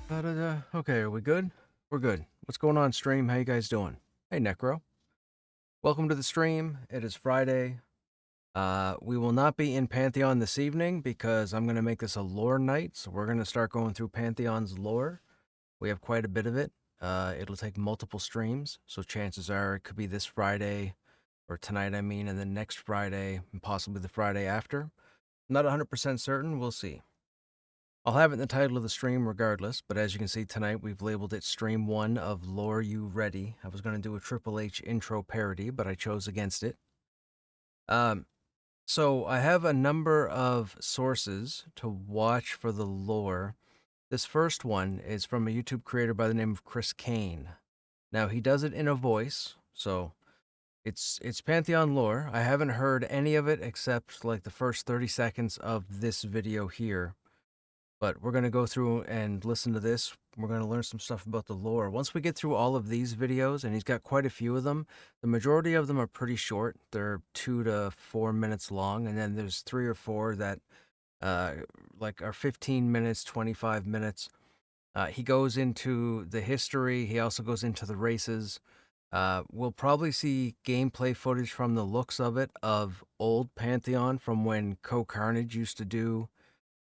Da-da-da. Okay, are we good? We're good. What's going on, stream? How you guys doing? Hey, Necro. Welcome to the stream. It is Friday. We will not be in Pantheon this evening because I'm going to make this a lore night. So we're going to start going through Pantheon's lore. We have quite a bit of it. It'll take multiple streams. So chances are it could be this Friday or tonight, I mean, and then next Friday and possibly the Friday after. Not 100% certain. We'll see. I'll have it in the title of the stream regardless, but as you can see tonight, we've labeled it Stream 1 of Lore You Ready. I was going to do a Triple H intro parody, but I chose against it. So I have a number of sources to watch for the lore. This first one is from a YouTube creator by the name of Chris Kane. Now, he does it in a voice, so it's Pantheon lore. I haven't heard any of it except like the first 30 seconds of this video here. But we're going to go through and listen to this. We're going to learn some stuff about the lore. Once we get through all of these videos, and he's got quite a few of them, the majority of them are pretty short. They're 2 to 4 minutes long, and then there's 3 or 4 that like are 15 minutes, 25 minutes. He goes into the history. He also goes into the races. We'll probably see gameplay footage from the looks of it of old Pantheon from when Co-Carnage used to do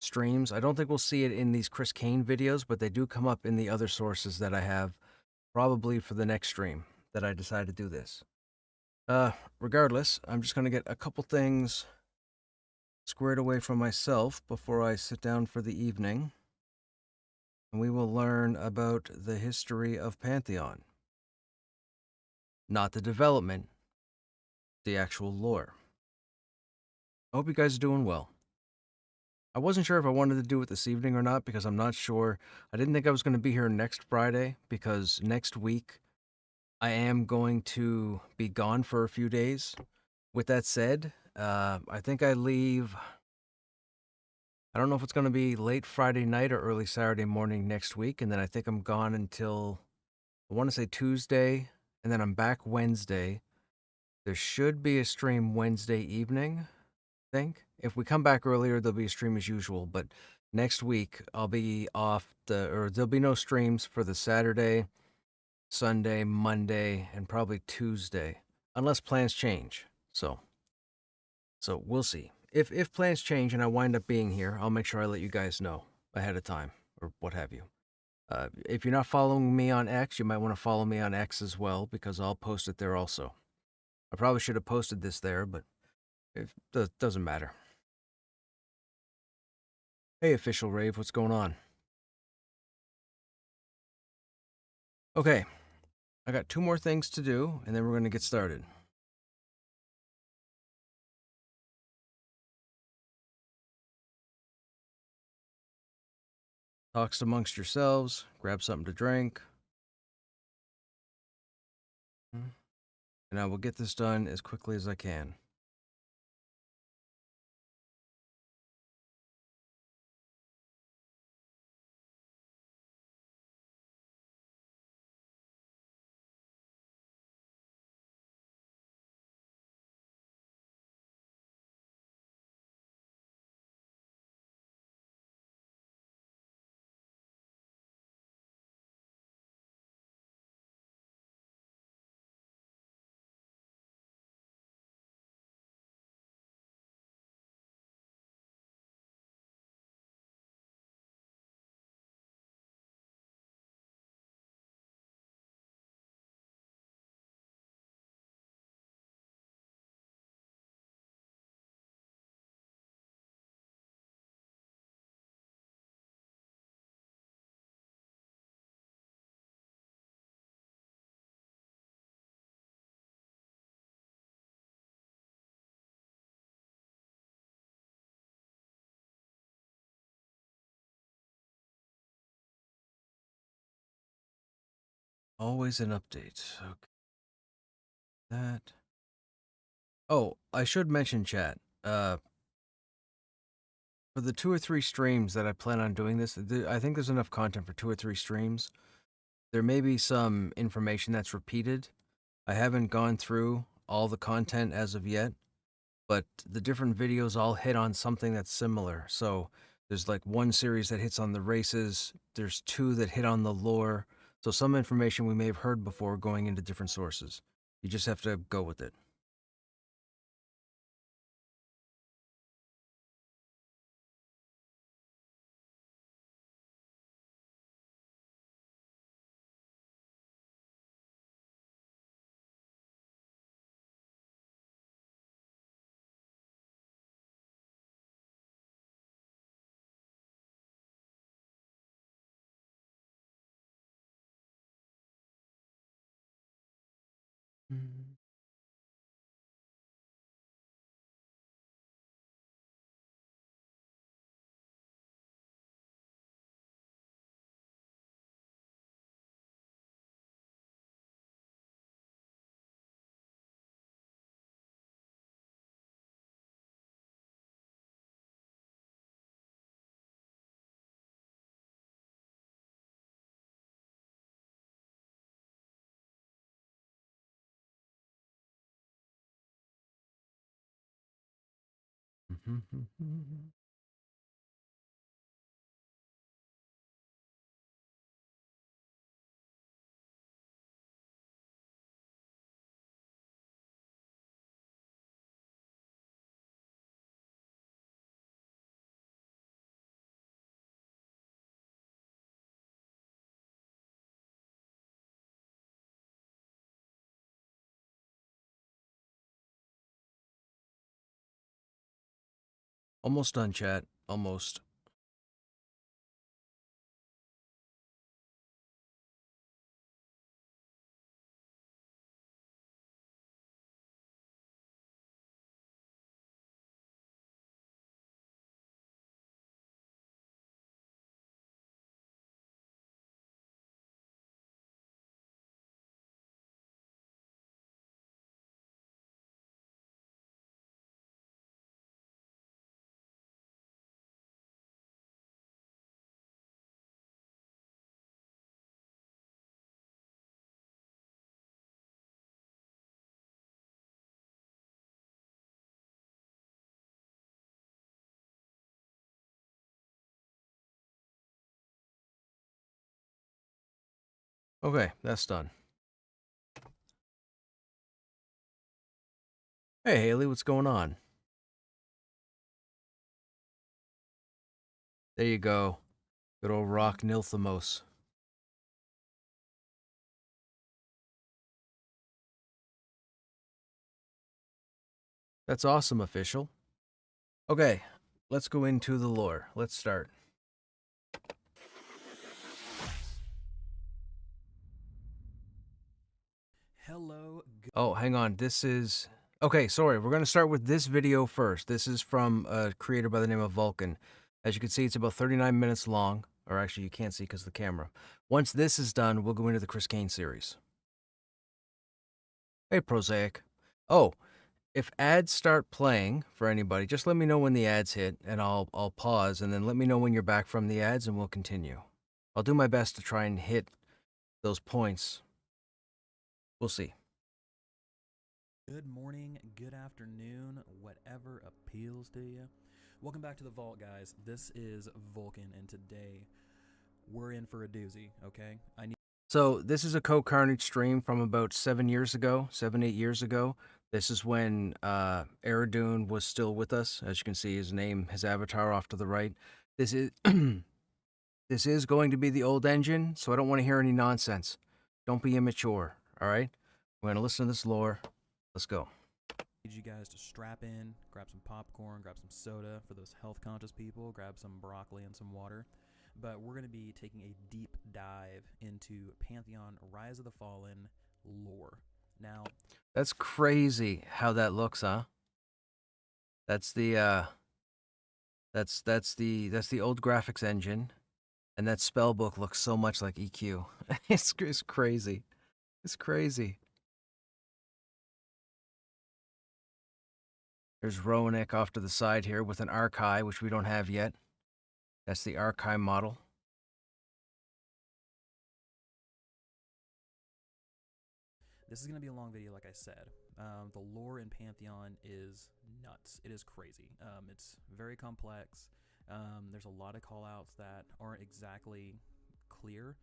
streams. I don't think we'll see it in these Chris Kane videos, but they do come up in the other sources that I have, probably for the next stream that I decide to do this. Regardless, I'm just going to get a couple things squared away for myself before I sit down for the evening, and we will learn about the history of Pantheon. Not the development, the actual lore. I hope you guys are doing well. I wasn't sure if I wanted to do it this evening or not because I'm not sure. I didn't think I was going to be here next Friday because next week I am going to be gone for a few days. With that said, I think I leave. I don't know if it's going to be late Friday night or early Saturday morning next week. And then I think I'm gone until, I want to say Tuesday, and then I'm back Wednesday. There should be a stream Wednesday evening, I think. If we come back earlier, there'll be a stream as usual. But next week, I'll be off or there'll be no streams for the Saturday, Sunday, Monday, and probably Tuesday, unless plans change. So we'll see. If plans change and I wind up being here, I'll make sure I let you guys know ahead of time or what have you. If you're not following me on X, you might want to follow me on X as well because I'll post it there also. I probably should have posted this there, but it doesn't matter. Hey, Official Rave, what's going on? Okay, I got 2 more things to do, and then we're going to get started. Talks amongst yourselves, grab something to drink, and I will get this done as quickly as I can. Always an update. Okay. That. Oh, I should mention, chat. For the 2 or 3 streams that I plan on doing this, I think there's enough content for 2 or 3 streams. There may be some information that's repeated. I haven't gone through all the content as of yet, but the different videos all hit on something that's similar. So There's like one series that hits on the races. There's two that hit on the lore. So some information we may have heard before going into different sources. You just have to go with it. Mm. Almost done, chat. Almost. Okay, that's done. Hey, Haley, what's going on? There you go. Good old Rock Nilthamos. That's awesome, official. Okay, let's go into the lore. Let's start. Hello. Oh, hang on. This is... Okay, sorry. We're going to start with this video first. This is from a creator by the name of Vulcan. As you can see, it's about 39 minutes long. Or actually, you can't see because of the camera. Once this is done, we'll go into the Chris Kane series. Hey, Prosaic. Oh, if ads start playing for anybody, just let me know when the ads hit, and I'll pause, and then let me know when you're back from the ads, and we'll continue. I'll do my best to try and hit those points. We'll see. Good morning, good afternoon, whatever appeals to you. Welcome back to the Vault, guys. This is Vulcan, and today we're in for a doozy, okay? So this is a Co-Carnage stream from about 7 years ago, 7-8 years ago. This is when Eridune was still with us. As you can see, his name, his avatar off to the right. This is this is going to be the old engine, so I don't want to hear any nonsense. Don't be immature, all right? We're going to listen to this lore. Let's go. need you guys to strap in, grab some popcorn, grab some soda for those health-conscious people, grab some broccoli and some water. But we're going to be taking a deep dive into Pantheon Rise of the Fallen lore. Now, That's crazy how that looks, huh? That's the that's the old graphics engine, and that spell book looks so much like EQ. It's crazy. It's crazy. There's Roenick off to the side here with an Archive, which we don't have yet. That's the Archive model. this is going to be a long video, like I said. The lore in Pantheon is nuts. It is crazy. It's very complex. There's a lot of call-outs that aren't exactly clear.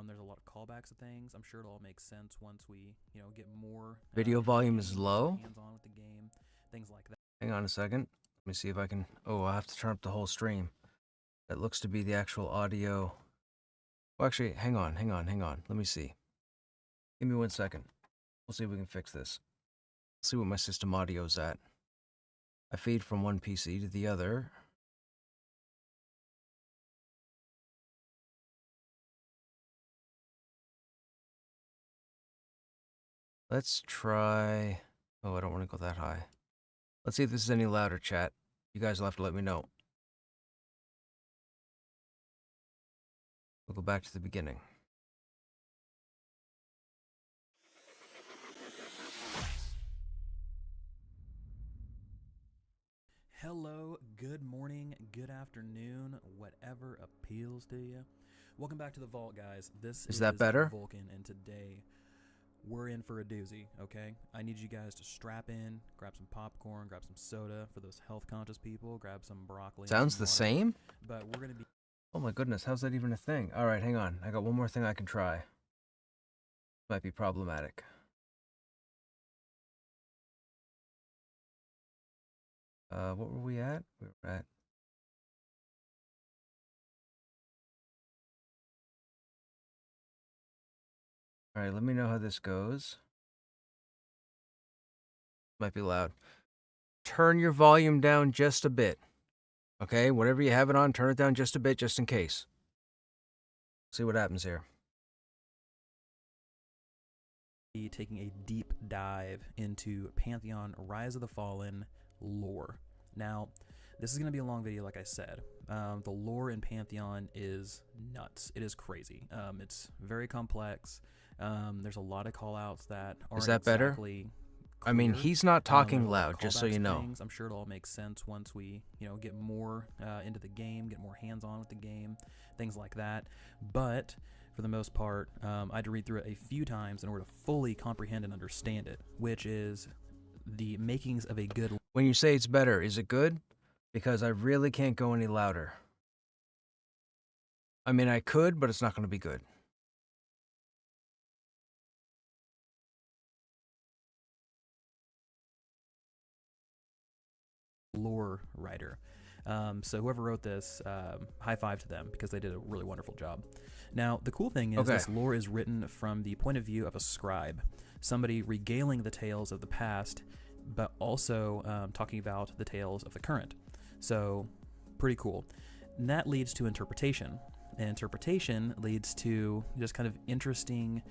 There's a lot of callbacks to things. I'm sure it'll all make sense once we, get more Video into the volume game, is get more low. hands-on with the game, things like that. Hang on a second. Let me see if I can. Oh, I'll have to turn up the whole stream. That looks to be the actual audio. Well, actually, hang on. Let me see. Give me 1 second. We'll see if we can fix this. See what my system audio's at. I feed from one PC to the other. Let's try. Oh, I don't want to go that high. Let's see if this is any louder, chat. You guys will have to let me know. We'll go back to the beginning. Hello, good morning, good afternoon, whatever appeals to you. Welcome back to the Vault, guys. This is that better? Vulcan, and today we're in for a doozy, okay? I need you guys to strap in, grab some popcorn, grab some soda for those health-conscious people, grab some broccoli. Sounds the same? But we're going to be... Oh my goodness, how's that even a thing? All right, hang on. I got one more thing I can try. Might be problematic. What were we at? We were at... All right, let me know how this goes. Might be loud. Turn your volume down just a bit. Okay, whatever you have it on, turn it down just a bit, just in case. See what happens here. Taking a deep dive into Pantheon Rise of the Fallen lore. Now, this is going to be a long video, like I said. The lore in Pantheon is nuts. It is crazy. It's very complex. There's a lot of callouts that aren't Is that better? exactly I mean, clear. he's not talking There's a lot of loud, just so callbacks you to know. things. I'm sure it'll all make sense once we, get more into the game, get more hands-on with the game, things like that. But for the most part, I had to read through it a few times in order to fully comprehend and understand it, which is the makings of a good... When you say it's better, is it good? Because I really can't go any louder. I mean, I could, but it's not going to be good. lore writer. So whoever wrote this, high five to them because they did a really wonderful job. Now, the cool thing is this lore is written from the point of view of a scribe, somebody regaling the tales of the past, but also talking about the tales of the current. So, pretty cool. And that leads to interpretation. And interpretation leads to just kind of interesting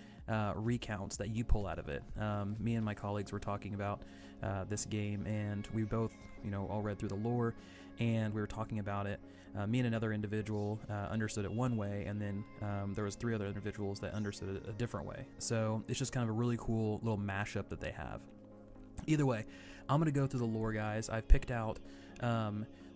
recounts that you pull out of it. Me and my colleagues were talking about this game, and we both, all read through the lore, and we were talking about it. Me and another individual understood it one way, and then there was 3 other individuals that understood it a different way. So it's just kind of a really cool little mashup that they have. Either way, I'm going to go through the lore, guys. I've picked out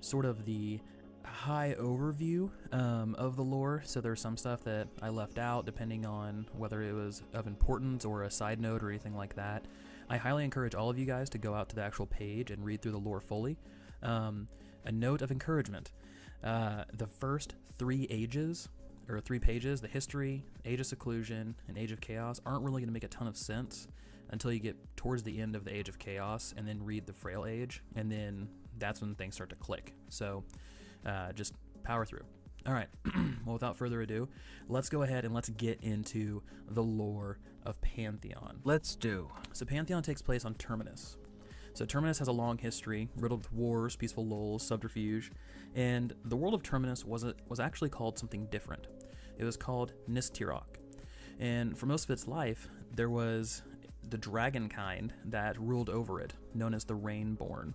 sort of the high overview of the lore, so there's some stuff that I left out depending on whether it was of importance or a side note or anything like that. I highly encourage all of you guys to go out to the actual page and read through the lore fully. A note of encouragement. The first 3 ages, or 3 pages, the history, Age of Seclusion, and Age of Chaos, aren't really going to make a ton of sense until you get towards the end of the Age of Chaos and then read the Frail Age, and then that's when things start to click. So just power through. All right, well, without further ado, let's go ahead and let's get into the lore of Pantheon. Let's do. So Pantheon takes place on Terminus. So Terminus has a long history, riddled with wars, peaceful lulls, subterfuge, and the world of Terminus was actually called something different. It was called Nistirok, and for most of its life, there was the dragon kind that ruled over it, known as the Rainborn.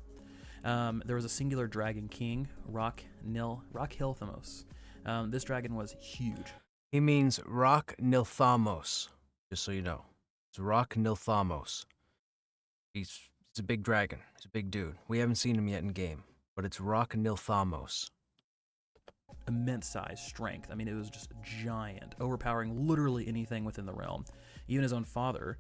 There was a singular dragon king, Rock-Hilthamos. This dragon was huge. He means Rock-Nilthamos, just so you know. It's Rock-Nilthamos. He's a big dragon. He's a big dude. We haven't seen him yet in game, but it's Rock-Nilthamos. Immense size, strength. I mean, it was just giant, overpowering literally anything within the realm. Even his own father.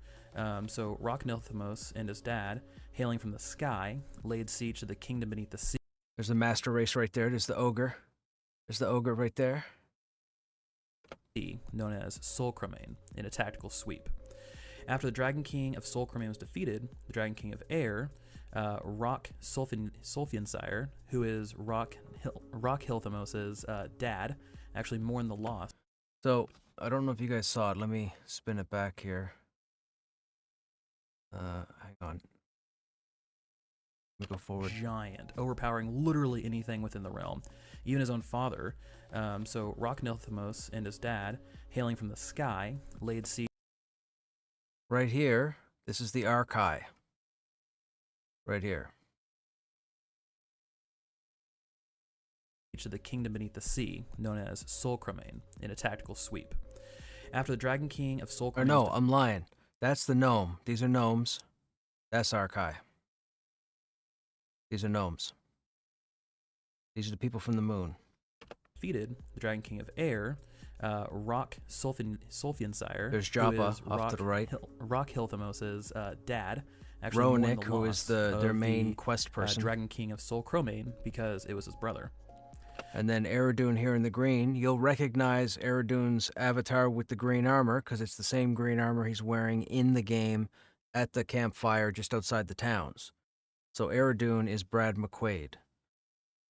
So Rock-Nilthamos and his dad, hailing from the sky, laid siege to the kingdom beneath the sea. There's the master race right there. There's the ogre. There's the ogre right there. Known as Solcramain in a tactical sweep. After the Dragon King of Solcramain was defeated, the Dragon King of Air, Rock Sulfiansire, who is Rock Hilthamos' dad, actually mourned the loss. So, I don't know if you guys saw it. Let me spin it back here. Hang on. Let me go forward. Giant, overpowering literally anything within the realm. Even his own father, so Rock Hilthamos and his dad, hailing from the sky, laid siege Right here, this is the Arkai. Right here. to the kingdom beneath the sea, known as Solcramain, in a tactical sweep. After the Dragon King of Solcramain... Or no, I'm lying. That's the gnome. These are gnomes. That's Arkai. These are gnomes. These are the people from the moon. defeated the Dragon King of Air, Rock Sulfiansire. There's Joppa off to the right. Rock Hilthamos' dad. Actually Ronik, who is their main quest person. Dragon King of Solcramain, because it was his brother. And then Eridun here in the green. You'll recognize Eridun's avatar with the green armor, because it's the same green armor he's wearing in the game at the campfire just outside the towns. So Eridun is Brad McQuaid.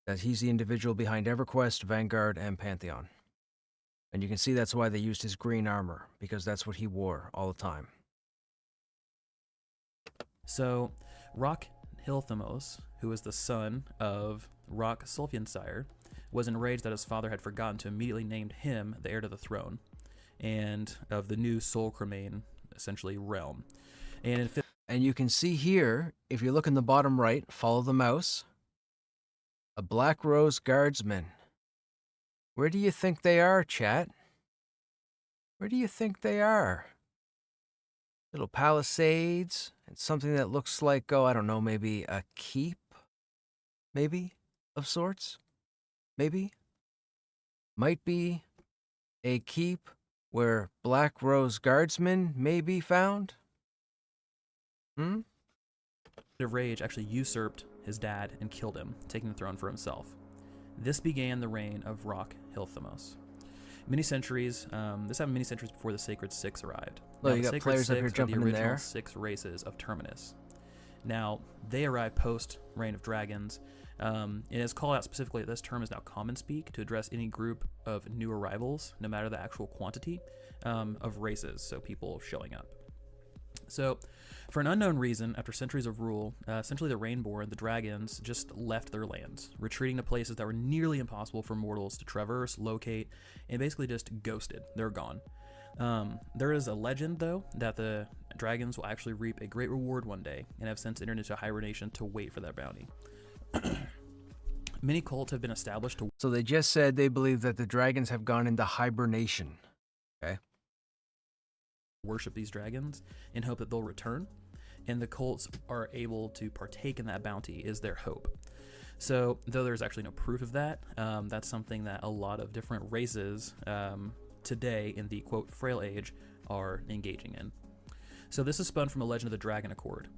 That he's the individual behind EverQuest, Vanguard, and Pantheon. And you can see that's why they used his green armor, because that's what he wore all the time. So, Rock Hilthamos, who is the son of Rock Sulfiansire, was enraged that his father had forgotten to immediately name him the heir to the throne, and of the new Solcramain, essentially, realm. And you can see here, if you look in the bottom right, follow the mouse, a Black Rose Guardsman. Where do you think they are, chat? Where do you think they are? Little palisades and something that looks like, oh, I don't know, maybe a keep? Maybe? Of sorts? Maybe? Might be a keep where Black Rose Guardsmen may be found? of rage, actually usurped his dad and killed him, taking the throne for himself. This began the reign of Rock Hilthamos. This happened many centuries before the Sacred Six arrived. Well, you got players up here jumping in there. The original 6 races of Terminus. Now, they arrived post Reign of Dragons. It is called out specifically that this term is now common speak to address any group of new arrivals, no matter the actual quantity of races, so people showing up. So, for an unknown reason, after centuries of rule, essentially the Rainborn, the dragons, just left their lands, retreating to places that were nearly impossible for mortals to traverse, locate, and basically just ghosted. They're gone. There is a legend, though, that the dragons will actually reap a great reward one day, and have since entered into hibernation to wait for that bounty. Many cults have been established to... So they just said they believe that the dragons have gone into hibernation. Okay. Worship these dragons in hope that they'll return, and the cults are able to partake in that bounty is their hope. So, though there's actually no proof of that, that's something that a lot of different races today in the, quote, frail age are engaging in. So this is spun from a legend of the Dragon Accord.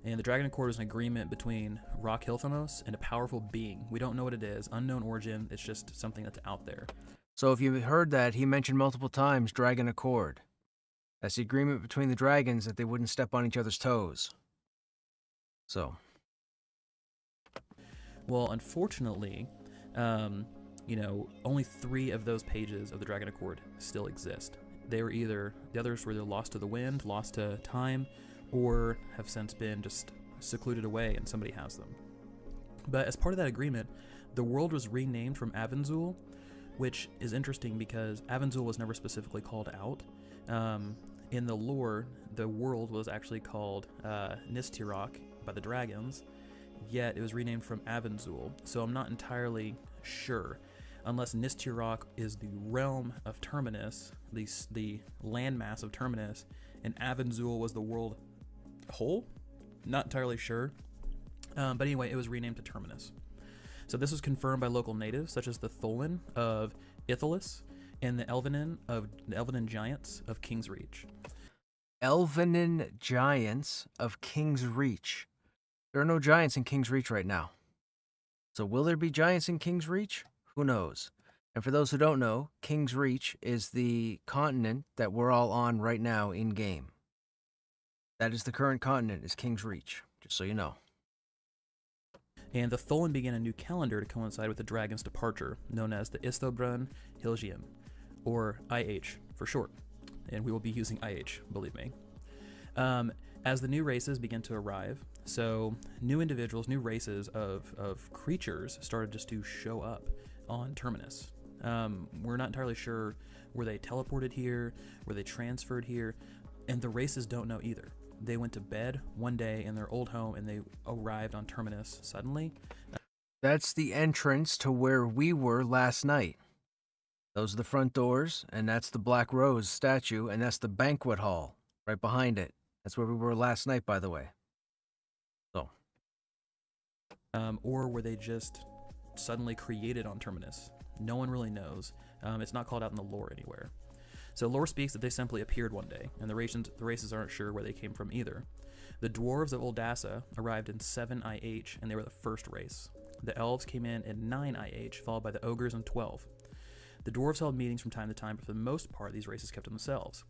And the Dragon Accord is an agreement between Rock Hilthamos and a powerful being. We don't know what it is, unknown origin, it's just something that's out there. So if you heard that, he mentioned multiple times Dragon Accord. That's the agreement between the dragons that they wouldn't step on each other's toes. So. Well, unfortunately, only 3 of those pages of the Dragon Accord still exist. The others were either lost to the wind, lost to time, or have since been just secluded away and somebody has them. But as part of that agreement, the world was renamed from Avanzul, which is interesting because Avanzul was never specifically called out. In the lore, the world was actually called Nistirok by the dragons, yet it was renamed from Avanzul, so I'm not entirely sure. Unless Nistirok is the realm of Terminus, the landmass of Terminus, and Avanzul was the world whole? Not entirely sure. But anyway, it was renamed to Terminus. So this was confirmed by local natives, such as the Tholen of Ithalis, and the Elvenin giants of King's Reach. Elvenin giants of King's Reach. There are no giants in King's Reach right now. So will there be giants in King's Reach? Who knows? And for those who don't know, King's Reach is the continent that we're all on right now in game. That is the current continent, is King's Reach, just so you know. And the Tholen began a new calendar to coincide with the dragon's departure, known as the Isthobrun Hilgium, or IH for short. And we will be using IH, believe me. As the new races began to arrive, so new individuals, new races of creatures started just to show up on Terminus. We're not entirely sure, were they teleported here, were they transferred here, and the races don't know either. They went to bed one day in their old home and they arrived on Terminus suddenly. That's the entrance to where we were last night. Those are the front doors, and that's the Black Rose statue, and that's the banquet hall right behind it. That's where we were last night, by the way. So. Or were they just suddenly created on Terminus? No one really knows. It's not called out in the lore anywhere. So lore speaks that they simply appeared one day, and the races aren't sure where they came from either. The dwarves of Oldassa arrived in 7 IH, and they were the first race. The elves came in at 9 IH, followed by the ogres in 12. The dwarves held meetings from time to time, but for the most part, these races kept to themselves.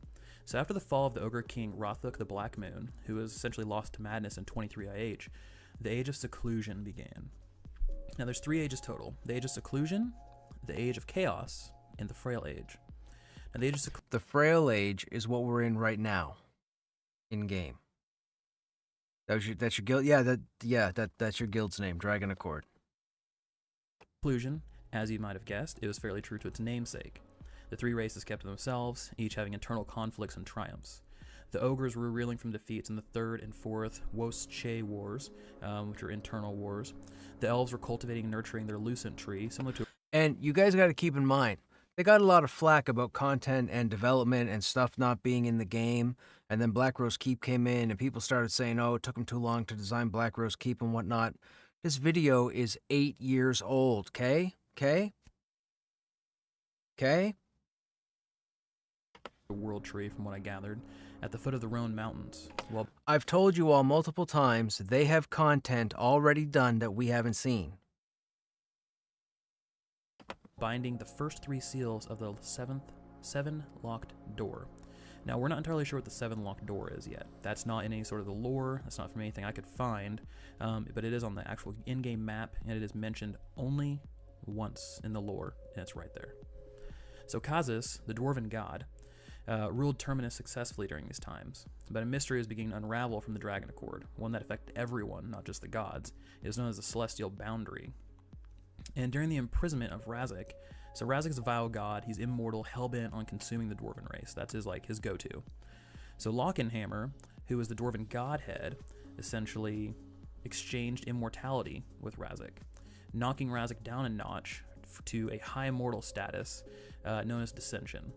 So after the fall of the ogre king Rothuk the Black Moon, who was essentially lost to madness in 23 IH, the Age of Seclusion began. Now there's 3 ages total: the Age of Seclusion, the Age of Chaos, and the Frail Age. And the Frail Age is what we're in right now, in game. That's your guild. That's your guild's name, Dragon Accord. Seclusion, as you might have guessed, it was fairly true to its namesake. The 3 races kept to themselves, each having internal conflicts and triumphs. The ogres were reeling from defeats in the 3rd and 4th Wos-Che Wars, which are internal wars. The elves were cultivating and nurturing their Lucent tree, similar to. And you guys got to keep in mind, they got a lot of flack about content and development and stuff not being in the game. And then Black Rose Keep came in and people started saying, oh, it took them too long to design Black Rose Keep and whatnot. This video is 8 years old, okay? Okay? Okay? The world tree, from what I gathered, at the foot of the Rhone Mountains. Well, I've told you all multiple times, they have content already done that we haven't seen. Binding the first 3 seals of the 7 locked door. Now, we're not entirely sure what the 7 locked door is yet. That's not in any sort of the lore. That's not from anything I could find. But it is on the actual in-game map, and it is mentioned only once in the lore, and it's right there. So Kazis, the dwarven god, ruled Terminus successfully during these times, but a mystery is beginning to unravel from the Dragon Accord, one that affected everyone, not just the gods. It is known as the Celestial Boundary. And during the imprisonment of Razak, so Razak's a vile god, he's immortal, hellbent on consuming the dwarven race. That's his go-to. So Lockenhammer, who was the dwarven godhead, essentially exchanged immortality with Razak, knocking Razak down a notch to a high immortal status known as Dissension.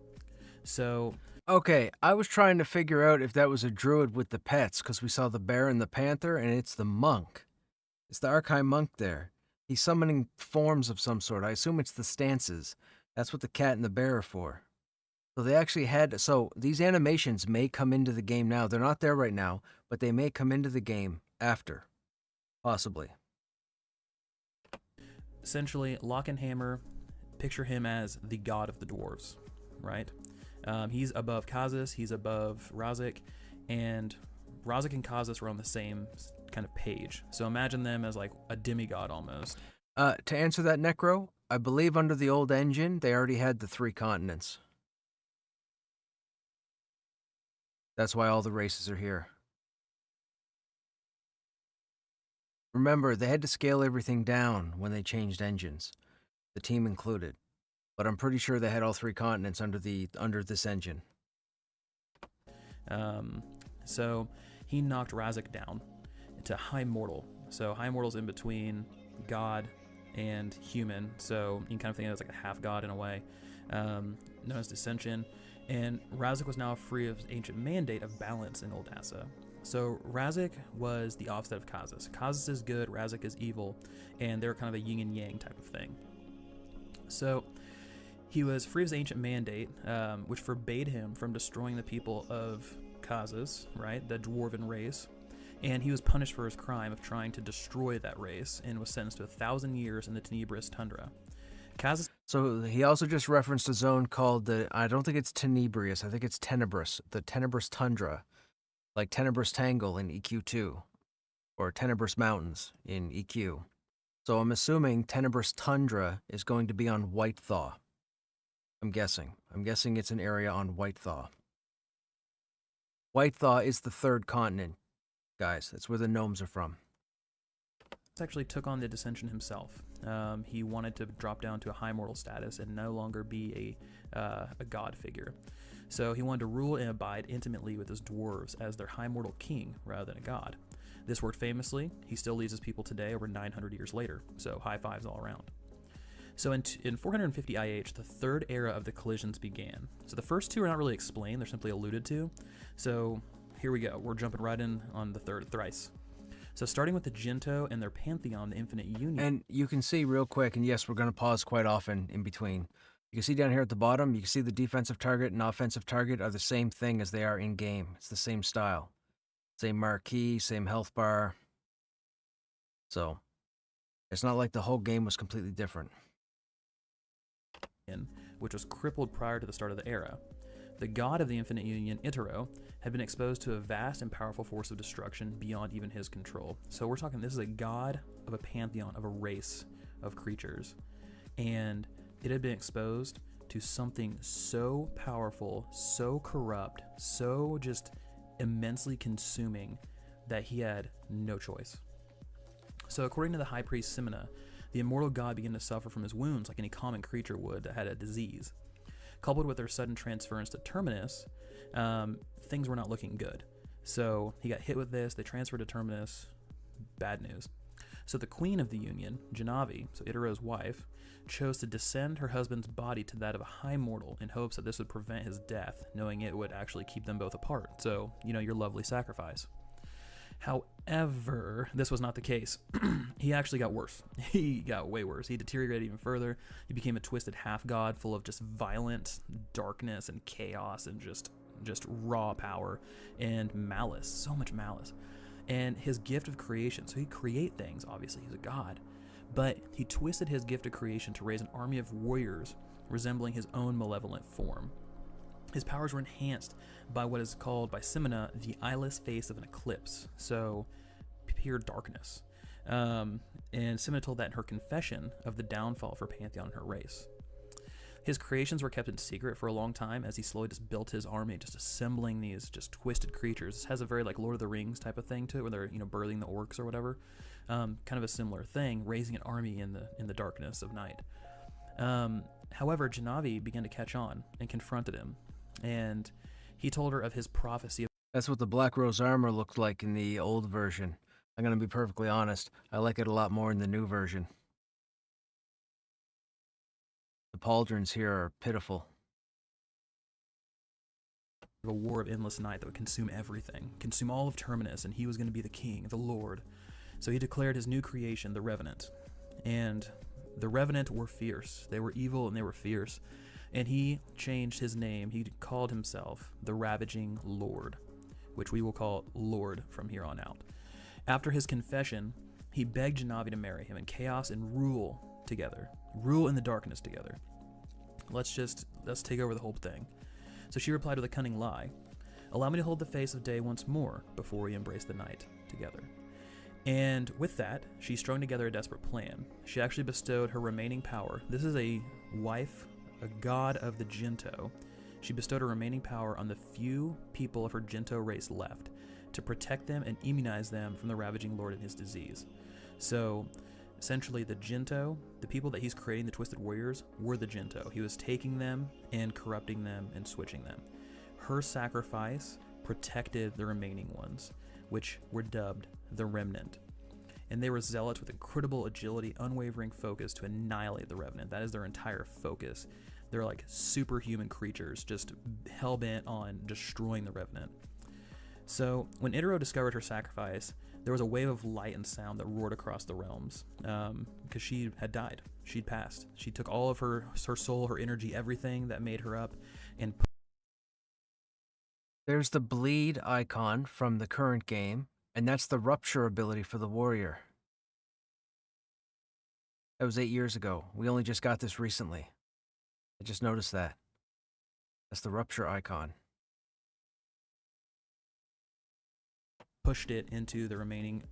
So, okay, I was trying to figure out if that was a druid with the pets, because we saw the bear and the panther, and it's the monk. It's the Archai monk there. He's summoning forms of some sort. I assume it's the stances. That's what the cat and the bear are for. So they actually had, so these animations may come into the game now. They're not there right now, but they may come into the game after. Possibly. Essentially, Lockenhammer, picture him as the god of the dwarves, right? He's above Kazis, he's above Razak, and Razak and Kazis were on the same kind of page. So imagine them as like a demigod almost. To answer that, Necro, I believe under the old engine, they already had the 3 continents. That's why all the races are here. Remember, they had to scale everything down when they changed engines, the team included. But I'm pretty sure they had all 3 continents under this engine. So he knocked Razak down to High Mortal. So High Mortal's in between God and human. So you can kind of think of it as like a half god in a way, known as Dissension. And Razak was now free of his ancient mandate of balance in Oldassa. So Razak was the offset of Kazis. Kazis is good, Razak is evil, and they're kind of a yin and yang type of thing. So he was free of his ancient mandate, which forbade him from destroying the people of Kazis, right, the dwarven race. And he was punished for his crime of trying to destroy that race and was sentenced to 1,000 years in the Tenebrous Tundra. Kaz So he also just referenced a zone called I don't think it's Tenebrious, I think it's Tenebrous, the Tenebrous Tundra, like Tenebrous Tangle in EQ2, or Tenebrous Mountains in EQ. So I'm assuming Tenebrous Tundra is going to be on White Thaw. I'm guessing. It's an area on White Thaw. White Thaw is the third continent, guys. That's where the gnomes are from. actually took on the dissension himself. He wanted to drop down to a high mortal status and no longer be a god figure. So he wanted to rule and abide intimately with his dwarves as their high mortal king rather than a god. This worked famously. He still leads his people today over 900 years later, so high fives all around. So in 450 IH, the third era of the collisions began. So the first two are not really explained, they're simply alluded to. So here we go, we're jumping right in on the third thrice. So starting with the Jinto and their Pantheon, the Infinite Union. And you can see real quick, and yes, we're going to pause quite often in between. You can see down here at the bottom, you can see the defensive target and offensive target are the same thing as they are in-game. It's the same style. Same marquee, same health bar. So it's not like the whole game was completely different. Which was crippled prior to the start of the era. The god of the Infinite Union, Itero, had been exposed to a vast and powerful force of destruction beyond even his control. So we're talking, this is a god of a pantheon, of a race of creatures. And it had been exposed to something so powerful, so corrupt, so just immensely consuming that he had no choice. So according to the high priest Simina, the immortal god began to suffer from his wounds like any common creature would that had a disease. Coupled with their sudden transference to Terminus, things were not looking good. So he got hit with this, they transferred to Terminus, bad news. So the queen of the union, Janavi, so Itero's wife, chose to descend her husband's body to that of a high mortal in hopes that this would prevent his death, knowing it would actually keep them both apart. So, your lovely sacrifice. However, this was not the case. He actually got worse. He got way worse. He deteriorated even further. He became a twisted half-god full of just violent darkness and chaos and just raw power and malice. So much malice. And his gift of creation. So he'd create things, obviously. He's a god. But he twisted his gift of creation to raise an army of warriors resembling his own malevolent form. His powers were enhanced by what is called by Simina the eyeless face of an eclipse, so pure darkness. And Simina told that in her confession of the downfall for Pantheon and her race. His creations were kept in secret for a long time as he slowly just built his army, just assembling these just twisted creatures. This has a very like Lord of the Rings type of thing to it, where they're birthing the orcs or whatever. Kind of a similar thing, raising an army in the darkness of night. However, Janavi began to catch on and confronted him. And he told her of his prophecy. That's what the Black Rose armor looked like in the old version. I'm going to be perfectly honest. I like it a lot more in the new version. The pauldrons here are pitiful. A war of endless night that would consume everything, consume all of Terminus, and he was going to be the king, the Lord. So he declared his new creation, the Revenant. And the Revenant were fierce. They were evil and they were fierce. And he changed his name. He called himself the Ravaging Lord, which we will call Lord from here on out. After his confession, he begged Janavi to marry him in chaos and rule together. Rule in the darkness together. Let's take over the whole thing. So she replied with a cunning lie. Allow me to hold the face of day once more before we embrace the night together. And with that, she strung together a desperate plan. She actually bestowed her remaining power. This is a wife, a god of the Jinto. She bestowed her remaining power on the few people of her Jinto race left to protect them and immunize them from the Ravaging Lord and his disease. So essentially the Jinto, the people that he's creating, the Twisted Warriors, were the Jinto. He was taking them and corrupting them and switching them. Her sacrifice protected the remaining ones, which were dubbed the Remnant. And they were zealots with incredible agility, unwavering focus to annihilate the Revenant. That is their entire focus. They're like superhuman creatures, just hell-bent on destroying the Revenant. So when Itero discovered her sacrifice, there was a wave of light and sound that roared across the realms, because she had died. She'd passed. She took all of her soul, her energy, everything that made her up, and There's the bleed icon from the current game. And that's the rupture ability for the warrior. That was 8 years ago. We only just got this recently. I just noticed that. That's the rupture icon. Pushed it into the remaining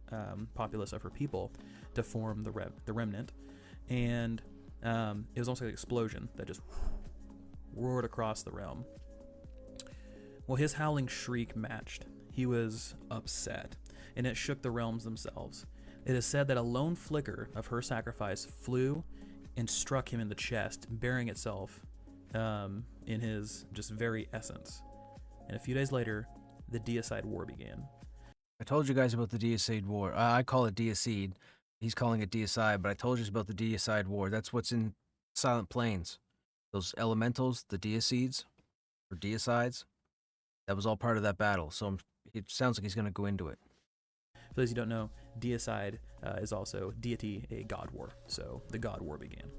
populace of her people to form the remnant. And it was almost like an explosion that just roared across the realm. Well, his howling shriek matched. He was upset, and it shook the realms themselves. It is said that a lone flicker of her sacrifice flew and struck him in the chest, burying itself in his just very essence. And a few days later, the Deicide War began. I told you guys about the Deicide War. I call it Deicide. He's calling it Deicide, but I told you about the Deicide War. That's what's in Silent Plains. Those elementals, the Deicides, or Deicides, that was all part of that battle. So it sounds like he's going to go into it. For those who don't know, Deicide is also deity, a god war. So the god war began.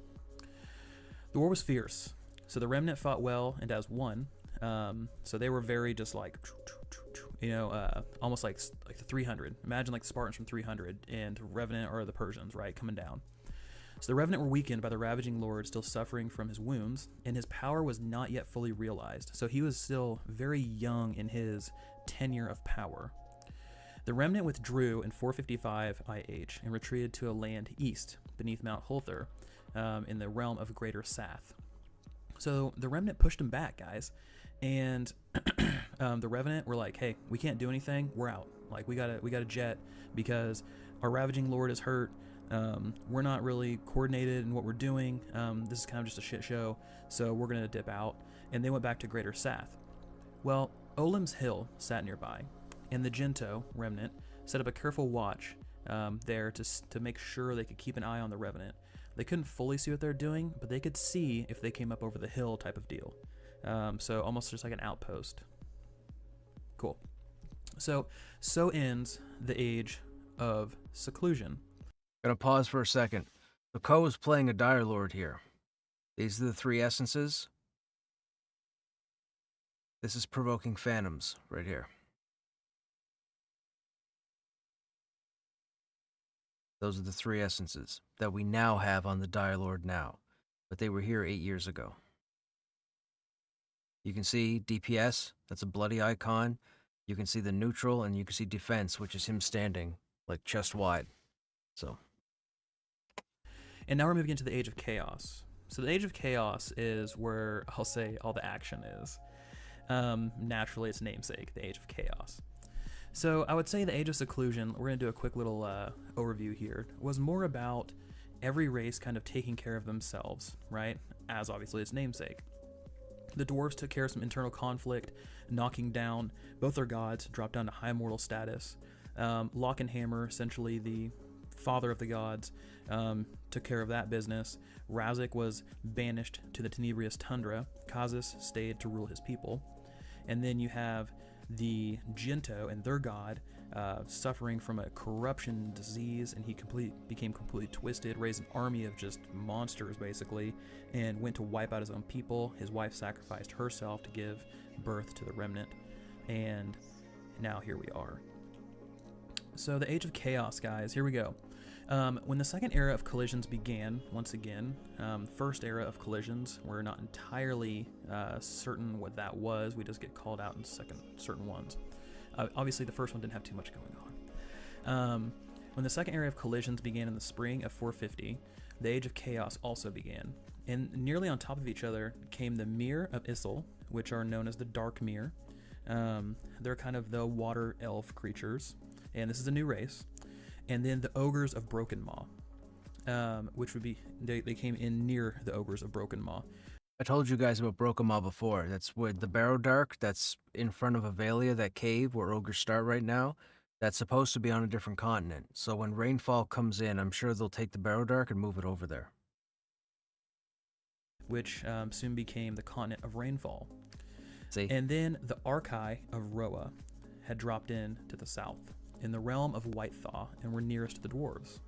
The war was fierce. So the remnant fought well and as one. So they were very just like, almost like the 300. Imagine like the Spartans from 300 and Revenant or the Persians, right, coming down. So the Revenant were weakened by the ravaging lord, still suffering from his wounds, and his power was not yet fully realized. So he was still very young in his tenure of power. The Remnant withdrew in 455 IH and retreated to a land east beneath Mount Hulthur in the realm of Greater Sath. So the Remnant pushed him back, guys, and the Revenant were like, "Hey, we can't do anything. We're out. Like we gotta jet because our ravaging lord is hurt. We're not really coordinated in what we're doing. This is kind of just a shit show. So we're gonna dip out." And they went back to Greater Sath. Well, Olim's Hill sat nearby, and the Jinto Remnant set up a careful watch there to make sure they could keep an eye on the Revenant. They couldn't fully see what they're doing, but they could see if they came up over the hill type of deal. So almost just like an outpost. Cool. So ends the age of seclusion. Gonna pause for a second. The Ko is playing a Dire Lord here. These are the three essences. This is Provoking Phantoms right here. Those are the three essences that we now have on the Dire Lord now, but they were here 8 years ago. You can see DPS, that's a bloody icon. You can see the neutral, and you can see defense, which is him standing like chest wide. So. And now we're moving into the Age of Chaos. So the Age of Chaos is where I'll say all the action is. Naturally, its namesake, the Age of Chaos. So I would say the Age of Seclusion, we're going to do a quick little overview here, was more about every race kind of taking care of themselves, right? As obviously its namesake. The dwarves took care of some internal conflict, knocking down both their gods, dropped down to high mortal status. Lock and Hammer, essentially the father of the gods, took care of that business. Razik was banished to the Tenebrious Tundra. Kazis stayed to rule his people. And then you have the Jinto and their god suffering from a corruption disease, and he became completely twisted, raised an army of just monsters basically, and went to wipe out his own people. His wife sacrificed herself to give birth to the Remnant, and now here we are. So the Age of Chaos, guys, here we go. When the second era of collisions began, once again, first era of collisions, we're not entirely certain what that was. We just get called out in certain ones. Obviously, the first one didn't have too much going on. When the second era of collisions began in the spring of 450, the Age of Chaos also began. And nearly on top of each other came the Mir of Issel, which are known as the Dark Mir. They're kind of the water elf creatures, and this is a new race. And then the Ogres of Broken Maw, which would be, they came in near the Ogres of Broken Maw. I told you guys about Broken Maw before. That's with the Barrow Dark that's in front of Avelia, that cave where ogres start right now. That's supposed to be on a different continent. So when Rainfall comes in, I'm sure they'll take the Barrow Dark and move it over there. Which soon became the continent of Rainfall. See? And then the Archai of Roa had dropped in to the south, in the realm of White Thaw, and were nearest to the dwarves.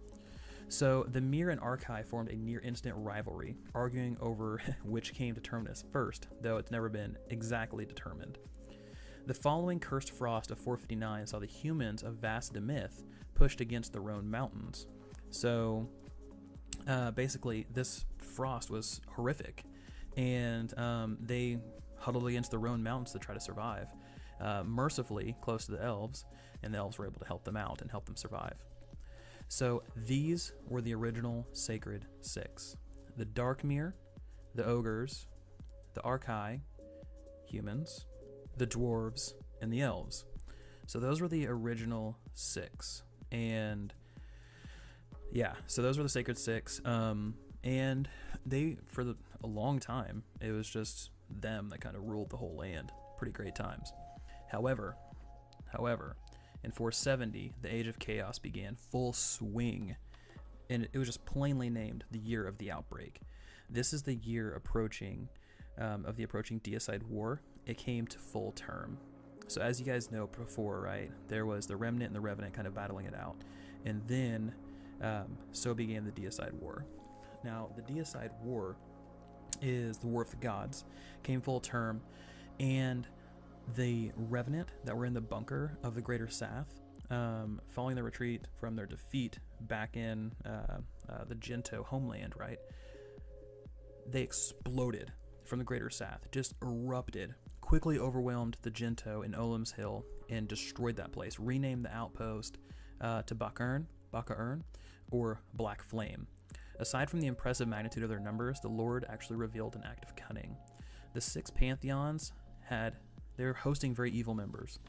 So the Mir and Archai formed a near-instant rivalry, arguing over which came to terminus first, though it's never been exactly determined. The following cursed frost of 459 saw the humans of Vast Demyth pushed against the Rhone Mountains. So basically, this frost was horrific, and they huddled against the Rhone Mountains to try to survive. Mercifully close to the elves, and the elves were able to help them out and help them survive. So these were the original Sacred Six: the Darkmere, the Ogres, the Archai, humans, the Dwarves, and the Elves. So those were the original six. And yeah, so those were the Sacred Six. And they, for a long time, it was just them that kind of ruled the whole land. Pretty great times. However, in 470, the Age of Chaos began full swing, and it was just plainly named the Year of the Outbreak. This is the year of the approaching Deicide War. It came to full term. So as you guys know before, right, there was the Remnant and the Revenant kind of battling it out, and then so began the Deicide War. Now, the Deicide War is the War of the Gods, came full term, and the Revenant that were in the bunker of the Greater Sath, following their retreat from their defeat back in the Gento homeland, right? They exploded from the Greater Sath, just erupted, quickly overwhelmed the Gento in Olam's Hill, and destroyed that place, renamed the outpost to Bakern, or Black Flame. Aside from the impressive magnitude of their numbers, the Lord actually revealed an act of cunning. The six Pantheons they were hosting very evil members.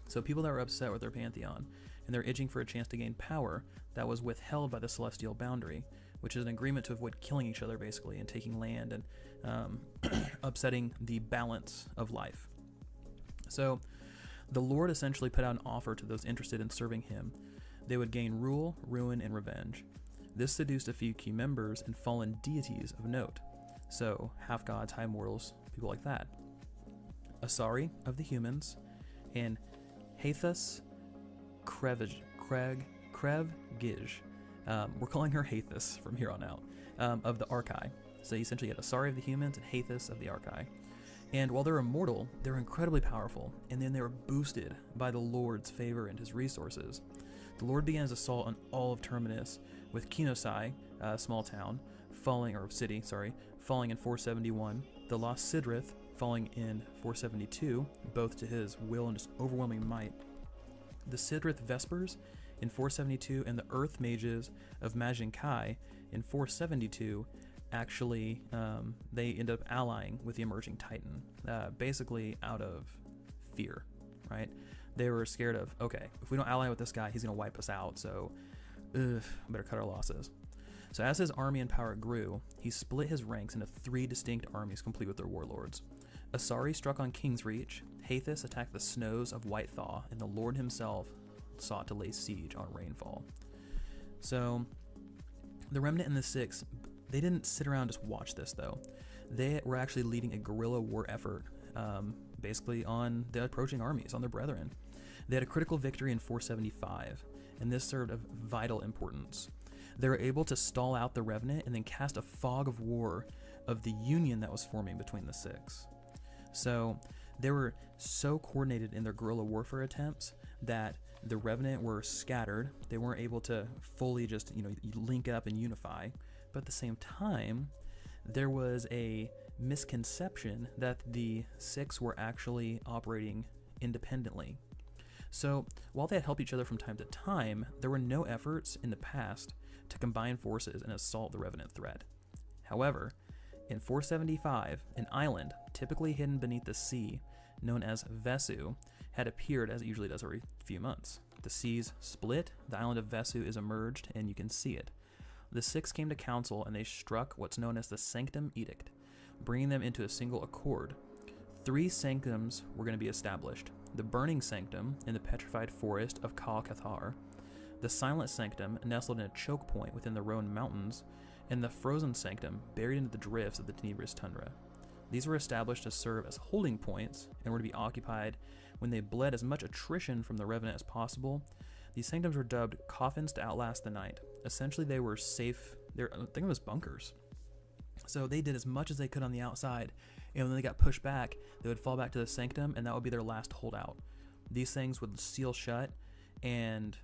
So people that were upset with their Pantheon, and they're itching for a chance to gain power that was withheld by the Celestial Boundary, which is an agreement to avoid killing each other, basically, and taking land and upsetting the balance of life. So the Lord essentially put out an offer to those interested in serving him. They would gain rule, ruin, and revenge. This seduced a few key members and fallen deities of note. So half-gods, high mortals, people like that. Asari of the humans, and Hathus Krevgij. We're calling her Hathus from here on out, of the Archai. So you essentially get Asari of the humans and Hathus of the Archai. And while they're immortal, they're incredibly powerful, and then they were boosted by the Lord's favor and his resources. The Lord began his assault on all of Terminus, with Kinosai, a small town, falling in 471, the Lost Sidrith falling in 472, both to his will and just overwhelming might. The Sidrith Vespers in 472 and the Earth Mages of Majinkai in 472 actually, they end up allying with the emerging Titan, basically out of fear, right? They were scared of, okay, if we don't ally with this guy, he's going to wipe us out, so better cut our losses. So as his army and power grew, he split his ranks into three distinct armies complete with their warlords. Asari struck on Kingsreach, Hathus attacked the snows of Whitethaw, and the Lord himself sought to lay siege on Rainfall. So the Remnant and the Six, they didn't sit around and just watch this, though. They were actually leading a guerrilla war effort, basically on the approaching armies, on their brethren. They had a critical victory in 475, and this served of vital importance. They were able to stall out the Revenant and then cast a fog of war of the union that was forming between the six. So they were so coordinated in their guerrilla warfare attempts that the Revenant were scattered. They weren't able to fully just, link up and unify. But at the same time, there was a misconception that the six were actually operating independently. So while they had helped each other from time to time, there were no efforts in the past to combine forces and assault the Revenant threat. However, in 475, an island, typically hidden beneath the sea, known as Vesu, had appeared, as it usually does every few months. The seas split, the island of Vesu is emerged, and you can see it. The six came to council, and they struck what's known as the Sanctum Edict, bringing them into a single accord. Three sanctums were going to be established: the Burning Sanctum in the petrified forest of Kal Cathar, the Silent Sanctum nestled in a choke point within the Rhone Mountains, and the Frozen Sanctum buried into the drifts of the Tenebris Tundra. These were established to serve as holding points and were to be occupied when they bled as much attrition from the Revenant as possible. These sanctums were dubbed coffins to outlast the night. Essentially, they were safe. Think of them as bunkers. So they did as much as they could on the outside, And when they got pushed back, they would fall back to the sanctum, and that would be their last holdout. These things would seal shut, and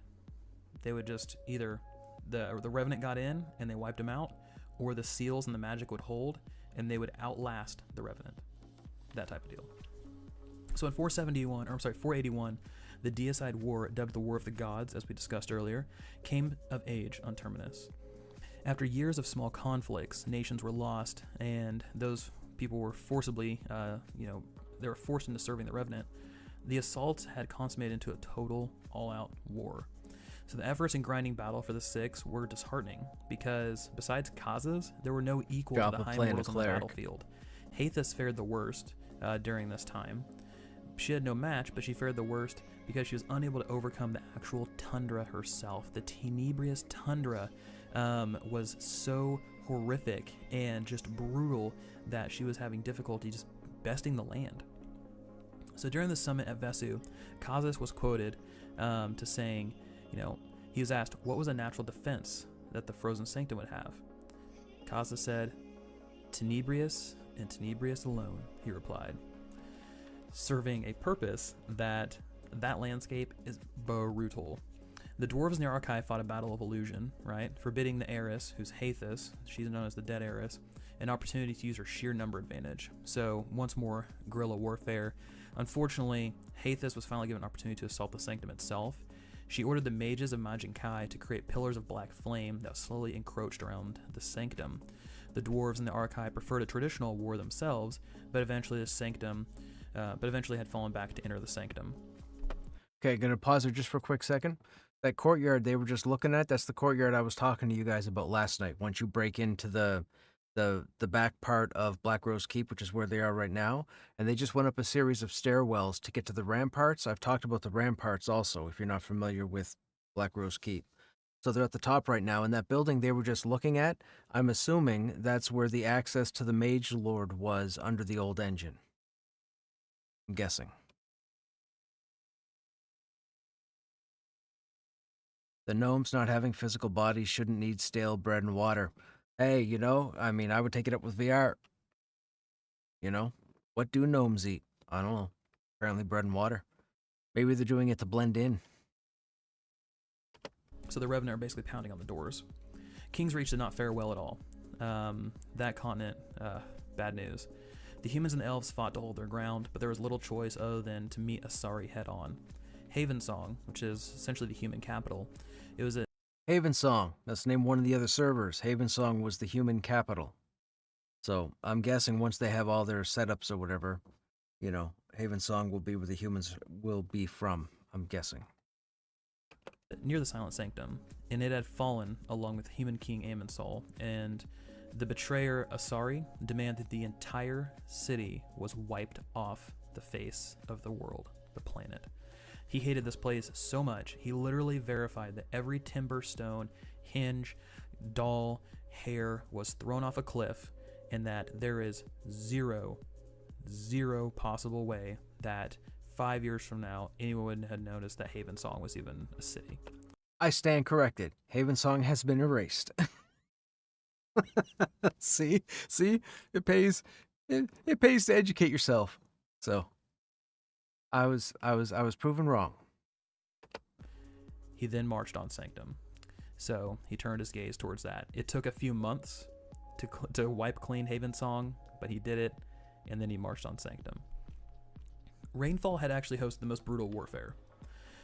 they would just either the Revenant got in and they wiped them out, or the seals and the magic would hold, and they would outlast the Revenant. That type of deal. So in 481, the deicide war, dubbed the War of the Gods, as we discussed earlier, came of age on Terminus. After years of small conflicts, nations were lost, and those people were forcibly, they were forced into serving the Revenant. The assaults had consummated into a total, all-out war. So the efforts in grinding battle for the Six were disheartening, because besides Kaz's, there were no equal to the High Mortals on the battlefield. Haethys fared the worst during this time. She had no match, but she fared the worst because she was unable to overcome the actual Tundra herself. The Tenebrious Tundra was so horrific and just brutal that she was having difficulty just besting the land. So during the summit at Vesu, Kazas was quoted to saying, he was asked, what was a natural defense that the Frozen Sanctum would have? Kazas said, Tenebrious and Tenebrious alone, he replied, serving a purpose that landscape is brutal. The dwarves in the Archive fought a battle of illusion, right? Forbidding the heiress, who's Haethys, she's known as the Dead Heiress, an opportunity to use her sheer number advantage. So once more, guerrilla warfare. Unfortunately, Haethys was finally given an opportunity to assault the Sanctum itself. She ordered the mages of Majin Kai to create pillars of black flame that slowly encroached around the Sanctum. The dwarves in the Archive preferred a traditional war themselves, but eventually had fallen back to enter the Sanctum. Okay, gonna pause there just for a quick second. That courtyard they were just looking at, that's the courtyard I was talking to you guys about last night. Once you break into the back part of Black Rose Keep, which is where they are right now, and they just went up a series of stairwells to get to the ramparts. I've talked about the ramparts also, if you're not familiar with Black Rose Keep. So they're at the top right now, and that building they were just looking at, I'm assuming that's where the access to the Mage Lord was under the old engine. I'm guessing. The gnomes not having physical bodies shouldn't need stale bread and water. Hey, I would take it up with VR. What do gnomes eat? I don't know. Apparently bread and water. Maybe they're doing it to blend in. So the Revenant are basically pounding on the doors. King's Reach did not fare well at all. That continent, bad news. The humans and the elves fought to hold their ground, but there was little choice other than to meet Asari head-on. Havensong, which is essentially the human capital, it was a Havensong. That's named one of the other servers. Havensong was the human capital. So I'm guessing once they have all their setups or whatever, Havensong will be where the humans will be from. I'm guessing. Near the Silent Sanctum, and it had fallen along with human king Amonsol, and the betrayer Asari demanded the entire city was wiped off the face of the world, the planet. He hated this place so much, he literally verified that every timber, stone, hinge, doll, hair was thrown off a cliff, and that there is zero possible way that 5 years from now anyone had noticed that Havensong was even a city. I stand corrected. Havensong has been erased. See, it pays to educate yourself. So I was proven wrong. He then marched on Sanctum. So he turned his gaze towards that. It took a few months to wipe clean Havensong, but he did it, and then he marched on Sanctum. Rainfall had actually hosted the most brutal warfare.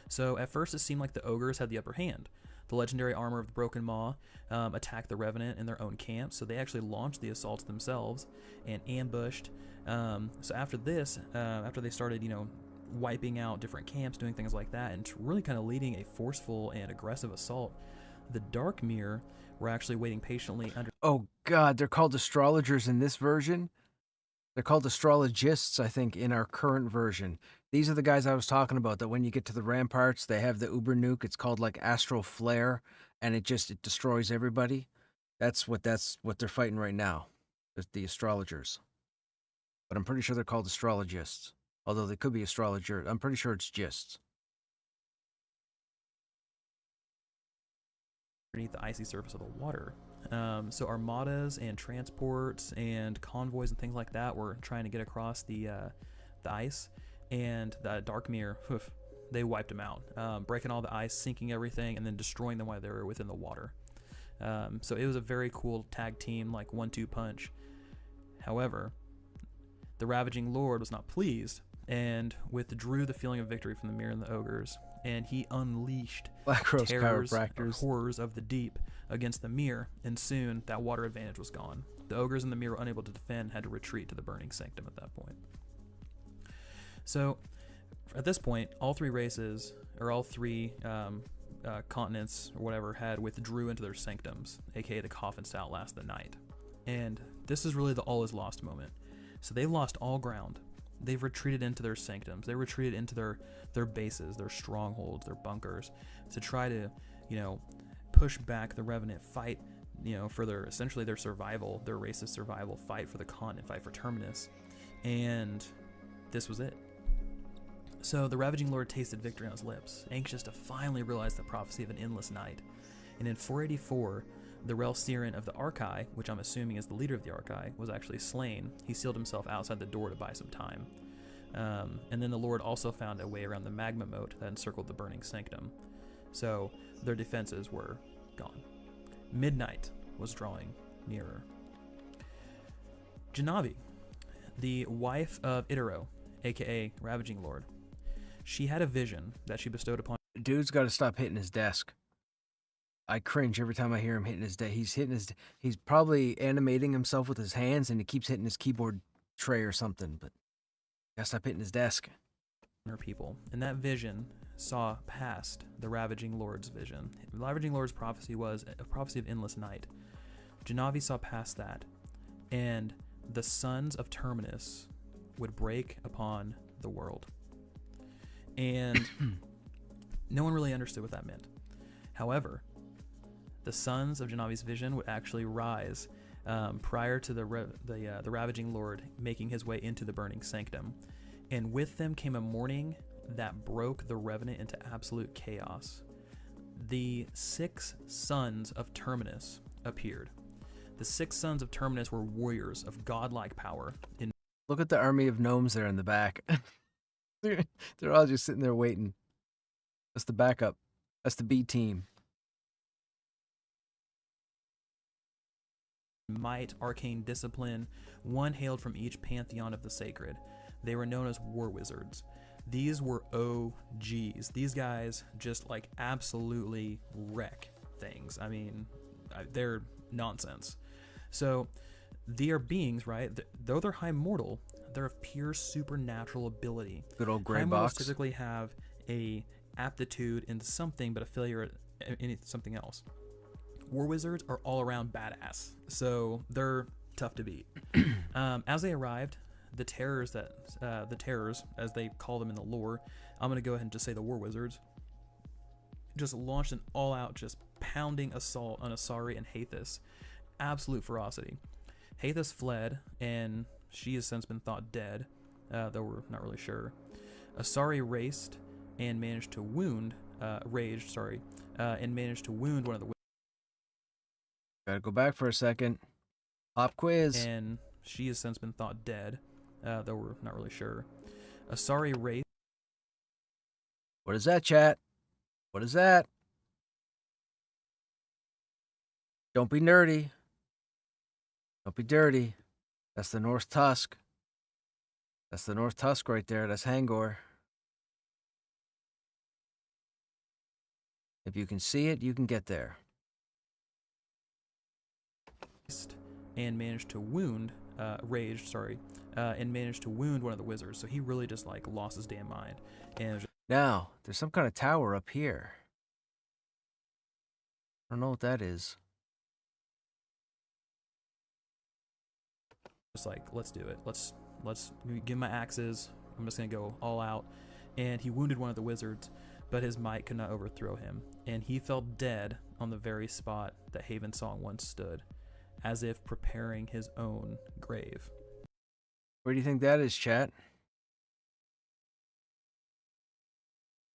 So at first it seemed like the ogres had the upper hand. The legendary armor of the Broken Maw attacked the Revenant in their own camp, so they actually launched the assaults themselves and ambushed. So after this, after they started, wiping out different camps, doing things like that, and really kind of leading a forceful and aggressive assault, the Dark Mirror were actually waiting patiently under... Oh god, they're called astrologers in this version? They're called astrologists, I think, in our current version. These are the guys I was talking about, that when you get to the ramparts, they have the Uber nuke. It's called like Astral Flare, and it destroys everybody. That's what they're fighting right now. The astrologers. But I'm pretty sure they're called astrologists. Although they could be astrologer. I'm pretty sure it's gists. underneath the icy surface of the water. So armadas and transports and convoys and things like that were trying to get across the ice, and the Darkmere, they wiped them out, breaking all the ice, sinking everything, and then destroying them while they were within the water. So it was a very cool tag team, like 1-2 punch. However, the Ravaging Lord was not pleased and withdrew the feeling of victory from the Mirror and the Ogres, and he unleashed Black Rose terrors or chiropractors. horrors of the deep against the Mirror, and soon that water advantage was gone. The Ogres and the Mirror were unable to defend and had to retreat to the Burning Sanctum at that point. So at this point, all three races, or all three continents or whatever, had withdrew into their sanctums, aka the coffins, to outlast the night. And this is really the all is lost moment. So they've lost all ground. They've retreated into their sanctums. They retreated into their bases, their strongholds, their bunkers, to try to, push back the Revenant, fight, for their, essentially their survival, their race's survival, fight for the continent, fight for Terminus. And this was it. So the Ravaging Lord tasted victory on his lips, anxious to finally realize the prophecy of an endless night. And in 484, the Relsiran of the Archai, which I'm assuming is the leader of the Archai, was actually slain. He sealed himself outside the door to buy some time. And then the Lord also found a way around the magma moat that encircled the Burning Sanctum. So their defenses were gone. Midnight was drawing nearer. Janavi, the wife of Itero, aka Ravaging Lord, she had a vision that she bestowed upon. Dude's got to stop hitting his desk. I cringe every time I hear him hitting his desk. He's probably animating himself with his hands, and he keeps hitting his keyboard tray or something. But gotta stop hitting his desk. Her people, and that vision saw past the Ravaging Lord's vision. The Ravaging Lord's prophecy was a prophecy of endless night. Janavi saw past that, and the sons of Terminus would break upon the world. And no one really understood what that meant. However, the sons of Janavi's vision would actually rise prior to the Ravaging Lord making his way into the Burning Sanctum. And with them came a morning that broke the Revenant into absolute chaos. The 6 sons of Terminus appeared. The 6 sons of Terminus were warriors of godlike power. Look at the army of gnomes there in the back. They're all just sitting there waiting. That's the backup. That's the B team. Might, arcane discipline, one hailed from each pantheon of the sacred. They were known as war wizards. These were OGs. These guys just absolutely wreck things. I mean, they're nonsense. So they are beings, right? Though they're high mortal, they're of pure supernatural ability. Good old gray high box. mortals typically have a aptitude in something, but a failure in something else. War wizards are all around badass, so they're tough to beat. As they arrived, the terrors, as they call them in the lore, I'm gonna go ahead and just say the war wizards, just launched an all-out, just pounding assault on Asari and Hathis. Absolute ferocity. Hathis fled, and she has since been thought dead, though we're not really sure. Asari raged and managed to wound one of the. Gotta go back for a second. Pop quiz. And she has since been thought dead, though we're not really sure. Asari raged. What is that, chat? What is that? Don't be nerdy. Don't be dirty. That's the North Tusk. That's the North Tusk right there. That's Hangor. If you can see it, you can get there. And managed to wound, and managed to wound one of the wizards. So he really just lost his damn mind. And now, there's some kind of tower up here. I don't know what that is. Just let's do it. Let's give my axes. I'm just gonna go all out. And he wounded one of the wizards, but his might could not overthrow him. And he fell dead on the very spot that Haven Song once stood, as if preparing his own grave. Where do you think that is, chat?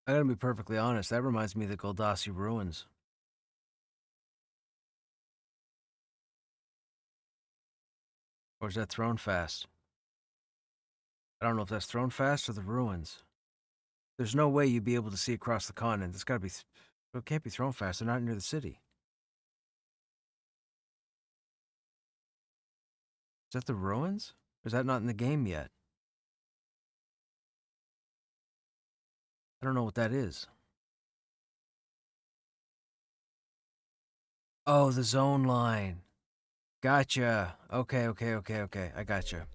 I gotta be perfectly honest. That reminds me of the Goldasi ruins. Or is that Throne Fast? I don't know if that's Throne Fast or the ruins. There's no way you'd be able to see across the continent. It's got to be. It can't be Throne Fast. They're not near the city. Is that the ruins? Or is that not in the game yet? I don't know what that is. Oh, the zone line. Gotcha. Okay. I gotcha.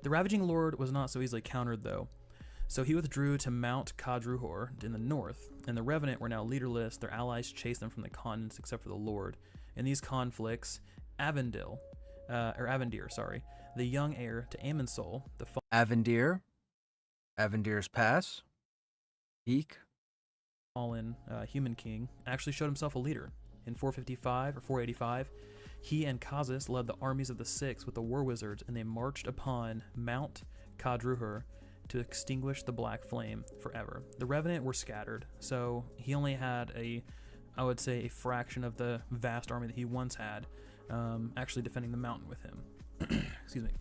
The Ravaging Lord was not so easily countered, though. So he withdrew to Mount Kadruhor in the north, and the Revenant were now leaderless. Their allies chased them from the continents except for the Lord. In these conflicts, Avendir, the young heir to Amonsol, the Avendir's Pass, Peak. fallen human king, actually showed himself a leader. In 455 or 485, he and Khazis led the armies of the Six with the war wizards, and they marched upon Mount Kadruhor to extinguish the Black Flame forever. The Revenant were scattered, so he only had a fraction of the vast army that he once had, actually defending the mountain with him. Excuse me.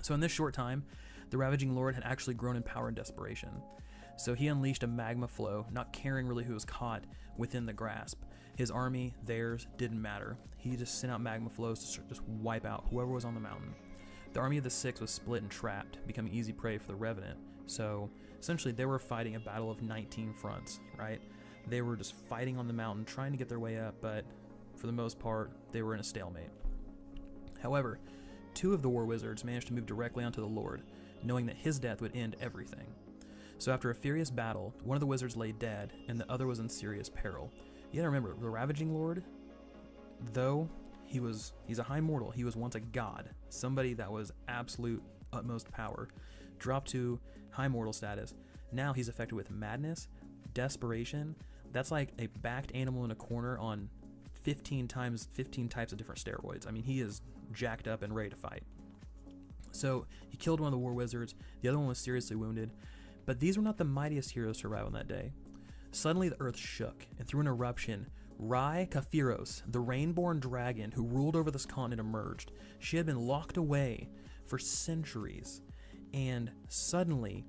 So in this short time, the Ravaging Lord had actually grown in power and desperation. So he unleashed a magma flow, not caring really who was caught within the grasp. His army, theirs, didn't matter. He just sent out magma flows to just wipe out whoever was on the mountain. The army of the Six was split and trapped, becoming easy prey for the Revenant. So essentially they were fighting a battle of 19 fronts, right? They were just fighting on the mountain, trying to get their way up, but for the most part, they were in a stalemate. However, two of the war wizards managed to move directly onto the Lord, knowing that his death would end everything. So after a furious battle, one of the wizards lay dead, and the other was in serious peril. You gotta remember, the Ravaging Lord, though he's a high mortal, he was once a god, somebody that was absolute utmost power, dropped to high mortal status. Now he's affected with madness, desperation. That's like a backed animal in a corner on 15 types of different steroids. I mean, he is jacked up and ready to fight. So he killed one of the war wizards, the other one was seriously wounded, but these were not the mightiest heroes to arrive on that day. Suddenly the earth shook, and through an eruption, Rai Kafiros, the rain-born dragon who ruled over this continent, emerged. She had been locked away for centuries, and suddenly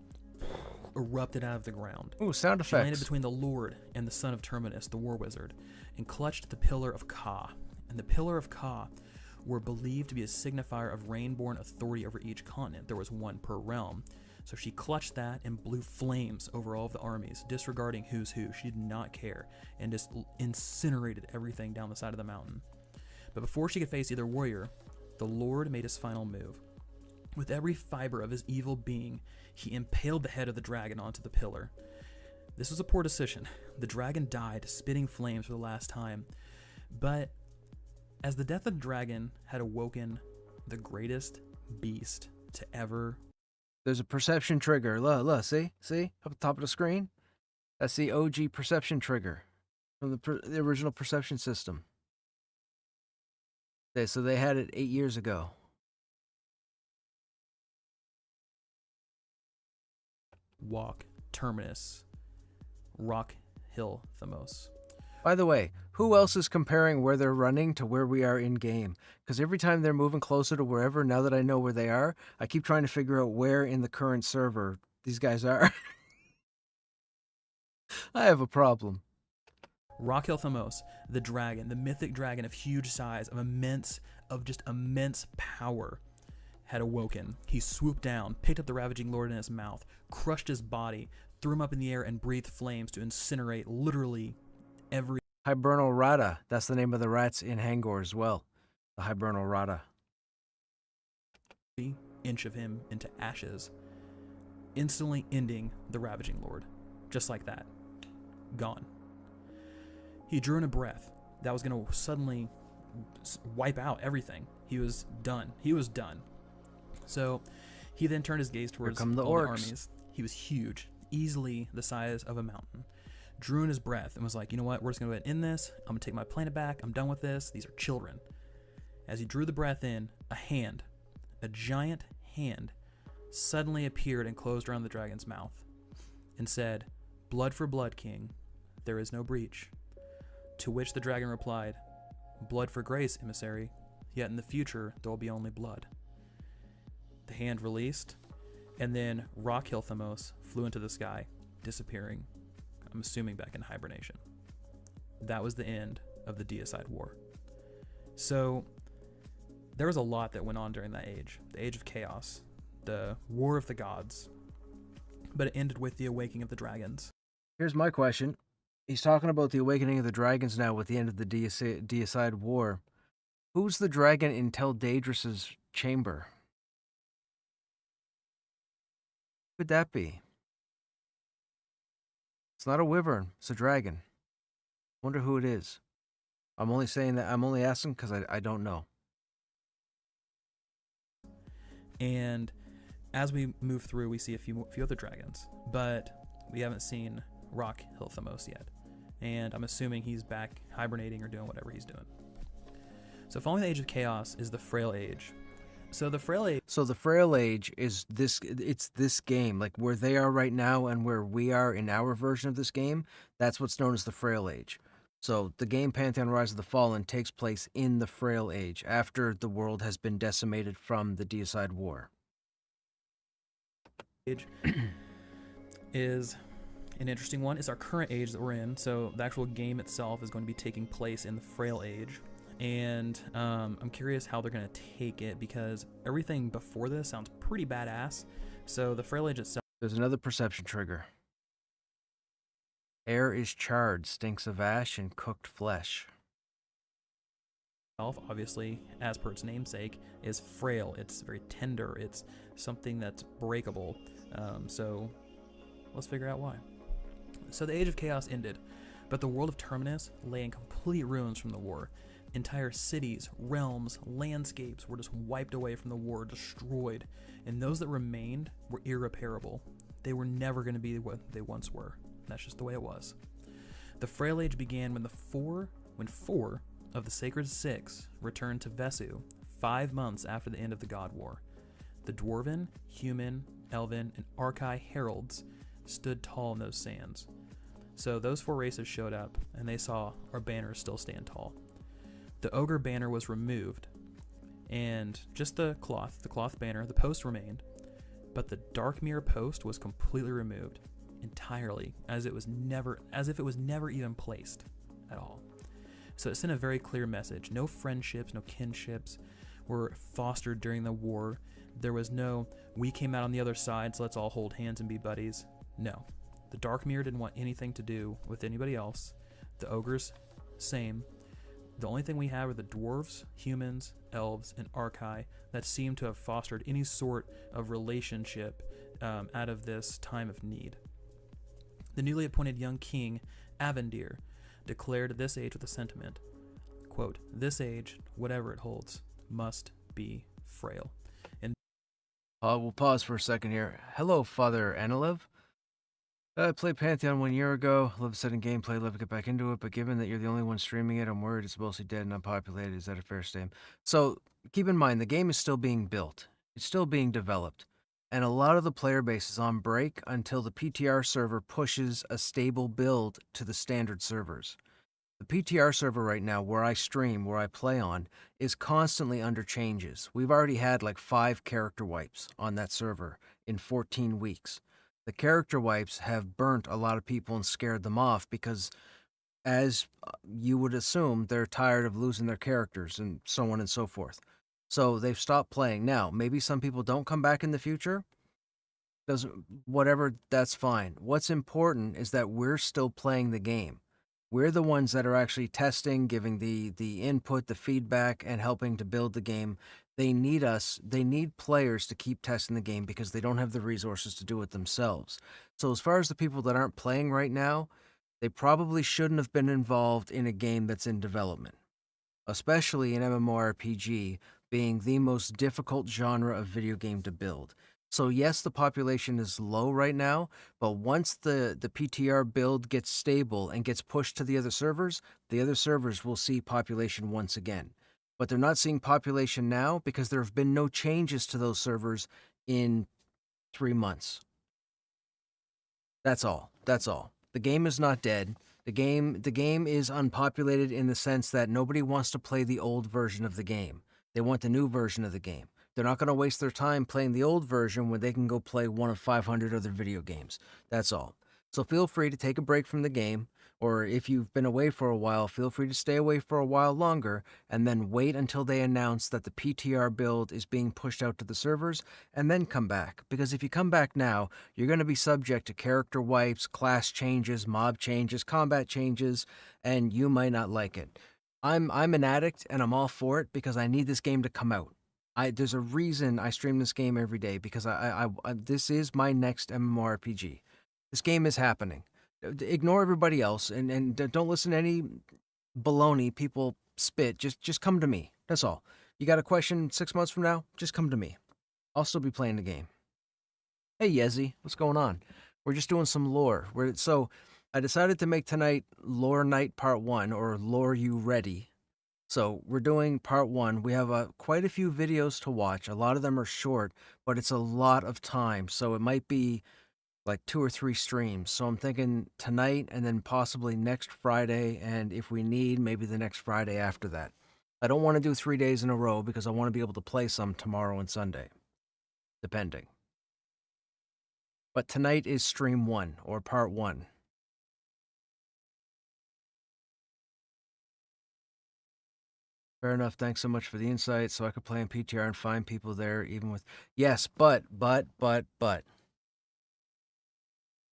erupted out of the ground. Ooh, sound She landed effects. between the Lord and the son of Terminus, the war wizard, and clutched the Pillar of Ka. And the Pillar of Ka were believed to be a signifier of rain-born authority over each continent. There was one per realm. So she clutched that and blew flames over all of the armies, disregarding who's who. She did not care, and just incinerated everything down the side of the mountain. But before she could face either warrior, the Lord made his final move. With every fiber of his evil being, he impaled the head of the dragon onto the pillar. This was a poor decision. The dragon died, spitting flames for the last time. But as the death of the dragon had awoken the greatest beast to ever. There's a perception trigger. Look, see? Up at the top of the screen? That's the OG perception trigger from the original perception system. So they had it 8 years ago. Walk, Terminus, Rock Hill Thamos. By the way, who else is comparing where they're running to where we are in game? Because every time they're moving closer to wherever, now that I know where they are, I keep trying to figure out where in the current server these guys are. I have a problem. Rock Hill Thamos, the dragon, the mythic dragon of huge size, of just immense power, had awoken. He swooped down, picked up the Ravaging Lord in his mouth, crushed his body, threw him up in the air, and breathed flames to incinerate literally every Hibernal Rata. That's the name of the rats in Hangor as well. The Hibernal Rata. inch of him into ashes, instantly ending the Ravaging Lord. Just like that. Gone. He drew in a breath that was going to suddenly wipe out everything. He was done. So he then turned his gaze towards Here come the all orcs. the armies. He was huge, easily the size of a mountain. Drew in his breath and was like, you know what, we're just going to end this. I'm going to take my planet back. I'm done with this. These are children. As he drew the breath in, a giant hand, suddenly appeared and closed around the dragon's mouth and said, "Blood for blood, king. There is no breach." To which the dragon replied, "Blood for grace, emissary. Yet in the future, there will be only blood." the hand released, and then Rock Hilthamos flew into the sky, disappearing, I'm assuming back in hibernation. That was the end of the Deicide War. So there was a lot that went on during that age, the Age of Chaos, the War of the Gods, but it ended with the Awakening of the Dragons. Here's my question. He's talking about the Awakening of the Dragons now with the end of the Deicide War. Who's the dragon in Tel Daedrus's chamber? Who could that be? It's not a wyvern. It's a dragon. Wonder who it is. I'm only saying that. I'm only asking because I don't know. And as we move through, we see a few other dragons, but we haven't seen Rock Hilthamos yet. And I'm assuming he's back hibernating or doing whatever he's doing. So following the Age of Chaos is the Frail Age. So the Frail Age is this. It's this game, like where they are right now and where we are in our version of this game. That's what's known as the Frail Age. So the game Pantheon Rise of the Fallen takes place in the Frail Age after the world has been decimated from the Deicide War. Age is an interesting one. It's our current age that we're in. So the actual game itself is going to be taking place in the Frail Age. And I'm curious how they're going to take it because everything before this sounds pretty badass. So the Frail Age itself. There's another perception trigger. Air is charred, stinks of ash and cooked flesh. Obviously, as per its namesake, is frail. It's very tender. It's something that's breakable. So let's figure out why. So the Age of Chaos ended, but the world of Terminus lay in complete ruins from the war. Entire cities, realms, landscapes were just wiped away from the war, destroyed, and those that remained were irreparable. They were never going to be what they once were. That's just the way it was. The Frail Age began when four of the Sacred Six returned to Vesu 5 months after the end of the God War. The Dwarven, Human, Elven, and Archai heralds stood tall in those sands. So those four races showed up, and they saw our banners still stand tall. The Ogre banner was removed, and just the cloth banner, the post remained, but the Darkmere post was completely removed entirely, as if it was never even placed at all. So it sent a very clear message. No friendships, no kinships were fostered during the war. There was no, we came out on the other side, so let's all hold hands and be buddies. No. The Darkmere didn't want anything to do with anybody else. The Ogres, same. The only thing we have are the Dwarves, Humans, Elves, and Archai that seem to have fostered any sort of relationship out of this time of need. The newly appointed young king, Avendir, declared this age with a sentiment, quote, "This age, whatever it holds, must be frail." And we'll pause for a second here. Hello, Father Anilev. I played Pantheon 1 year ago. Love setting gameplay, love to get back into it, but given that you're the only one streaming it, I'm worried it's mostly dead and unpopulated. Is that a fair statement? So keep in mind, the game is still being built. It's still being developed. And a lot of the player base is on break until the PTR server pushes a stable build to the standard servers. The PTR server right now, where I stream, where I play on, is constantly under changes. We've already had like 5 character wipes on that server in 14 weeks. The character wipes have burnt a lot of people and scared them off because, as you would assume, they're tired of losing their characters and so on and so forth. So they've stopped playing. Now, maybe some people don't come back in the future. Whatever, that's fine. What's important is that we're still playing the game. We're the ones that are actually testing, giving the input, the feedback, and helping to build the game. They need us. They need players to keep testing the game because they don't have the resources to do it themselves. So as far as the people that aren't playing right now, they probably shouldn't have been involved in a game that's in development, especially an MMORPG being the most difficult genre of video game to build. So yes, the population is low right now, but once the PTR build gets stable and gets pushed to the other servers will see population once again. But they're not seeing population now because there have been no changes to those servers in 3 months. That's all. That's all. The game is not dead. The game is unpopulated in the sense that nobody wants to play the old version of the game. They want the new version of the game. They're not going to waste their time playing the old version when they can go play one of 500 other video games. That's all. So feel free to take a break from the game, or if you've been away for a while, feel free to stay away for a while longer, and then wait until they announce that the PTR build is being pushed out to the servers, and then come back. Because if you come back now, you're going to be subject to character wipes, class changes, mob changes, combat changes, and you might not like it. I'm an addict, and I'm all for it because I need this game to come out. There's a reason I stream this game every day because this is my next MMORPG. This game is happening. Ignore everybody else and don't listen to any baloney people spit. Just come to me. That's all. You got a question 6 months from now? Just come to me. I'll still be playing the game. Hey Yezi, what's going on? We're just doing some lore. So I decided to make tonight Lore Night Part 1, or Lore You Ready. So we're doing Part 1. We have quite a few videos to watch. A lot of them are short, but it's a lot of time. So it might be like 2 or 3 streams. So I'm thinking tonight and then possibly next Friday, and if we need, maybe the next Friday after that. I don't want to do 3 days in a row because I want to be able to play some tomorrow and Sunday, depending. But tonight is stream 1, or Part 1. Fair enough. Thanks so much for the insight. So I could play in PTR and find people there, even with... Yes, but.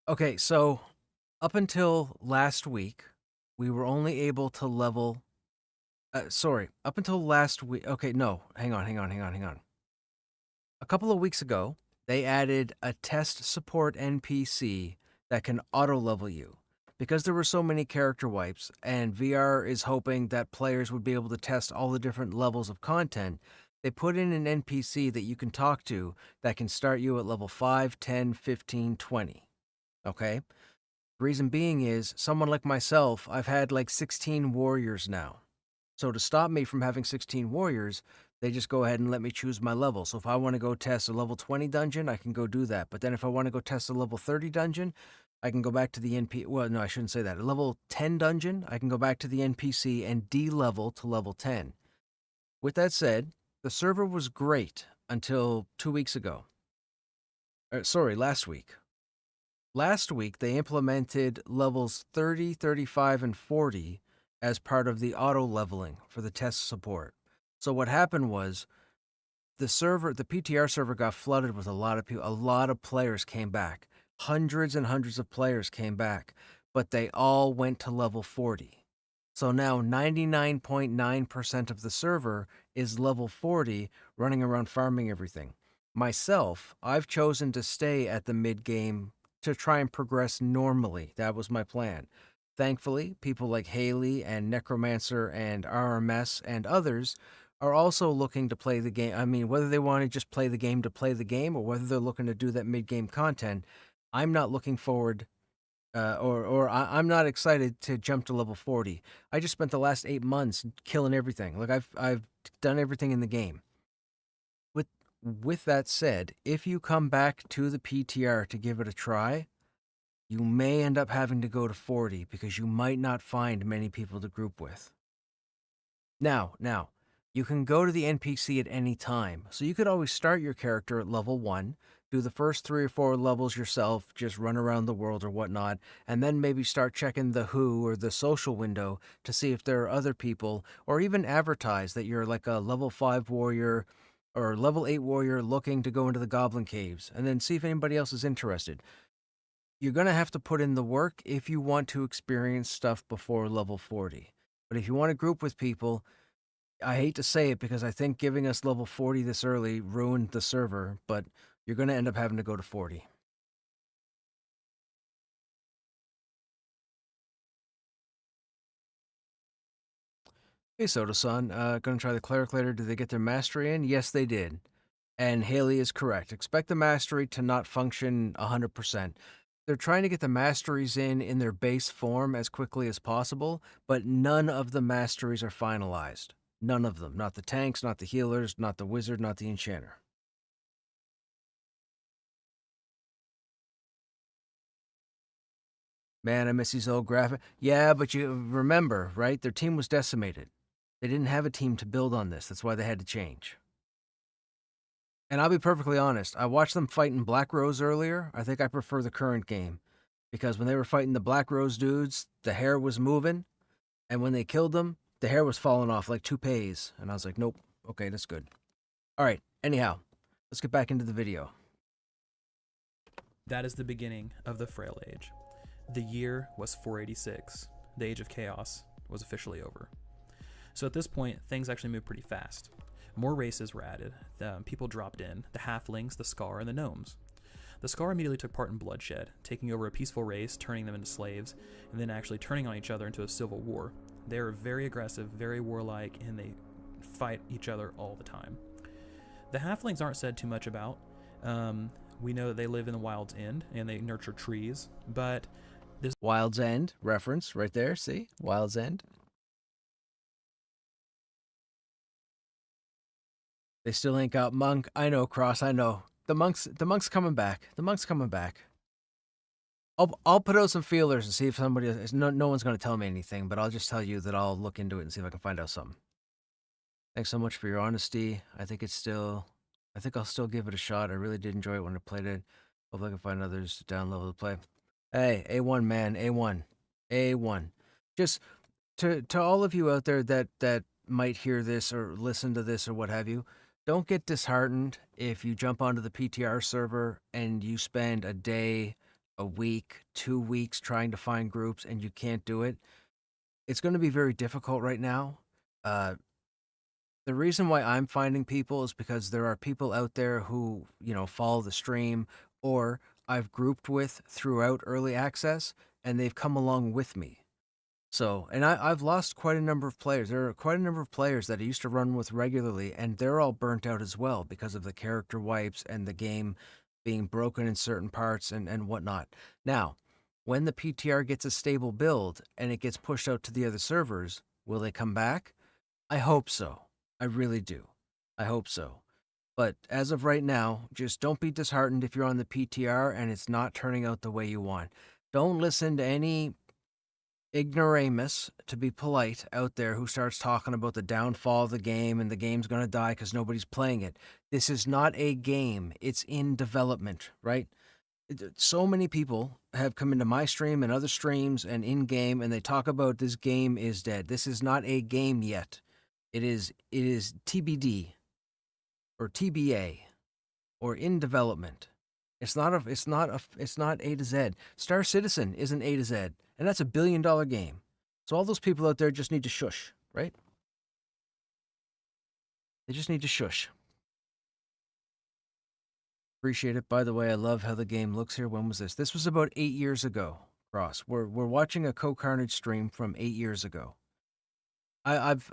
Okay, so up until last week, we were only able to level... up until last week... Okay, no, hang on. A couple of weeks ago, they added a test support NPC that can auto-level you. Because there were so many character wipes, and VR is hoping that players would be able to test all the different levels of content, they put in an NPC that you can talk to that can start you at level 5, 10, 15, 20. Okay? Reason being is, someone like myself, I've had like 16 warriors now. So to stop me from having 16 warriors, they just go ahead and let me choose my level. So if I want to go test a level 20 dungeon, I can go do that. But then if I want to go test a level 30 dungeon, I can go back to the NPC. Well, no, I shouldn't say that. A level 10 dungeon, I can go back to the NPC and de-level to level 10. With that said, the server was great until 2 weeks ago. Last week. Last week, they implemented levels 30, 35, and 40 as part of the auto-leveling for the test support. So what happened was, the PTR server got flooded with a lot of people. A lot of players came back. Hundreds and hundreds of players came back, but they all went to level 40. So now 99.9% of the server is level 40, running around farming everything. Myself, I've chosen to stay at the mid-game to try and progress normally. That was my plan. Thankfully, people like Haley and Necromancer and RMS and others are also looking to play the game. I mean, whether they want to just play the game to play the game or whether they're looking to do that mid-game content, I'm not looking forward I'm not excited to jump to level 40. I just spent the last 8 months killing everything. Like I've done everything in the game. With that said, if you come back to the PTR to give it a try, you may end up having to go to 40 because you might not find many people to group with. Now, you can go to the NPC at any time. So you could always start your character at level 1, do the first 3 or 4 levels yourself, just run around the world or whatnot, and then maybe start checking the who or the social window to see if there are other people, or even advertise that you're like a level 5 warrior or level 8 warrior looking to go into the Goblin Caves, and then see if anybody else is interested. You're going to have to put in the work if you want to experience stuff before level 40. But if you want to group with people, I hate to say it because I think giving us level 40 this early ruined the server, but you're going to end up having to go to 40. Hey, Soda-san, gonna try the Cleric later. Did they get their mastery in? Yes, they did. And Haley is correct. Expect the mastery to not function 100%. They're trying to get the masteries in their base form as quickly as possible, but none of the masteries are finalized. None of them. Not the tanks, not the healers, not the wizard, not the enchanter. Man, I miss these old graphics. Yeah, but you remember, right? Their team was decimated. They didn't have a team to build on this. That's why they had to change. And I'll be perfectly honest, I watched them fight in Black Rose earlier. I think I prefer the current game because when they were fighting the Black Rose dudes, the hair was moving, and when they killed them, the hair was falling off like toupees. And I was like, nope, okay, that's good. All right, anyhow, let's get back into the video. That is the beginning of the Frail Age. The year was 486. The Age of Chaos was officially over. So at this point, things actually moved pretty fast. More races were added. People dropped in. The halflings, the Scar, and the gnomes. The Scar immediately took part in bloodshed, taking over a peaceful race, turning them into slaves, and then actually turning on each other into a civil war. They are very aggressive, very warlike, and they fight each other all the time. The halflings aren't said too much about. We know that they live in the Wild's End, and they nurture trees, but this Wild's End reference right there, see? Wild's End. They still ain't got Monk. I know, Cross, I know. The monk's coming back. The monk's coming back. I'll put out some feelers and see if somebody no one's gonna tell me anything, but I'll just tell you that I'll look into it and see if I can find out something. Thanks so much for your honesty. I think I'll still give it a shot. I really did enjoy it when I played it. Hopefully I can find others down level to play. Hey, A1 man, A1. A1. Just to all of you out there that might hear this or listen to this or what have you, don't get disheartened if you jump onto the PTR server and you spend a day, a week, 2 weeks trying to find groups and you can't do it. It's going to be very difficult right now. The reason why I'm finding people is because there are people out there who, follow the stream or I've grouped with throughout early access and they've come along with me. So, and I've lost quite a number of players. There are quite a number of players that I used to run with regularly, and they're all burnt out as well because of the character wipes and the game being broken in certain parts and whatnot. Now, when the PTR gets a stable build and it gets pushed out to the other servers, will they come back? I hope so. I really do. I hope so. But as of right now, just don't be disheartened if you're on the PTR and it's not turning out the way you want. Don't listen to any ignoramus, to be polite, out there who starts talking about the downfall of the game and the game's going to die because nobody's playing it. This is not a game. It's in development, right? So many people have come into my stream and other streams and in-game, and they talk about this game is dead. This is not a game yet. It is TBD or TBA or in development. It's not A to Z. Star Citizen isn't A to Z, and that's $1 billion game. So all those people out there just need to shush, right? They just need to shush. Appreciate it. By the way, I love how the game looks here. When was this? This was about 8 years ago, Cross. We're watching a Co-Carnage stream from 8 years ago.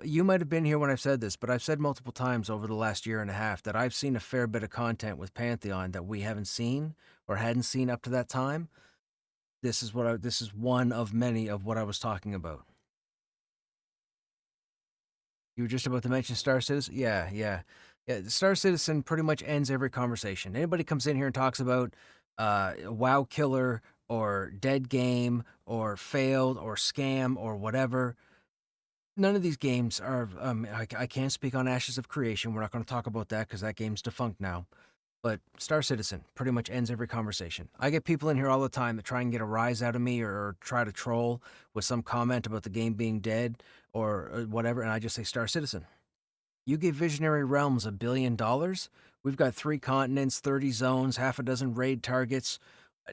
You might have been here when I've said this, but I've said multiple times over the last year and a half that I've seen a fair bit of content with Pantheon that we haven't seen or hadn't seen up to that time. This is one of many of what I was talking about. You were just about to mention Star Citizen? Yeah. Star Citizen pretty much ends every conversation. Anybody comes in here and talks about WoW Killer or Dead Game or Failed or Scam or whatever. None of these games are, I can't speak on Ashes of Creation. We're not going to talk about that because that game's defunct now. But Star Citizen pretty much ends every conversation. I get people in here all the time that try and get a rise out of me or try to troll with some comment about the game being dead or whatever, and I just say Star Citizen. You give Visionary Realms $1 billion. We've got 3 continents, 30 zones, half a dozen raid targets.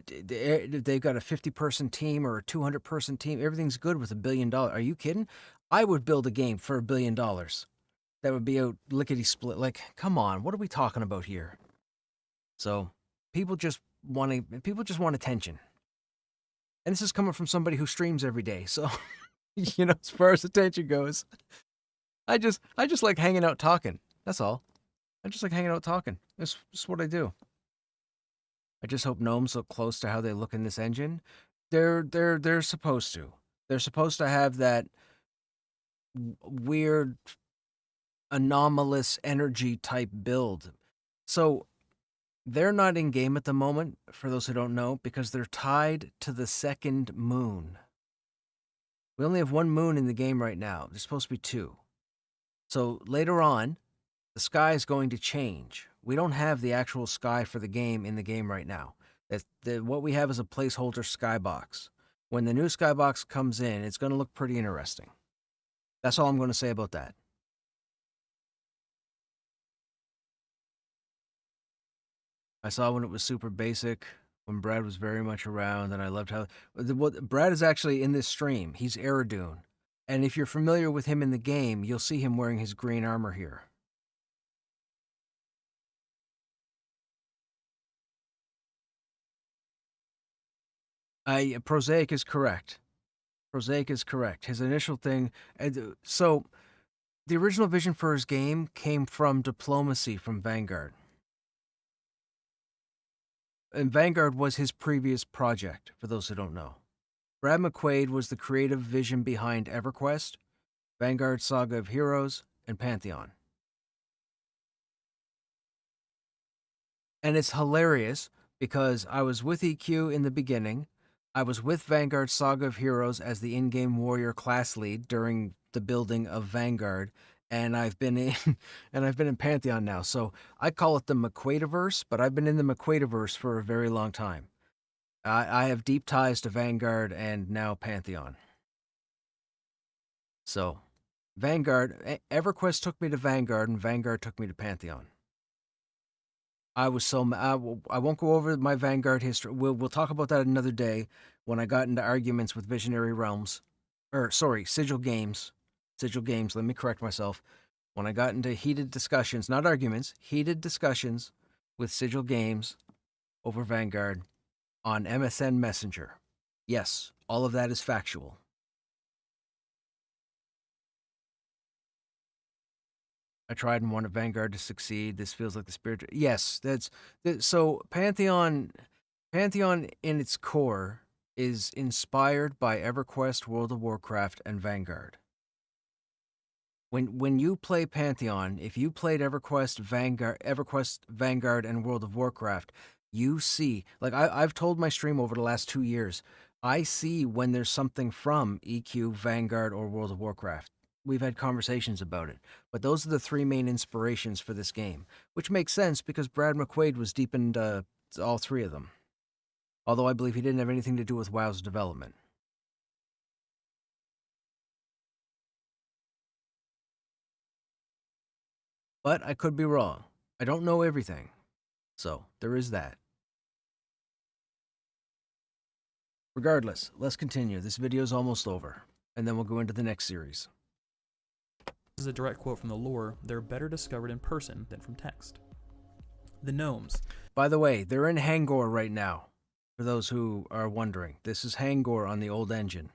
They've got a 50-person team or a 200-person team. Everything's good with $1 billion. Are you kidding? I would build a game for $1 billion. That would be out lickety split. Like, come on, what are we talking about here? So people just want attention. And this is coming from somebody who streams every day. So, as far as attention goes, I just like hanging out talking. That's all. I just like hanging out talking. That's what I do. I just hope gnomes look close to how they look in this engine. They're supposed to. They're supposed to have that weird anomalous energy type build. So they're not in game at the moment, for those who don't know, because they're tied to the second moon. We only have 1 moon in the game right now. There's supposed to be 2. So later on, the sky is going to change. We don't have the actual sky for the game in the game right now. What we have is a placeholder skybox. When the new skybox comes in, it's going to look pretty interesting. That's all I'm going to say about that. I saw when it was super basic, when Brad was very much around, and I loved how... Brad is actually in this stream. He's Aerodune. And if you're familiar with him in the game, you'll see him wearing his green armor here. Prosaic is correct. Prosaic is correct. His initial thing... So, the original vision for his game came from Diplomacy from Vanguard. And Vanguard was his previous project, for those who don't know. Brad McQuaid was the creative vision behind EverQuest, Vanguard Saga of Heroes, and Pantheon. And it's hilarious because I was with EQ in the beginning. I was with Vanguard Saga of Heroes as the in-game warrior class lead during the building of Vanguard, and I've been in Pantheon now. So I call it the McQuaidiverse, but I've been in the McQuaidiverse for a very long time. I have deep ties to Vanguard and now Pantheon. So, Vanguard, EverQuest took me to Vanguard, and Vanguard took me to Pantheon. I was so I won't go over my Vanguard history. We'll talk about that another day when I got into arguments with Visionary Realms, Sigil Games. Sigil Games. Let me correct myself. When I got into heated discussions, not arguments, heated discussions with Sigil Games over Vanguard on MSN Messenger. Yes, all of that is factual. I tried and wanted Vanguard to succeed. This feels like the spirit. Yes, so Pantheon in its core is inspired by EverQuest, World of Warcraft, and Vanguard. When you play Pantheon, if you played EverQuest, Vanguard, and World of Warcraft, you see, like I've told my stream over the last 2 years, I see when there's something from EQ, Vanguard, or World of Warcraft. We've had conversations about it, but those are the three main inspirations for this game, which makes sense because Brad McQuaid was deep into all three of them. Although I believe he didn't have anything to do with WoW's development. But I could be wrong. I don't know everything. So, there is that. Regardless, let's continue. This video is almost over, and then we'll go into the next series. This is a direct quote from the lore. They're better discovered in person than from text. The gnomes. By the way, they're in Hangor right now. For those who are wondering, this is Hangor on the old engine.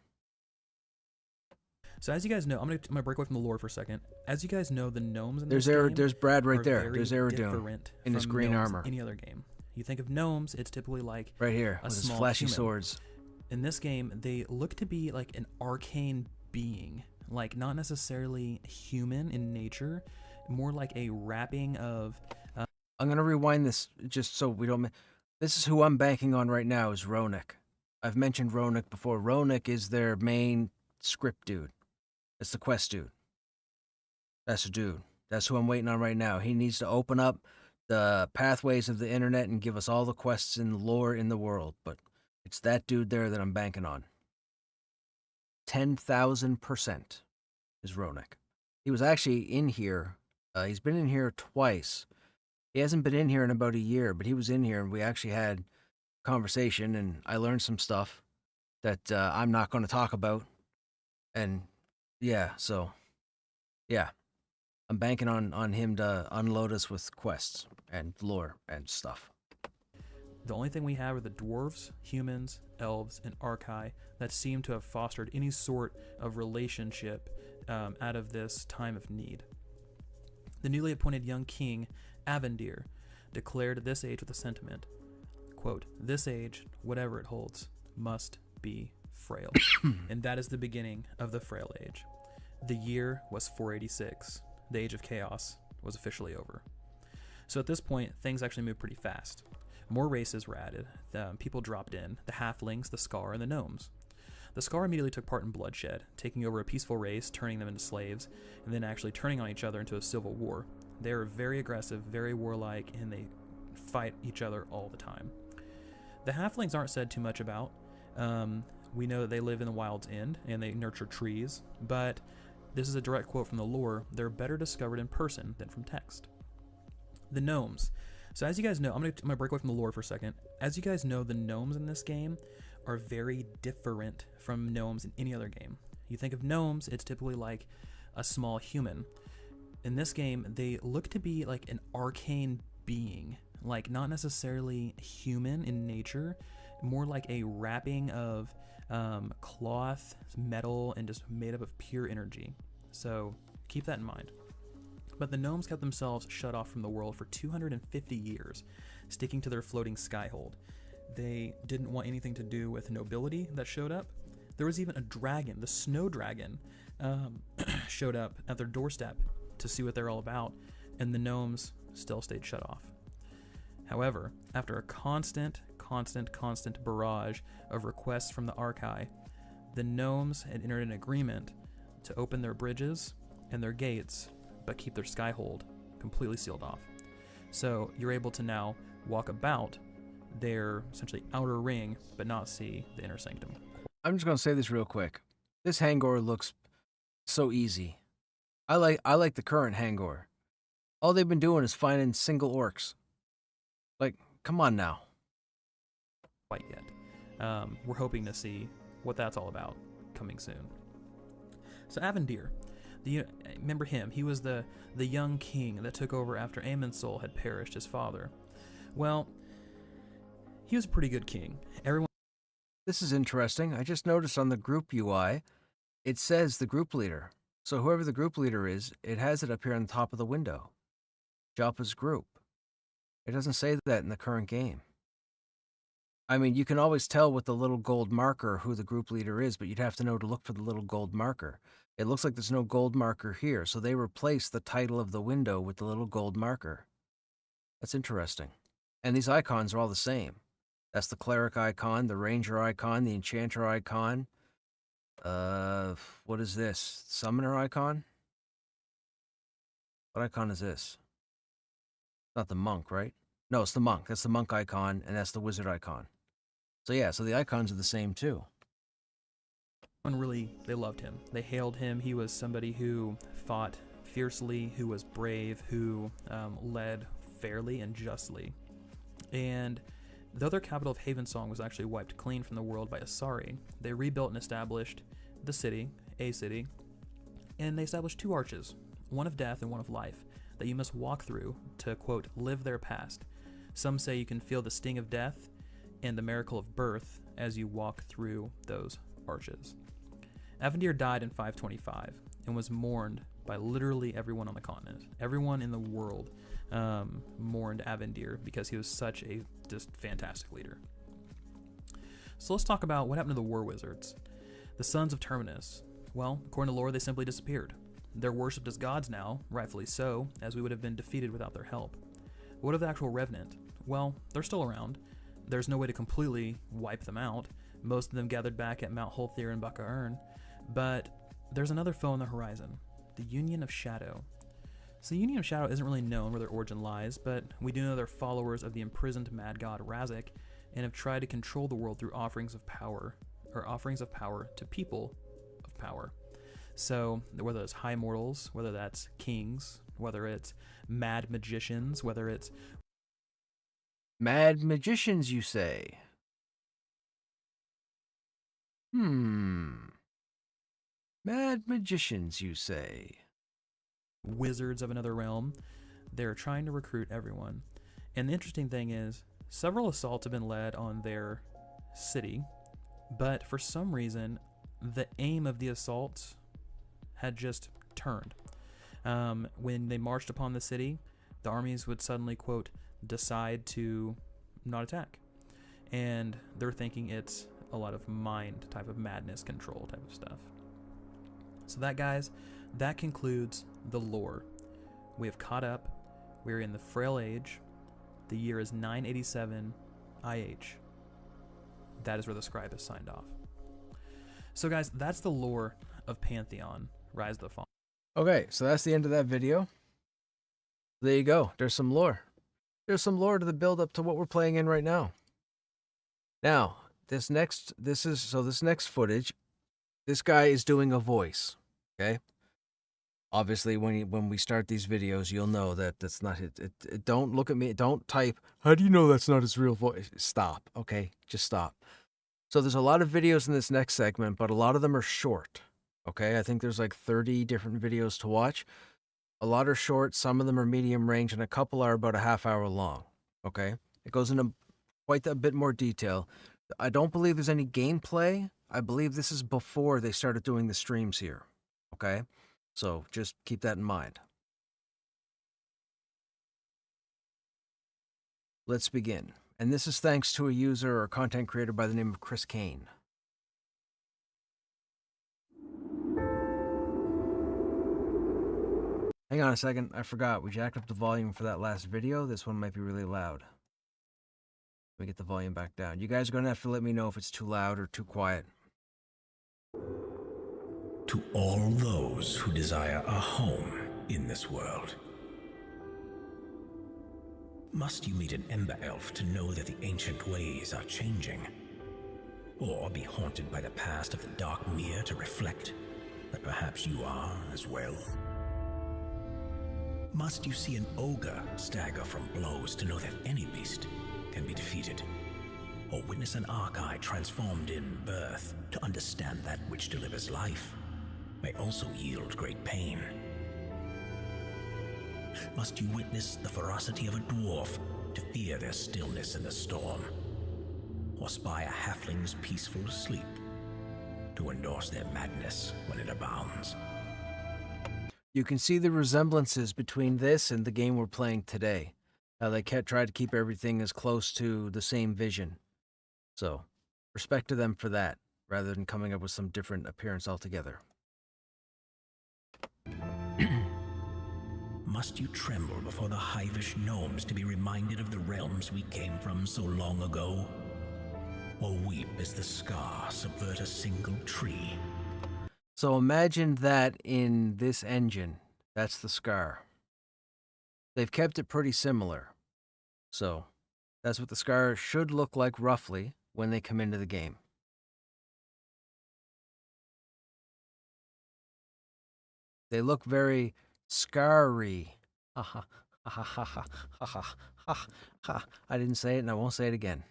So as you guys know, I'm gonna break away from the lore for a second. As you guys know, the gnomes in there's this game there's Brad right there. very There's Aerodune different in his from green gnomes armor. in any other game. You think of gnomes, it's typically like right here a with his small flashy human. swords. In this game, they look to be like an arcane being, like not necessarily human in nature, more like a wrapping of. I'm gonna rewind this just so we don't. This is who I'm banking on right now is Ronik. I've mentioned Ronik before. Ronik is their main script dude. It's the quest dude. That's the dude. That's who I'm waiting on right now. He needs to open up the pathways of the internet and give us all the quests and lore in the world. But it's that dude there that I'm banking on. 10,000% is Ronik. He was actually in here. He's been in here twice. He hasn't been in here in about a year, but he was in here and we actually had conversation and I learned some stuff that I'm not going to talk about. And yeah, so yeah, I'm banking on him to unload us with quests and lore and stuff. The only thing we have are the dwarves, humans, elves, and Archai that seem to have fostered any sort of relationship out of this time of need. The newly appointed young king, Avendir, declared this age with a sentiment, quote, "This age, whatever it holds, must be frail." And that is the beginning of the Frail Age. The year was 486. The Age of Chaos was officially over. So at this point, things actually moved pretty fast. More races were added. People dropped in. The halflings, the Scar, and the gnomes. The Scar immediately took part in bloodshed, taking over a peaceful race, turning them into slaves, and then actually turning on each other into a civil war. They're very aggressive, very warlike, and they fight each other all the time. The halflings aren't said too much about. We know that they live in the Wild's End and they nurture trees, but this is a direct quote from the lore. They're better discovered in person than from text. The gnomes. So as you guys know, I'm gonna break away from the lore for a second. As you guys know, the gnomes in this game are very different from gnomes in any other game. You think of gnomes, it's typically like a small human. In this game, they look to be like an arcane being, like not necessarily human in nature, more like a wrapping of cloth, metal, and just made up of pure energy. So keep that in mind. But the gnomes kept themselves shut off from the world for 250 years, sticking to their floating skyhold. They didn't want anything to do with nobility that showed up. There was even a dragon, the snow dragon, showed up at their doorstep to see what they're all about, and the gnomes still stayed shut off. However, after a constant barrage of requests from the Archai, the gnomes had entered an agreement to open their bridges and their gates, but keep their skyhold completely sealed off. So you're able to now walk about their essentially outer ring, but not see the inner sanctum. I'm just gonna say this real quick. This Hangor looks so easy. I like the current Hangor. All they've been doing is finding single orcs. Like, come on now. Quite yet. We're hoping to see what that's all about coming soon. So Avendir, remember him? He was the young king that took over after Amon-Sol had perished, his father. Well, he was a pretty good king. This is interesting. I just noticed on the group UI, it says the group leader. So whoever the group leader is, it has it up here on the top of the window. Joppa's group. It doesn't say that in the current game. I mean, you can always tell with the little gold marker who the group leader is, but you'd have to know to look for the little gold marker. It looks like there's no gold marker here, so they replaced the title of the window with the little gold marker. That's interesting. And these icons are all the same. That's the cleric icon, the ranger icon, the enchanter icon. What is this? Summoner icon? What icon is this? Not the monk, right? No, it's the monk. That's the monk icon, and that's the wizard icon. So yeah, so the icons are the same too. And really, they loved him. They hailed him. He was somebody who fought fiercely, who was brave, who led fairly and justly. And though their capital of Havensong was actually wiped clean from the world by Asari, they rebuilt and established the city, a city, and they established two arches, one of death and one of life, that you must walk through to, quote, live their past. Some say you can feel the sting of death and the miracle of birth as you walk through those arches. Avendir died in 525 and was mourned by literally everyone on the continent. Everyone in the world mourned Avendir because he was such a just fantastic leader. So let's talk about what happened to the war wizards. The sons of Terminus. Well, according to lore, they simply disappeared. They're worshipped as gods now, rightfully so, as we would have been defeated without their help. What of the actual Revenant? Well, they're still around. There's no way to completely wipe them out. Most of them gathered back at Mount Holthir and Baka-Ern. But there's another foe on the horizon, the Union of Shadow. So the Union of Shadow isn't really known where their origin lies, but we do know they're followers of the imprisoned mad god Razak, and have tried to control the world through offerings of power to people of power. So whether it's high mortals, whether that's kings, whether it's mad magicians, whether it's... Mad magicians, you say? Mad magicians, you say? Wizards of another realm, they're trying to recruit everyone. And the interesting thing is, several assaults have been led on their city, but for some reason, the aim of the assaults had just turned. When they marched upon the city, the armies would suddenly, quote, decide to not attack. And they're thinking it's a lot of mind type of madness control type of stuff. So that, guys, that concludes the lore. We have caught up. We're in the Frail Age. The year is 987 IH. That is where the scribe is signed off. So guys, that's the lore of Pantheon, Rise of the Fallen. Okay, so that's the end of that video. There you go. There's some lore. There's some lore to the build up to what we're playing in right now. Now, this next footage, this guy is doing a voice. Okay. Obviously, when we start these videos, you'll know that that's not it. Don't look at me. Don't type. How do you know that's not his real voice? Stop. Okay, just stop. So there's a lot of videos in this next segment, but a lot of them are short. Okay, I think there's like 30 different videos to watch. A lot are short. Some of them are medium range, and a couple are about a half hour long. Okay, it goes into quite a bit more detail. I don't believe there's any gameplay. I believe this is before they started doing the streams here. Okay. So just keep that in mind. Let's begin. And this is thanks to a user or content creator by the name of Chris Kane. Hang on a second. I forgot. We jacked up the volume for that last video. This one might be really loud. Let me get the volume back down. You guys are going to have to let me know if it's too loud or too quiet. To all those who desire a home in this world. Must you meet an Ember Elf to know that the ancient ways are changing? Or be haunted by the past of the Dark Mere to reflect that perhaps you are as well? Must you see an ogre stagger from blows to know that any beast can be defeated? Or witness an Archai transformed in birth to understand that which delivers life may also yield great pain? Must you witness the ferocity of a dwarf to fear their stillness in the storm? Or spy a halfling's peaceful sleep to endorse their madness when it abounds? You can see the resemblances between this and the game we're playing today. How they try to keep everything as close to the same vision. So, respect to them for that, rather than coming up with some different appearance altogether. Must you tremble before the hivish gnomes to be reminded of the realms we came from so long ago? Or weep as the scar subvert a single tree? So imagine that in this engine. That's the scar. They've kept it pretty similar. So, that's what the scar should look like roughly when they come into the game. They look very scary. Ha ha ha ha ha ha ha ha. I didn't say it and I won't say it again.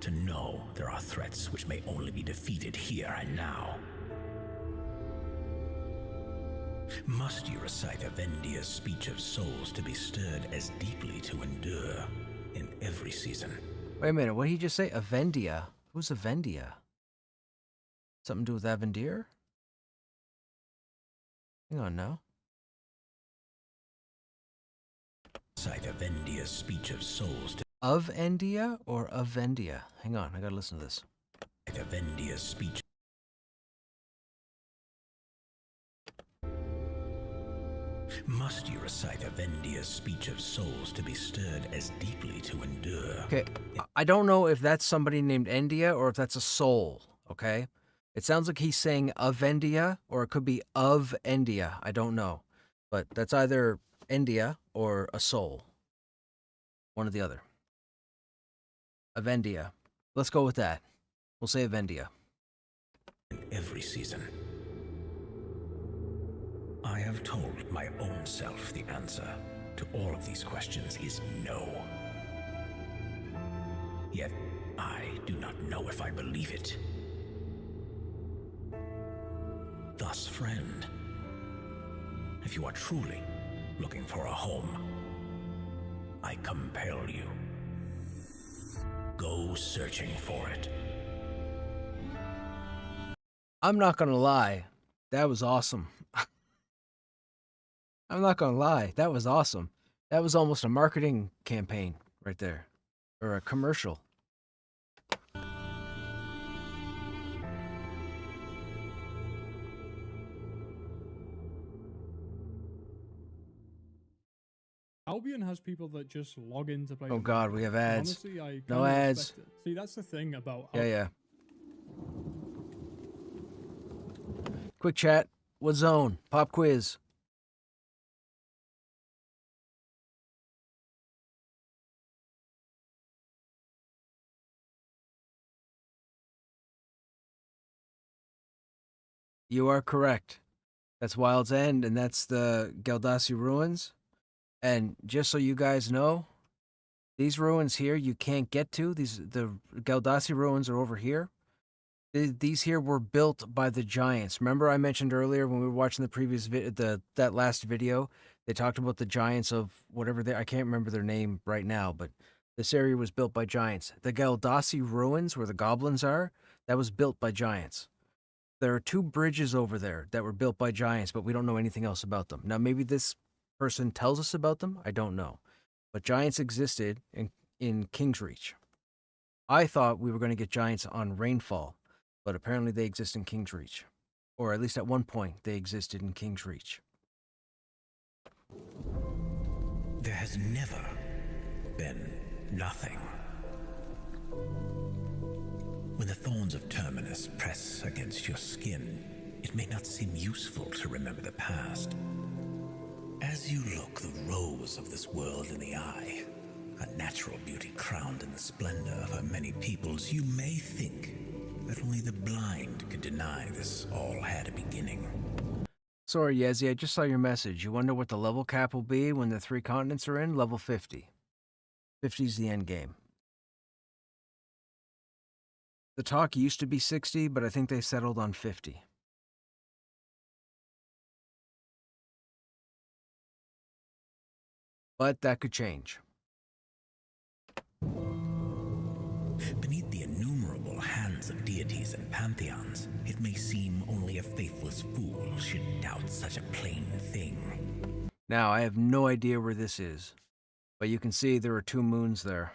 To know there are threats which may only be defeated here and now. Must you recite Avendia's speech of souls to be stirred as deeply to endure in every season? Wait a minute, what did he just say? Avendia? Who's Avendia? Something to do with Avendir? Hang on now. Recite Avendia's speech of souls to... Of Endia or Avendia? Hang on, I gotta listen to this. Avendia's speech... Must you recite Avendia's speech of souls to be stirred as deeply to endure? Okay, I don't know if that's somebody named Endia or if that's a soul, okay? It sounds like he's saying Avendia or it could be of Endia. I don't know. But that's either Endia or a soul. One or the other. Avendia. Let's go with that. We'll say Avendia. In every season. I have told my own self the answer to all of these questions is no. Yet, I do not know if I believe it. Thus, friend, if you are truly looking for a home, I compel you. Go searching for it. I'm not gonna lie. That was awesome. I'm not gonna lie. That was awesome. That was almost a marketing campaign right there. Or a commercial. Albion has people that just log in to play. Oh the God, game. we have And ads. honestly, I No kinda ads. respect it. See, that's the thing about Yeah. Quick chat. What zone? Pop quiz. You are correct. That's Wild's End, and that's the Geldasi ruins. And just so you guys know, these ruins here you can't get to. The Geldasi ruins are over here. These here were built by the giants. Remember I mentioned earlier when we were watching the previous that last video, they talked about the giants of whatever I can't remember their name right now, but this area was built by giants. The Geldasi ruins where the goblins are, that was built by giants. There are 2 bridges over there that were built by giants, but we don't know anything else about them. Now maybe this person tells us about them, I don't know. But giants existed in King's Reach. I thought we were going to get giants on Rainfall, but apparently they exist in King's Reach. Or at least at one point, they existed in King's Reach. There has never been nothing. When the thorns of Terminus press against your skin, it may not seem useful to remember the past. As you look the rose of this world in the eye, a natural beauty crowned in the splendor of her many peoples, you may think that only the blind could deny this all had a beginning. Sorry, Yezi, I just saw your message. You wonder what the level cap will be when the 3 continents are in? Level 50. 50's the end game. The talk used to be 60, but I think they settled on 50. But that could change. Beneath the innumerable hands of deities and pantheons, it may seem only a faithless fool should doubt such a plain thing. Now, I have no idea where this is, but you can see there are 2 moons there.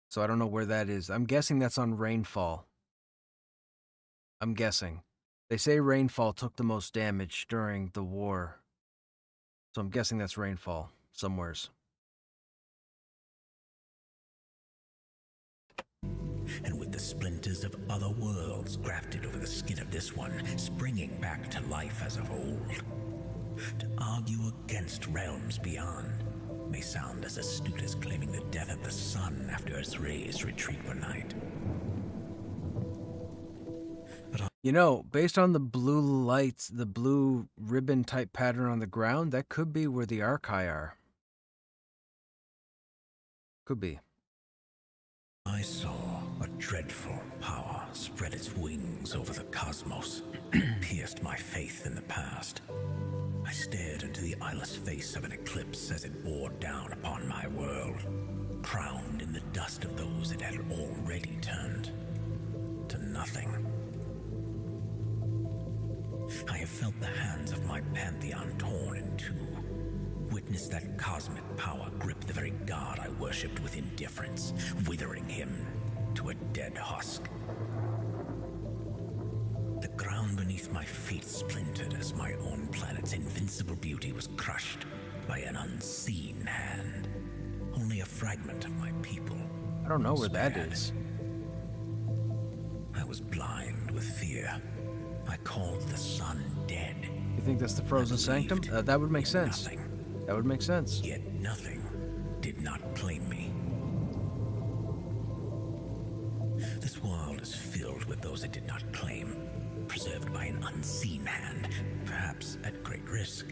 So I don't know where that is. I'm guessing that's on Rainfall. I'm guessing. They say Rainfall took the most damage during the war. So I'm guessing that's Rainfall, somewheres. And with the splinters of other worlds grafted over the skin of this one, springing back to life as of old. To argue against realms beyond may sound as astute as claiming the death of the sun after its rays retreat for night. You know, based on the blue lights, the blue ribbon type pattern on the ground, that could be where the Archai are. Could be. I saw a dreadful power spread its wings over the cosmos, pierced my faith in the past. I stared into the eyeless face of an eclipse as it bore down upon my world, crowned in the dust of those it had already turned to nothing. I have felt the hands of my Pantheon torn in two, witnessed that cosmic power grip the very god I worshipped with indifference, withering him to a dead husk. The ground beneath my feet splintered as my own planet's invincible beauty was crushed by an unseen hand. Only a fragment of my people. I don't know where that spared. is. I was blind with fear. I called the sun dead. You think that's the Frozen Sanctum? Believed That would make in sense. nothing. That would make sense. Yet nothing did not claim me. This world is filled with those it did not claim, preserved by an unseen hand, perhaps at great risk.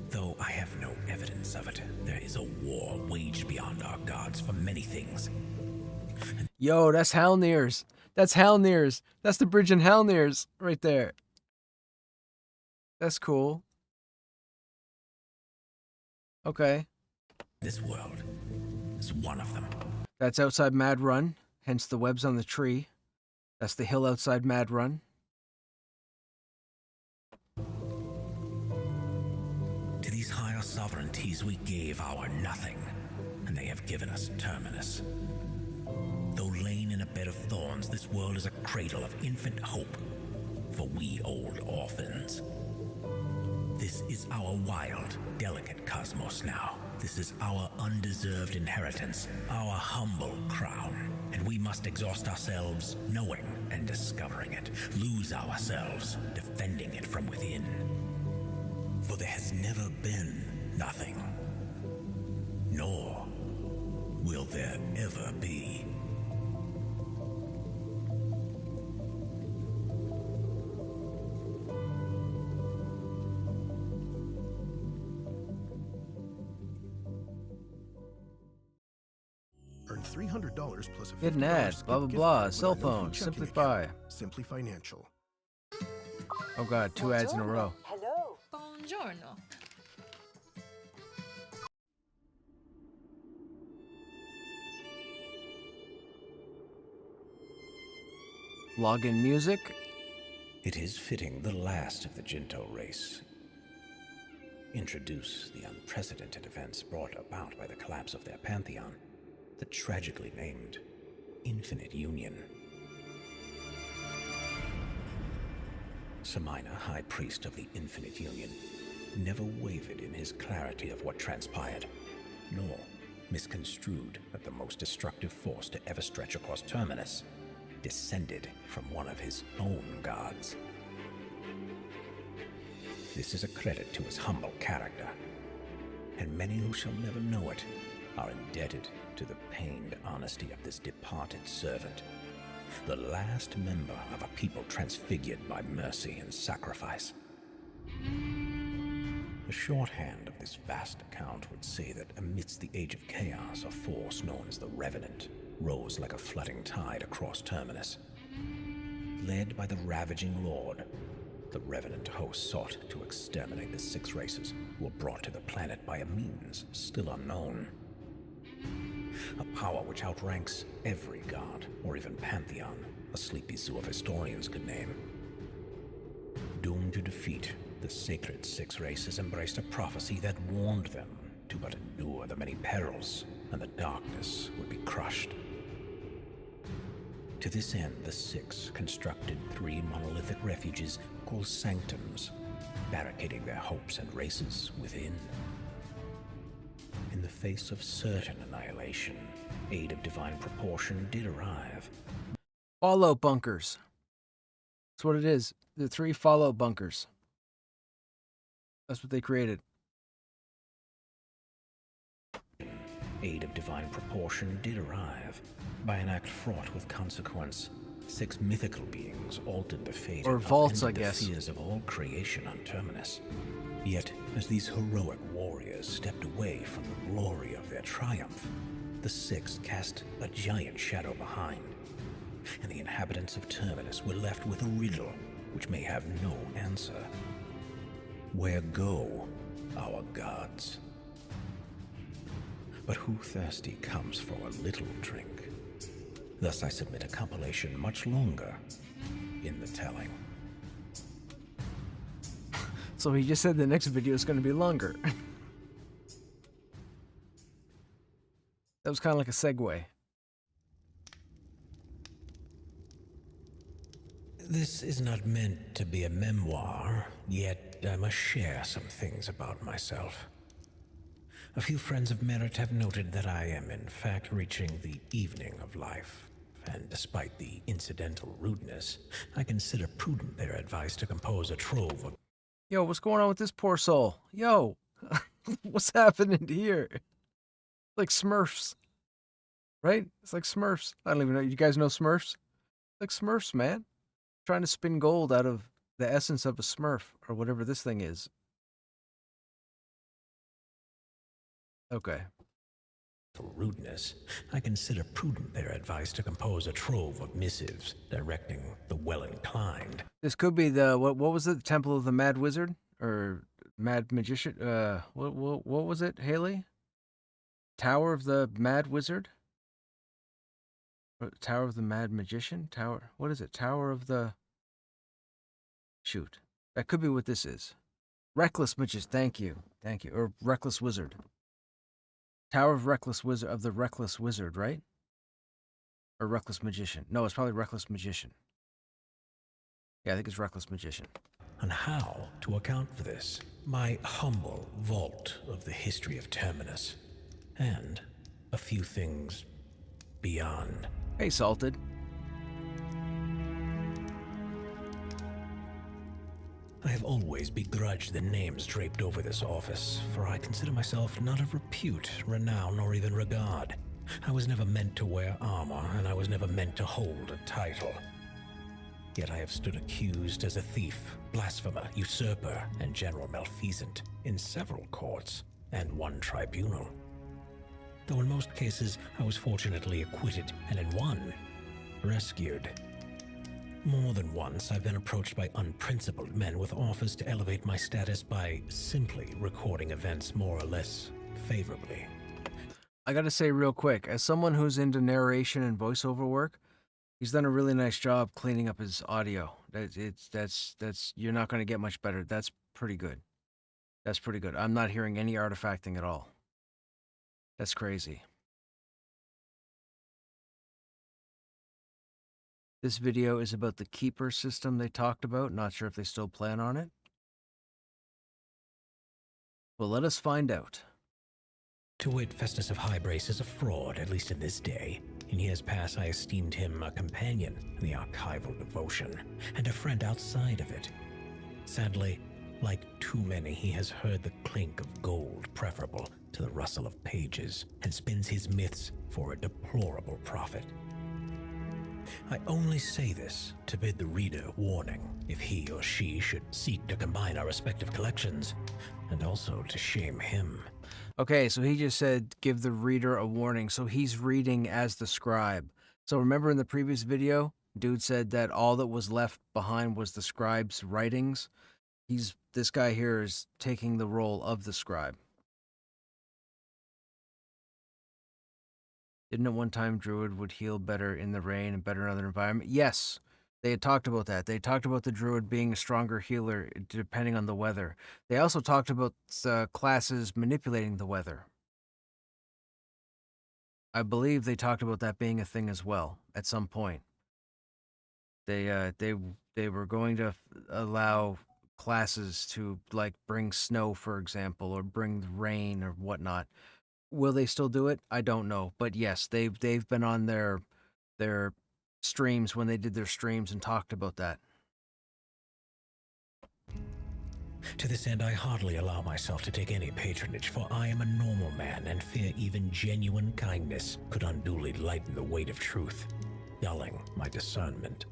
Though I have no evidence of it, there is a war waged beyond our gods for many things. Yo, that's Halnir's. That's Halnir's. That's the bridge in Halnir's right there. That's cool. Okay. This world is one of them. That's outside Mad Run, hence the webs on the tree. That's the hill outside Mad Run. To these higher sovereignties we gave our nothing, and they have given us Terminus. Though lain in a bed of thorns, this world is a cradle of infant hope for we old orphans. This is our wild, delicate cosmos now. This is our undeserved inheritance, our humble crown. And we must exhaust ourselves knowing and discovering it, lose ourselves defending it from within. For there has never been nothing, nor will there ever be. $300 plus a $50 Hidden ad, skip blah blah gift blah, card with cell our no-fee phone, checking Simplify. account. Simply Financial. Oh god, 2 ads in a row. Hello. Buongiorno. Login music. It is fitting the last of the Jinto race. Introduce the unprecedented events brought about by the collapse of their Pantheon, the tragically named Infinite Union. Samina, High Priest of the Infinite Union, never wavered in his clarity of what transpired, nor misconstrued that the most destructive force to ever stretch across Terminus descended from one of his own gods. This is a credit to his humble character, and many who shall never know it are indebted to the pained honesty of this departed servant, the last member of a people transfigured by mercy and sacrifice. The shorthand of this vast account would say that amidst the age of chaos, a force known as the Revenant rose like a flooding tide across Terminus. Led by the ravaging Lord, the Revenant host sought to exterminate the 6 races who were brought to the planet by a means still unknown. A power which outranks every god, or even Pantheon, a sleepy zoo of historians could name. Doomed to defeat, the sacred 6 races embraced a prophecy that warned them to but endure the many perils, and the darkness would be crushed. To this end, the 6 constructed 3 monolithic refuges called sanctums, barricading their hopes and races within. In the face of certain annihilation, aid of divine proportion did arrive. Fallout bunkers. That's what it is. The 3 fallout bunkers. That's what they created. Aid of divine proportion did arrive. By an act fraught with consequence, 6 mythical beings altered the fate Or and vaults, upended I guess. the fears of all creation on Terminus. Yet, as these heroic warriors stepped away from the glory of their triumph, the 6 cast a giant shadow behind, and the inhabitants of Terminus were left with a riddle which may have no answer. Where go our gods? But who thirsty comes for a little drink? Thus I submit a compilation much longer in the telling. So he just said the next video is going to be longer. That was kind of like a segue. This is not meant to be a memoir, yet I must share some things about myself. A few friends of merit have noted that I am in fact reaching the evening of life, and despite the incidental rudeness, I consider prudent their advice to compose a trove of... Yo, what's going on with this poor soul? Yo, what's happening here? Like Smurfs. Right? It's like Smurfs. I don't even know. You guys know Smurfs? Like Smurfs, man. Trying to spin gold out of the essence of a Smurf, or whatever this thing is. Okay. rudeness, I consider prudent their advice to compose a trove of missives directing the well-inclined. This could be the what was it? The Temple of the Mad Wizard or Mad Magician? What was it, Haley? Tower of the Mad Wizard? Or Tower of the Mad Magician? Tower. What is it? Tower of the. Shoot, that could be what this is. Reckless Magician. Thank you. Or Reckless Wizard. Tower of Reckless Wizard of the Reckless Wizard, right? Or Reckless Magician. No, it's probably Reckless Magician. Yeah, I think it's Reckless Magician. On how to account for this, my humble vault of the history of Terminus, and a few things beyond. Hey, Salted. I have always begrudged the names draped over this office, for I consider myself not of repute, renown, or even regard. I was never meant to wear armor, and I was never meant to hold a title. Yet I have stood accused as a thief, blasphemer, usurper, and general malfeasant in several courts and one tribunal. though in most cases I was fortunately acquitted, and in one, rescued. More than once, I've been approached by unprincipled men with offers to elevate my status by simply recording events more or less favorably. I gotta say real quick, as someone who's into narration and voiceover work, he's done a really nice job cleaning up his audio. That's you're not gonna get much better. That's pretty good. That's pretty good. I'm not hearing any artifacting at all. That's crazy. This video is about the keeper system they talked about. Not sure if they still plan on it. Well, let us find out. To wit, Festus of Highbrace is a fraud, at least in this day. In years past, I esteemed him a companion in the archival devotion, and a friend outside of it. Sadly, like too many, he has heard the clink of gold preferable to the rustle of pages, and spins his myths for a deplorable profit. I only say this to bid the reader warning if he or she should seek to combine our respective collections, and also to shame him. Okay, so he just said give the reader a warning. So he's reading as the scribe. So remember in the previous video, dude said that all that was left behind was the scribe's writings. This guy here is taking the role of the scribe. Didn't at one time Druid would heal better in the rain and better in other environment? Yes, they had talked about that. They talked about the Druid being a stronger healer depending on the weather. They also talked about classes manipulating the weather. I believe they talked about that being a thing as well at some point. They were going to allow classes to like bring snow, for example, or bring rain or whatnot. Will they still do it? I don't know, but yes, they've been on their streams when they did their streams and talked about that. To this end, I hardly allow myself to take any patronage, for I am a normal man, and fear even genuine kindness could unduly lighten the weight of truth, dulling my discernment.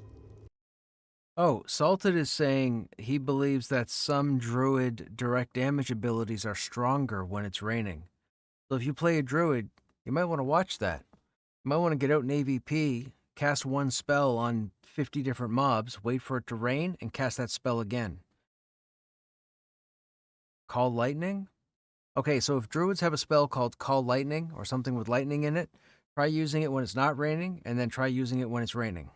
Oh, Salted is saying he believes that some Druid direct damage abilities are stronger when it's raining. So if you play a Druid, you might want to watch that. You might want to get out an AVP, cast one spell on 50 different mobs, wait for it to rain, and cast that spell again. Call Lightning? Okay, so if Druids have a spell called Call Lightning, or something with lightning in it, try using it when it's not raining, and then try using it when it's raining.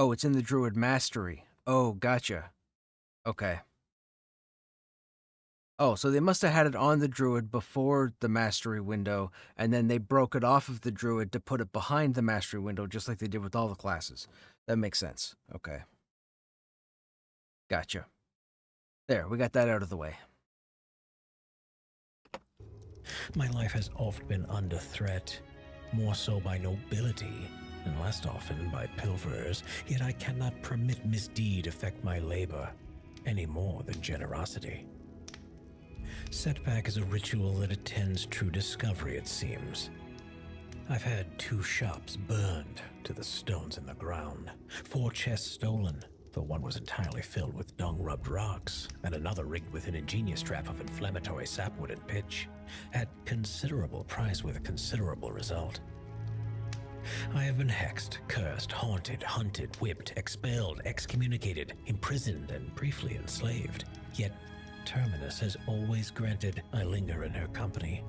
Oh, it's in the Druid Mastery. Oh, gotcha. Okay. Oh, so they must have had it on the Druid before the Mastery window, and then they broke it off of the Druid to put it behind the Mastery window, just like they did with all the classes. That makes sense. Okay. Gotcha. There, we got that out of the way. My life has oft been under threat, more so by nobility, and less often by pilferers, yet I cannot permit misdeed affect my labor, any more than generosity. Setback is a ritual that attends true discovery, it seems. I've had 2 shops burned to the stones in the ground, 4 chests stolen, though one was entirely filled with dung-rubbed rocks, and another rigged with an ingenious trap of inflammatory sapwood and pitch, at considerable price with a considerable result. I have been hexed, cursed, haunted, hunted, whipped, expelled, excommunicated, imprisoned, and briefly enslaved, yet Terminus has always granted I linger in her company,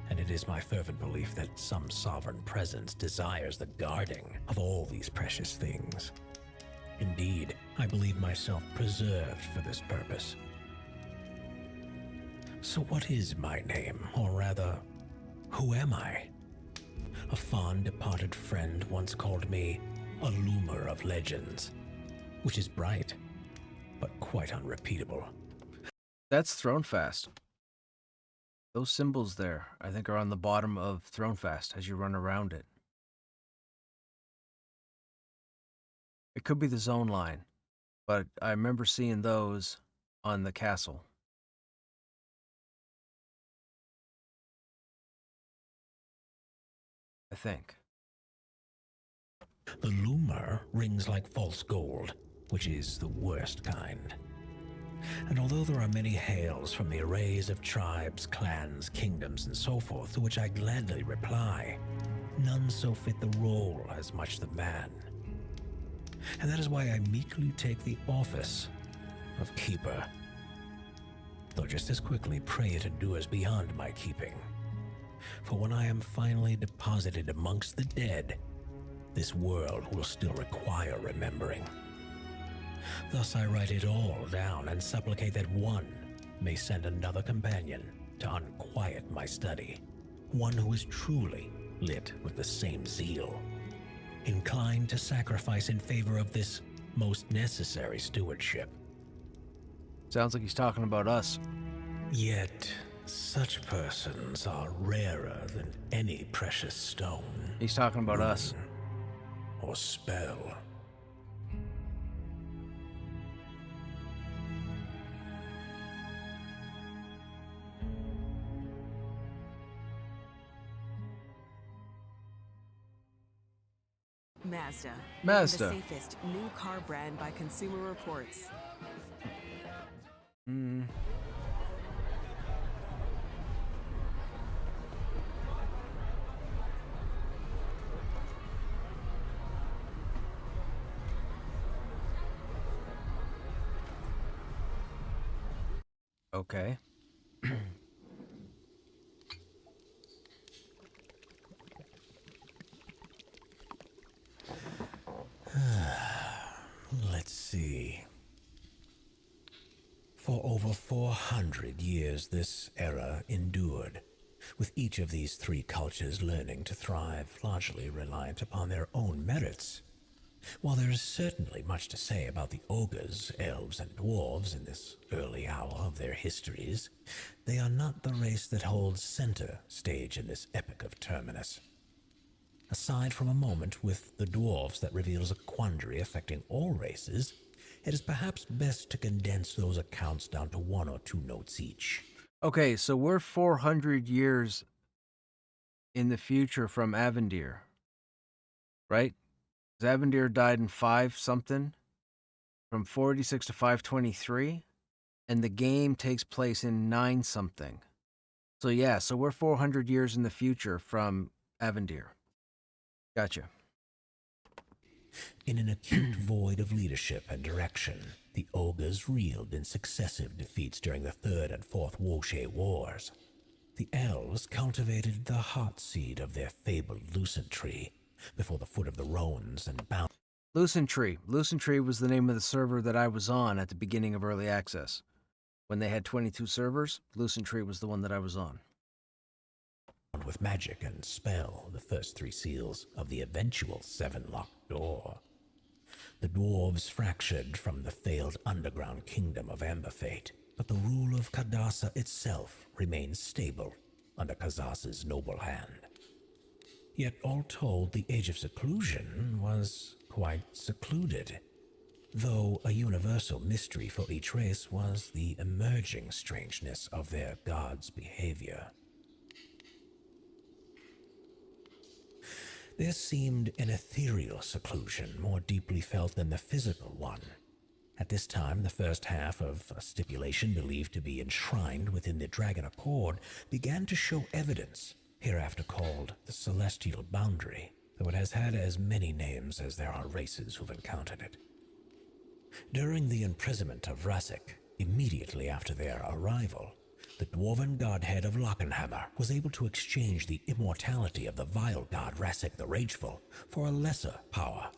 and it is my fervent belief that some sovereign presence desires the guarding of all these precious things. Indeed, I believe myself preserved for this purpose. So what is my name, or rather, who am I? A fond departed friend once called me a loomer of legends, which is bright, but quite unrepeatable. That's Thronefast. Those symbols there, I think, are on the bottom of Thronefast as you run around it. It could be the zone line, but I remember seeing those on the castle. I think. The loomer rings like false gold, which is the worst kind. And although there are many hails from the arrays of tribes, clans, kingdoms, and so forth to which I gladly reply, none so fit the role as much the man. And that is why I meekly take the office of keeper, though just as quickly pray it endures beyond my keeping. For when I am finally deposited amongst the dead, this world will still require remembering. Thus I write it all down and supplicate that one may send another companion to unquiet my study, one who is truly lit with the same zeal, inclined to sacrifice in favor of this most necessary stewardship. Sounds like he's talking about us. Yet, such persons are rarer than any precious stone. He's talking about us. Or spell. Mazda. Mazda. The safest new car brand by Consumer Reports. Okay. Let's see. For over 400 years this era endured, with each of these three cultures learning to thrive largely reliant upon their own merits. While there is certainly much to say about the ogres, elves, and dwarves in this early hour of their histories, they are not the race that holds center stage in this epic of Terminus. Aside from a moment with the dwarves that reveals a quandary affecting all races, it is perhaps best to condense those accounts down to 1 or 2 notes each. Okay, so we're 400 years in the future from Avendir, right? Avendir died in 5-something, from 486 to 523, and the game takes place in 9-something. So yeah, so we're 400 years in the future from Avendir. Gotcha. In an acute void of leadership and direction, the ogres reeled in successive defeats during the 3rd and 4th Woshe Wars. The elves cultivated the heart seed of their fabled Lucent Tree before the foot of the Roans and bound. Lucent Tree. Lucent Tree was the name of the server that I was on at the beginning of Early Access. When they had 22 servers, Lucent Tree was the one that I was on. With magic and spell, the first 3 seals of the eventual 7-locked door. The dwarves fractured from the failed underground kingdom of Amberfate, but the rule of Kadasa itself remained stable under Kazas's noble hand. Yet all told, the Age of Seclusion was quite secluded, though a universal mystery for each race was the emerging strangeness of their gods' behavior. There seemed an ethereal seclusion more deeply felt than the physical one. At this time, the first half of a stipulation believed to be enshrined within the Dragon Accord began to show evidence, hereafter called the Celestial Boundary, though it has had as many names as there are races who've encountered it. During the imprisonment of Rasek, immediately after their arrival, the dwarven godhead of Lockenhammer was able to exchange the immortality of the vile god Rasek the Rageful for a lesser power,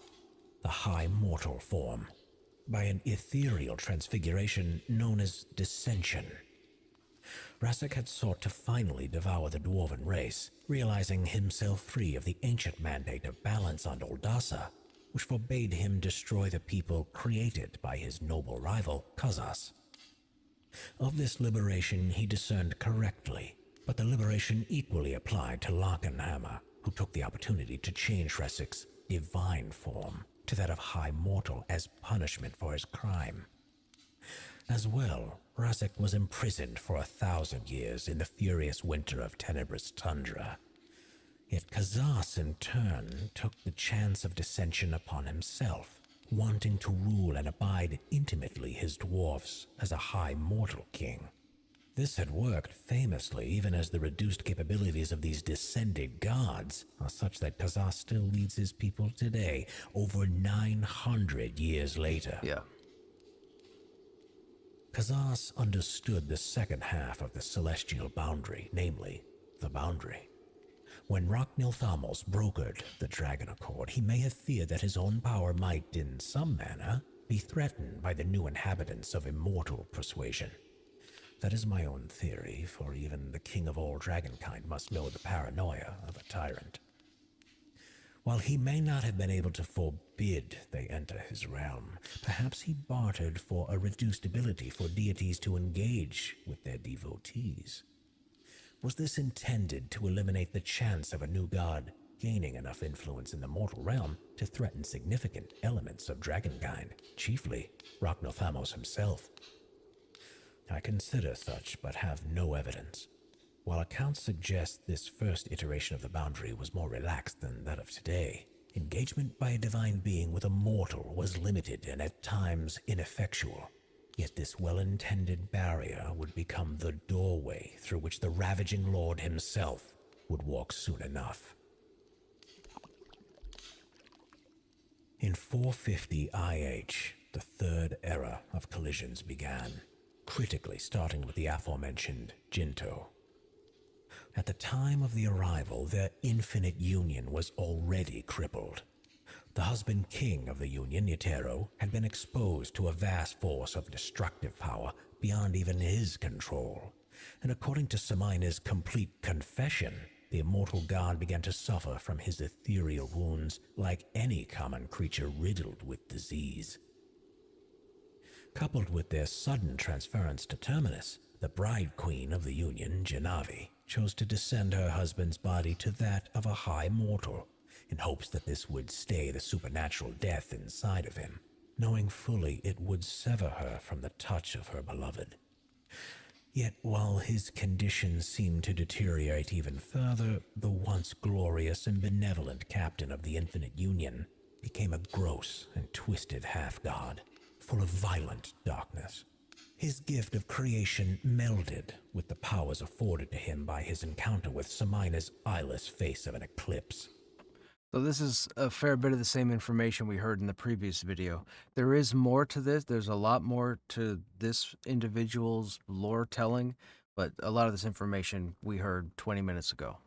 the High Mortal form, by an ethereal transfiguration known as Dissension. Rasek had sought to finally devour the dwarven race, realizing himself free of the ancient mandate of balance on Oldasa, which forbade him destroy the people created by his noble rival, Kazas. Of this liberation he discerned correctly, but the liberation equally applied to Lockenhammer, who took the opportunity to change Rasek's divine form to that of High Mortal as punishment for his crime. As well, Rasek was imprisoned for 1,000 years in the furious winter of Tenebrous Tundra. Yet Kazas, in turn, took the chance of dissension upon himself, wanting to rule and abide intimately his dwarfs as a high mortal king. This had worked famously, even as the reduced capabilities of these descended gods are such that Kazas still leads his people today, over 900 years later. Yeah. Kazas understood the second half of the celestial boundary, namely, the boundary. When Roknilthamos brokered the Dragon Accord, he may have feared that his own power might, in some manner, be threatened by the new inhabitants of immortal persuasion. That is my own theory, for even the king of all dragonkind must know the paranoia of a tyrant. While he may not have been able to forbid they enter his realm, perhaps he bartered for a reduced ability for deities to engage with their devotees. Was this intended to eliminate the chance of a new god gaining enough influence in the mortal realm to threaten significant elements of dragonkind, chiefly Roknothamos himself? I consider such, but have no evidence. While accounts suggest this first iteration of the boundary was more relaxed than that of today, engagement by a divine being with a mortal was limited and at times ineffectual. Yet this well-intended barrier would become the doorway through which the ravaging lord himself would walk soon enough. In 450 IH, the third era of collisions began, critically starting with the aforementioned Jinto. At the time of the arrival, their infinite union was already crippled. The husband-king of the union, Ytero, had been exposed to a vast force of destructive power beyond even his control. And according to Samaina's complete confession, the immortal god began to suffer from his ethereal wounds like any common creature riddled with disease. Coupled with their sudden transference to Terminus, the bride queen of the union, Genavi, chose to descend her husband's body to that of a high mortal, in hopes that this would stay the supernatural death inside of him, knowing fully it would sever her from the touch of her beloved. Yet while his condition seemed to deteriorate even further, the once glorious and benevolent captain of the Infinite Union became a gross and twisted half-god, full of violent darkness. His gift of creation melded with the powers afforded to him by his encounter with Samaina's eyeless face of an eclipse. So this is a fair bit of the same information we heard in the previous video. There is more to this. There's a lot more to this individual's lore telling, but a lot of this information we heard 20 minutes ago.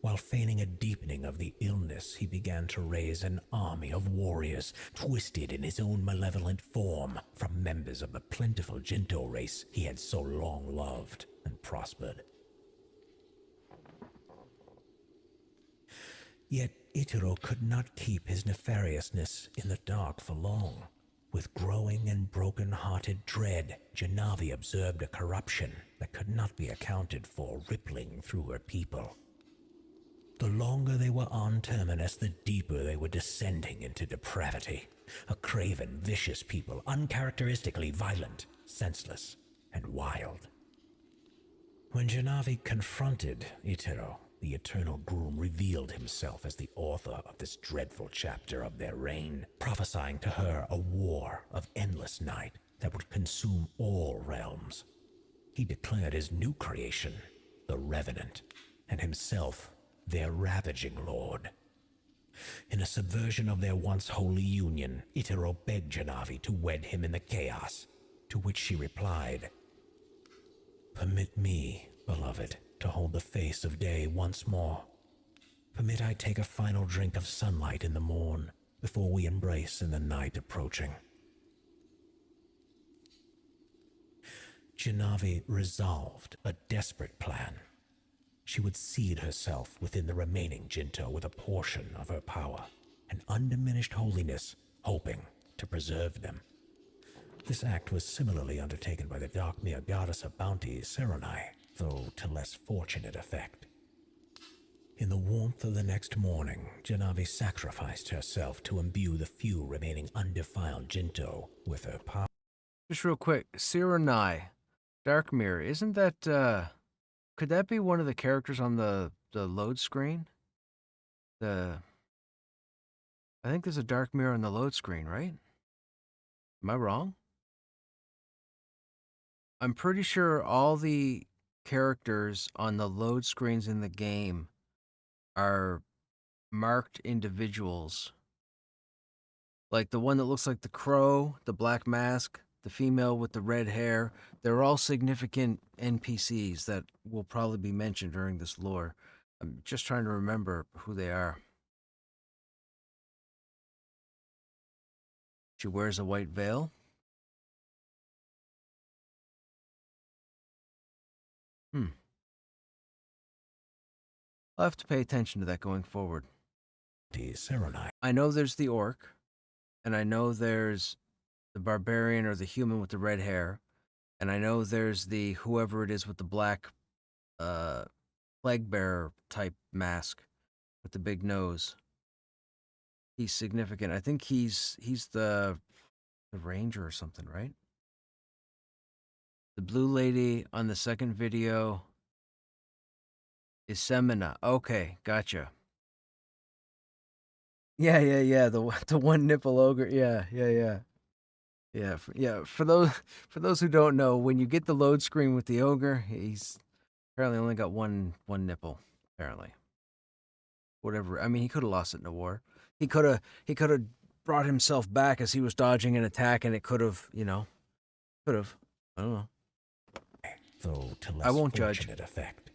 While feigning a deepening of the illness, he began to raise an army of warriors, twisted in his own malevolent form from members of the plentiful Jinto race he had so long loved and prospered. Yet Itaro could not keep his nefariousness in the dark for long. With growing and broken-hearted dread, Genavi observed a corruption that could not be accounted for rippling through her people. The longer they were on Terminus, the deeper they were descending into depravity. A craven, vicious people, uncharacteristically violent, senseless, and wild. When Genavi confronted Itaro, the eternal groom revealed himself as the author of this dreadful chapter of their reign, prophesying to her a war of endless night that would consume all realms. He declared his new creation, the Revenant, and himself their ravaging lord. In a subversion of their once holy union, Itaro begged Genavi to wed him in the chaos, to which she replied, "Permit me, beloved, to hold the face of day once more. Permit I take a final drink of sunlight in the morn, before we embrace in the night approaching." Genavi resolved a desperate plan. She would seed herself within the remaining Jinto with a portion of her power, an undiminished holiness, hoping to preserve them. This act was similarly undertaken by the Darkmere goddess of bounty, Serenai, though to less fortunate effect. In the warmth of the next morning, Genavi sacrificed herself to imbue the few remaining undefiled Jinto with her power. Just real quick, Sirenai, Darkmere, isn't that, could that be one of the characters on the load screen? The I think there's a dark mirror on the load screen, right? Am I wrong? I'm pretty sure all the characters on the load screens in the game are marked individuals. Like the one that looks like the crow, the black mask, the female with the red hair. They're all significant NPCs that will probably be mentioned during this lore. I'm just trying to remember who they are. She wears a white veil. I'll have to pay attention to that going forward. I know there's the orc, and I know there's the barbarian or the human with the red hair, and I know there's the whoever it is with the black plague bearer type mask with the big nose. He's significant. I think he's the ranger or something, right? The blue lady on the second video is Semina. Okay, gotcha. Yeah. The one nipple ogre. Yeah. For those who don't know, when you get the load screen with the ogre, he's apparently only got one nipple. Apparently, whatever. I mean, he could have lost it in a war. He could have brought himself back as he was dodging an attack, and it could have. I don't know. Though to less I won't judge. fortunate effect.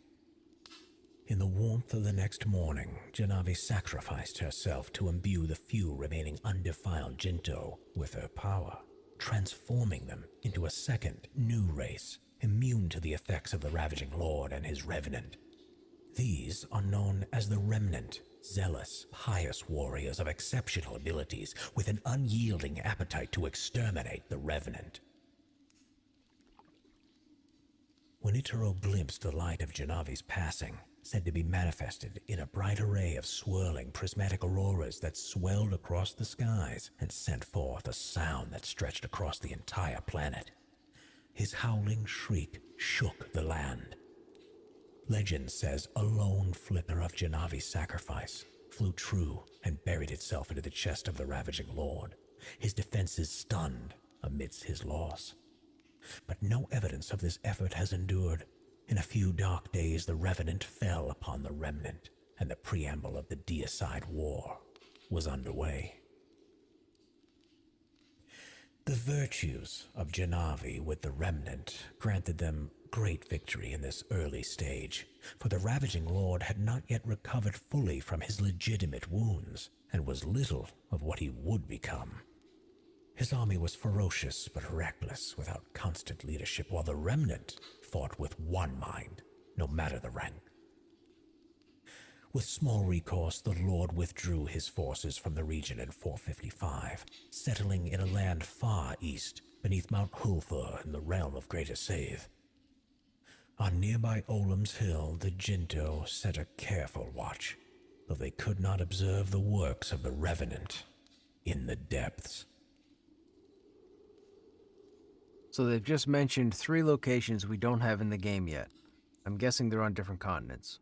In the warmth of the next morning, Janavi sacrificed herself to imbue the few remaining undefiled Jinto with her power, transforming them into a second, new race, immune to the effects of the Ravaging Lord and his Revenant. These are known as the Remnant, zealous, pious warriors of exceptional abilities with an unyielding appetite to exterminate the Revenant. When Itaro glimpsed the light of Janavi's passing, said to be manifested in a bright array of swirling prismatic auroras that swelled across the skies and sent forth a sound that stretched across the entire planet, his howling shriek shook the land. Legend says a lone flicker of Janavi's sacrifice flew true and buried itself into the chest of the Ravaging Lord, his defenses stunned amidst his loss. But no evidence of this effort has endured. In a few dark days, the Revenant fell upon the Remnant, and the preamble of the Deicide War was underway. The virtues of Janavi with the Remnant granted them great victory in this early stage, for the Ravaging Lord had not yet recovered fully from his legitimate wounds, and was little of what he would become. His army was ferocious but reckless, without constant leadership, while the Remnant fought with one mind, no matter the rank. With small recourse, the Lord withdrew his forces from the region in 455, settling in a land far east, beneath Mount Hulthur in the realm of Greater Save. On nearby Olam's Hill, the Jinto set a careful watch, though they could not observe the works of the Revenant in the depths. So they've just mentioned 3 locations we don't have in the game yet. I'm guessing they're on different continents.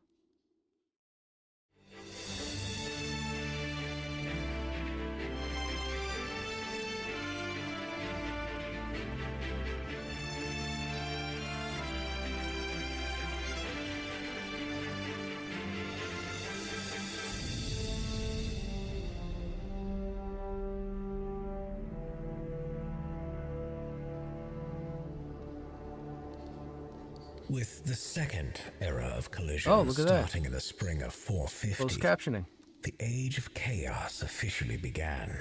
With the second era of collision look at that. starting in the spring of 450, Closed captioning. the Age of Chaos officially began.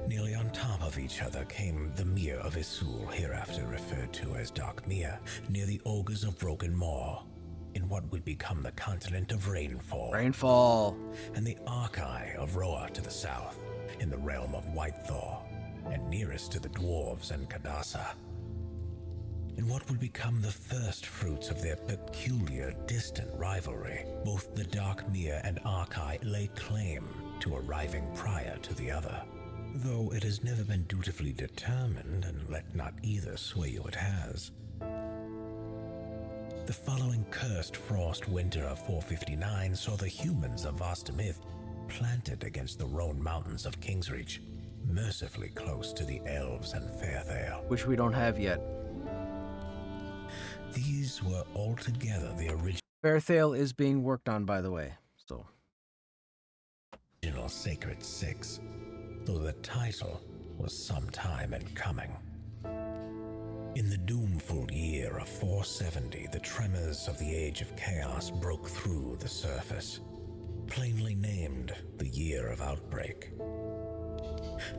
Nearly on top of each other came the Mere of Isul, hereafter referred to as Dark Mere, near the Ogres of Broken Moor, in what would become the continent of Rainfall. Rainfall. And the Archai of Roa to the south, in the realm of White Thor, and nearest to the Dwarves and Kadasa. In what would become the first fruits of their peculiar, distant rivalry, both the Dark Mere and Archai lay claim to arriving prior to the other. Though it has never been dutifully determined, and let not either sway you it has. The following cursed frost winter of 459 saw the humans of Vastamith planted against the Rhone Mountains of Kingsreach, mercifully close to the elves and Fairthale. Which we don't have yet. These were altogether the Fairthale is being worked on, by the way. So original Sacred Six, though the title was some time in coming. In the doomful year of 470, the tremors of the Age of Chaos broke through the surface, plainly named the Year of Outbreak.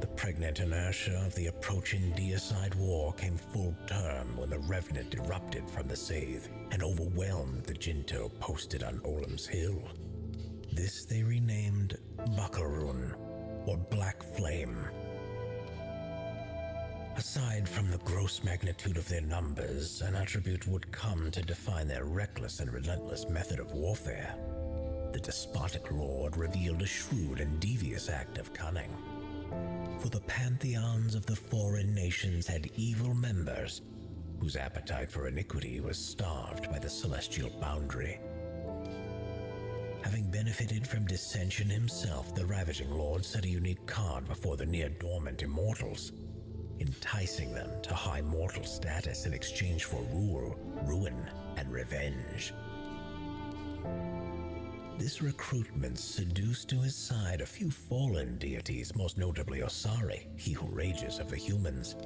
The pregnant inertia of the approaching deicide war came full term when the Revenant erupted from the Scythe and overwhelmed the Jinto posted on Olam's Hill. This they renamed Bakarun, or Black Flame. Aside from the gross magnitude of their numbers, an attribute would come to define their reckless and relentless method of warfare. The despotic lord revealed a shrewd and devious act of cunning. For the pantheons of the foreign nations had evil members whose appetite for iniquity was starved by the celestial boundary. Having benefited from dissension himself, the Ravaging Lord set a unique card before the near-dormant immortals, enticing them to high mortal status in exchange for rule, ruin, and revenge. This recruitment seduced to his side a few fallen deities, most notably Osari, he who rages of the humans,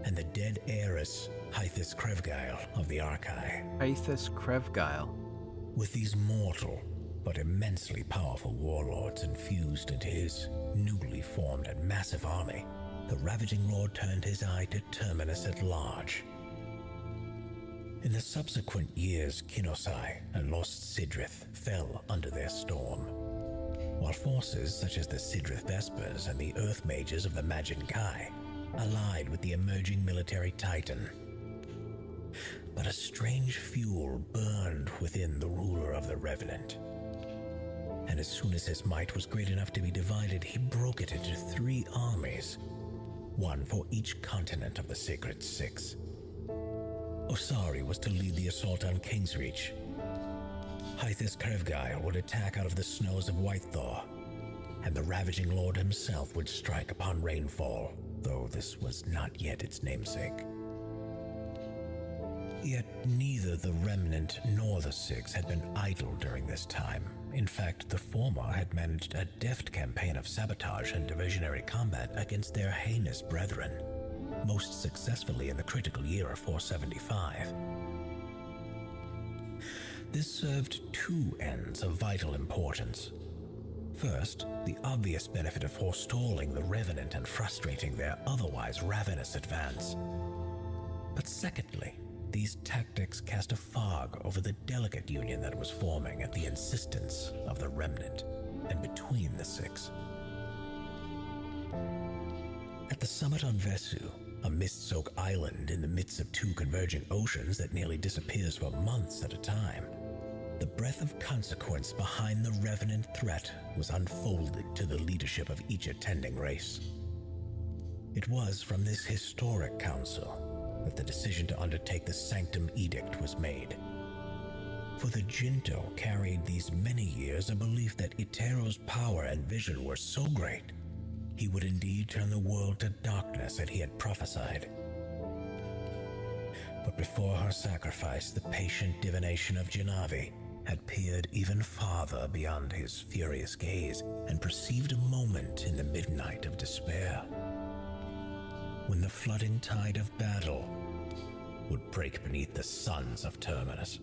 and the dead heiress, Hythis Krevgail of the Archai. Hythis Krevgail. With these mortal but immensely powerful warlords infused into his newly formed and massive army, the Ravaging Lord turned his eye to Terminus at large. In the subsequent years, Kinosai and Lost Sidrith fell under their storm, while forces such as the Sidrith Vespers and the Earth Mages of the Majin Kai allied with the emerging military titan. But a strange fuel burned within the ruler of the Revenant, and as soon as his might was great enough to be divided, he broke it into 3 armies, one for each continent of the Sacred Six. Osari was to lead the assault on Kingsreach. Hythis Krevgail would attack out of the snows of Whitethaw, and the Ravaging Lord himself would strike upon Rainfall, though this was not yet its namesake. Yet neither the Remnant nor the Six had been idle during this time. In fact, the former had managed a deft campaign of sabotage and diversionary combat against their heinous brethren, most successfully in the critical year of 475. This served 2 ends of vital importance. First, the obvious benefit of forestalling the Revenant and frustrating their otherwise ravenous advance. But secondly, these tactics cast a fog over the delicate union that was forming at the insistence of the Remnant and between the Six. At the summit on Vesu, a mist-soaked island in the midst of 2 converging oceans that nearly disappears for months at a time, the breath of consequence behind the Revenant threat was unfolded to the leadership of each attending race. It was from this historic council that the decision to undertake the Sanctum Edict was made. For the Jinto carried these many years a belief that Itero's power and vision were so great, he would indeed turn the world to darkness as he had prophesied. But before her sacrifice, the patient divination of Janavi had peered even farther beyond his furious gaze and perceived a moment in the midnight of despair, when the flooding tide of battle would break beneath the sons of Terminus.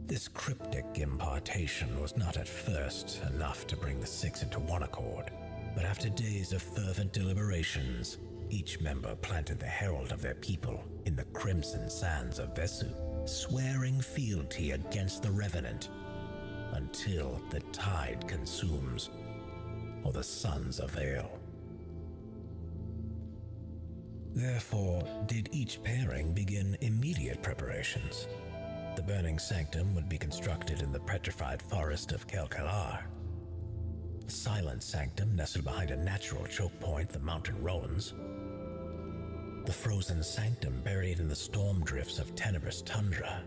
This cryptic impartation was not at first enough to bring the Six into one accord, but after days of fervent deliberations, each member planted the herald of their people in the crimson sands of Vesu, swearing fealty against the Revenant until the tide consumes or the suns avail. Therefore, did each pairing begin immediate preparations. The burning sanctum would be constructed in the petrified forest of Kelkalar. The silent sanctum nestled behind a natural choke point, the mountain Roans. The frozen sanctum buried in the storm drifts of tenebrous tundra.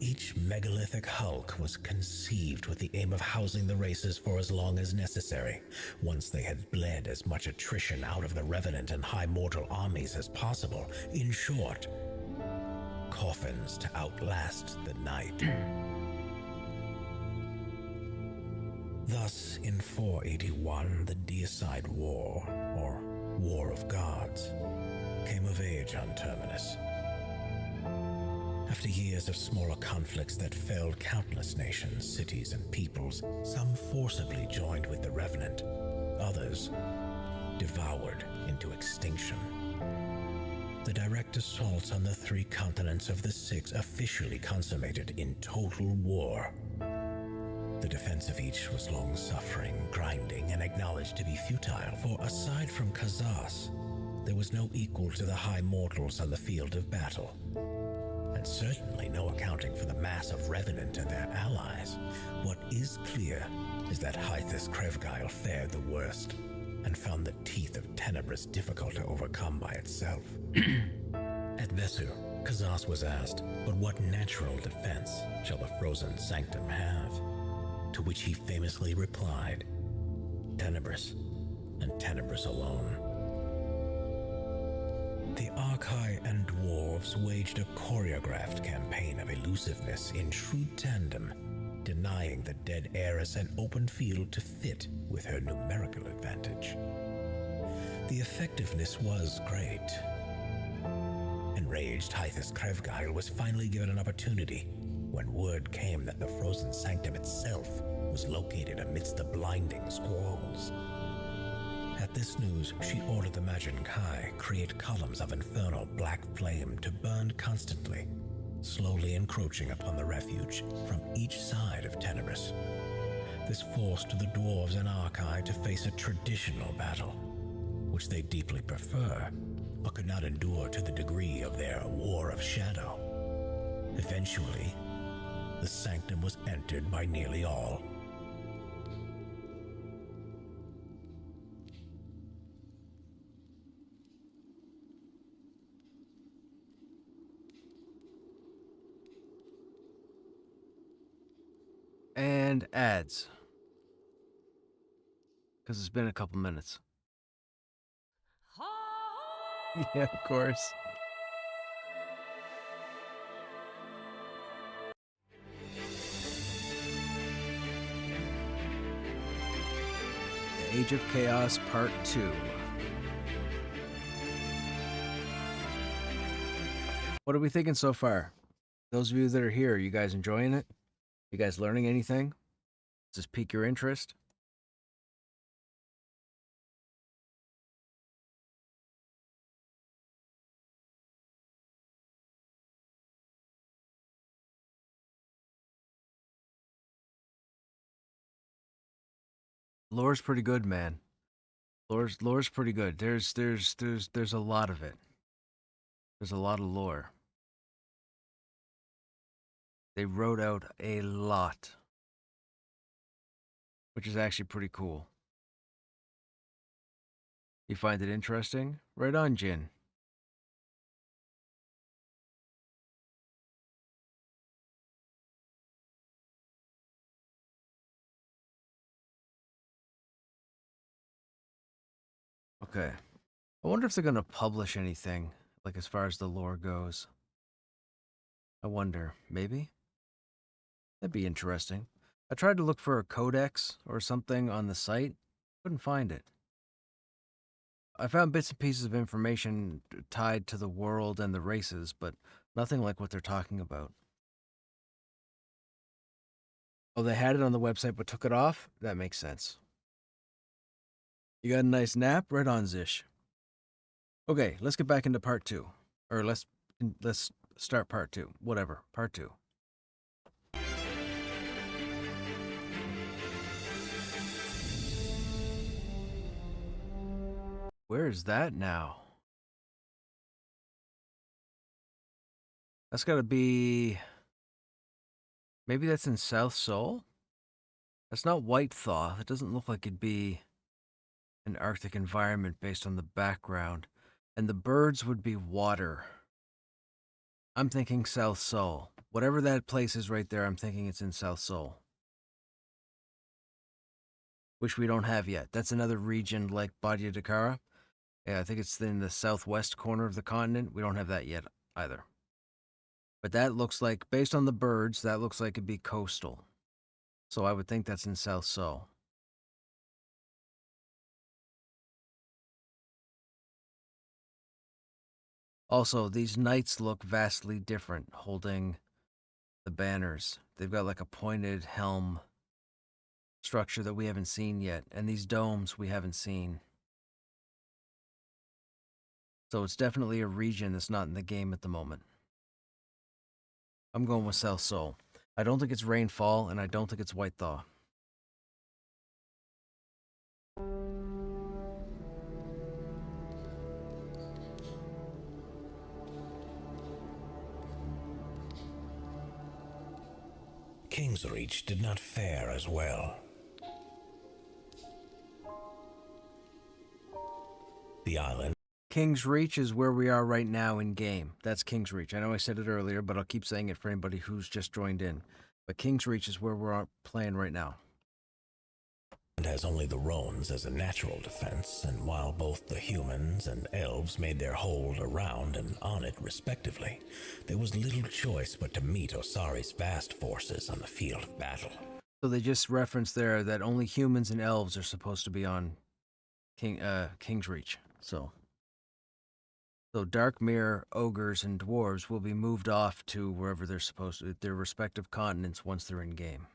Each megalithic hulk was conceived with the aim of housing the races for as long as necessary, once they had bled as much attrition out of the Revenant and High Mortal armies as possible. In short, coffins to outlast the night. Thus, in 481, the Deicide War, or War of Gods, came of age on Terminus. After years of smaller conflicts that felled countless nations, cities, and peoples, some forcibly joined with the Revenant, others devoured into extinction. The direct assaults on the 3 continents of the 6 officially consummated in total war. The defense of each was long-suffering, grinding, and acknowledged to be futile, for aside from Kazas, there was no equal to the High Mortals on the field of battle. And certainly no accounting for the mass of Revenant and their allies. What is clear is that Hythus Krevgile fared the worst, and found the teeth of Tenebris difficult to overcome by itself. At Vesu, Kazas was asked, "But what natural defense shall the frozen sanctum have?" To which he famously replied, "Tenebris, and Tenebris alone." The Archai and Dwarves waged a choreographed campaign of elusiveness in shrewd tandem, denying the dead heiress an open field to fit with her numerical advantage. The effectiveness was great. Enraged, Hythus Krevgile was finally given an opportunity when word came that the frozen sanctum itself was located amidst the blinding squalls. At this news, she ordered the Majin Kai create columns of infernal black flame to burn constantly, slowly encroaching upon the refuge from each side of Tenebris. This forced the dwarves and Archai to face a traditional battle, which they deeply prefer, but could not endure to the degree of their War of Shadow. Eventually, the sanctum was entered by nearly all. And ads. Because it's been a couple minutes. Yeah, of course. Age of Chaos Part 2. What are we thinking so far? Those of you that are here, are you guys enjoying it? You guys learning anything? Does this pique your interest? Lore's pretty good, man. Lore's pretty good. There's a lot of it. There's a lot of lore. They wrote out a lot, which is actually pretty cool. You find it interesting? Right on, Jin. Okay. I wonder if they're going to publish anything, like as far as the lore goes. I wonder. Maybe? That'd be interesting. I tried to look for a codex or something on the site. Couldn't find it. I found bits and pieces of information tied to the world and the races, but nothing like what they're talking about. Oh, they had it on the website but took it off? That makes sense. You got a nice nap? Right on, Zish. Okay, let's get back into part 2. Or let's start part 2. Whatever, part 2. Where is that now? That's gotta be... Maybe that's in South Seoul? That's not White Thaw. That doesn't look like it'd be an Arctic environment based on the background. And the birds would be water. I'm thinking South Seoul. Whatever that place is right there, I'm thinking it's in South Seoul. Which we don't have yet. That's another region like Badia Dakara. Yeah, I think it's in the southwest corner of the continent. We don't have that yet either. But that looks like, based on the birds, that looks like it'd be coastal. So I would think that's in South Seoul. Also, these knights look vastly different holding the banners. They've got like a pointed helm structure that we haven't seen yet, and these domes we haven't seen. So it's definitely a region that's not in the game at the moment. I'm going with South Seoul. I don't think it's Rainfall, and I don't think it's White Thaw. King's Reach did not fare as well. The island. King's Reach is where we are right now in game. That's King's Reach. I know I said it earlier, but I'll keep saying it for anybody who's just joined in. But King's Reach is where we're playing right now. It has only the Roans as a natural defense, and while both the humans and elves made their hold around and on it respectively, there was little choice but to meet Osari's vast forces on the field of battle. So they just referenced there that only humans and elves are supposed to be on King's Reach. So Darkmere, ogres, and dwarves will be moved off to wherever they're supposed to, their respective continents once they're in game.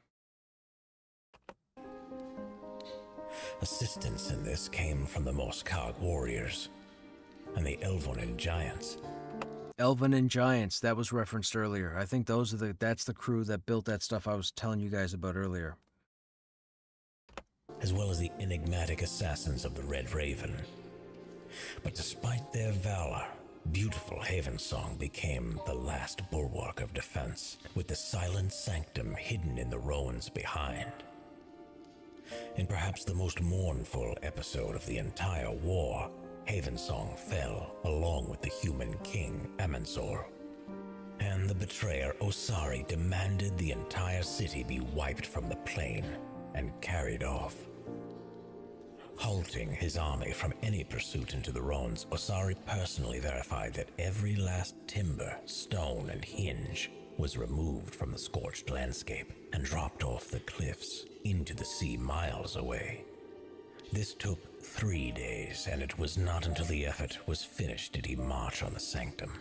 Assistance in this came from the Moskag warriors and the Elvonin giants. Elven and Giants, that was referenced earlier. I think that's the crew that built that stuff I was telling you guys about earlier. As well as the enigmatic assassins of the Red Raven. But despite their valor, beautiful Havensong became the last bulwark of defense, with the silent sanctum hidden in the Roans behind. In perhaps the most mournful episode of the entire war, Havensong fell along with the human king Amensor. And the betrayer Osari demanded the entire city be wiped from the plain and carried off. Halting his army from any pursuit into the Roans, Osari personally verified that every last timber, stone, and hinge was removed from the scorched landscape and dropped off the cliffs into the sea miles away. This took 3 days, and it was not until the effort was finished did he march on the sanctum.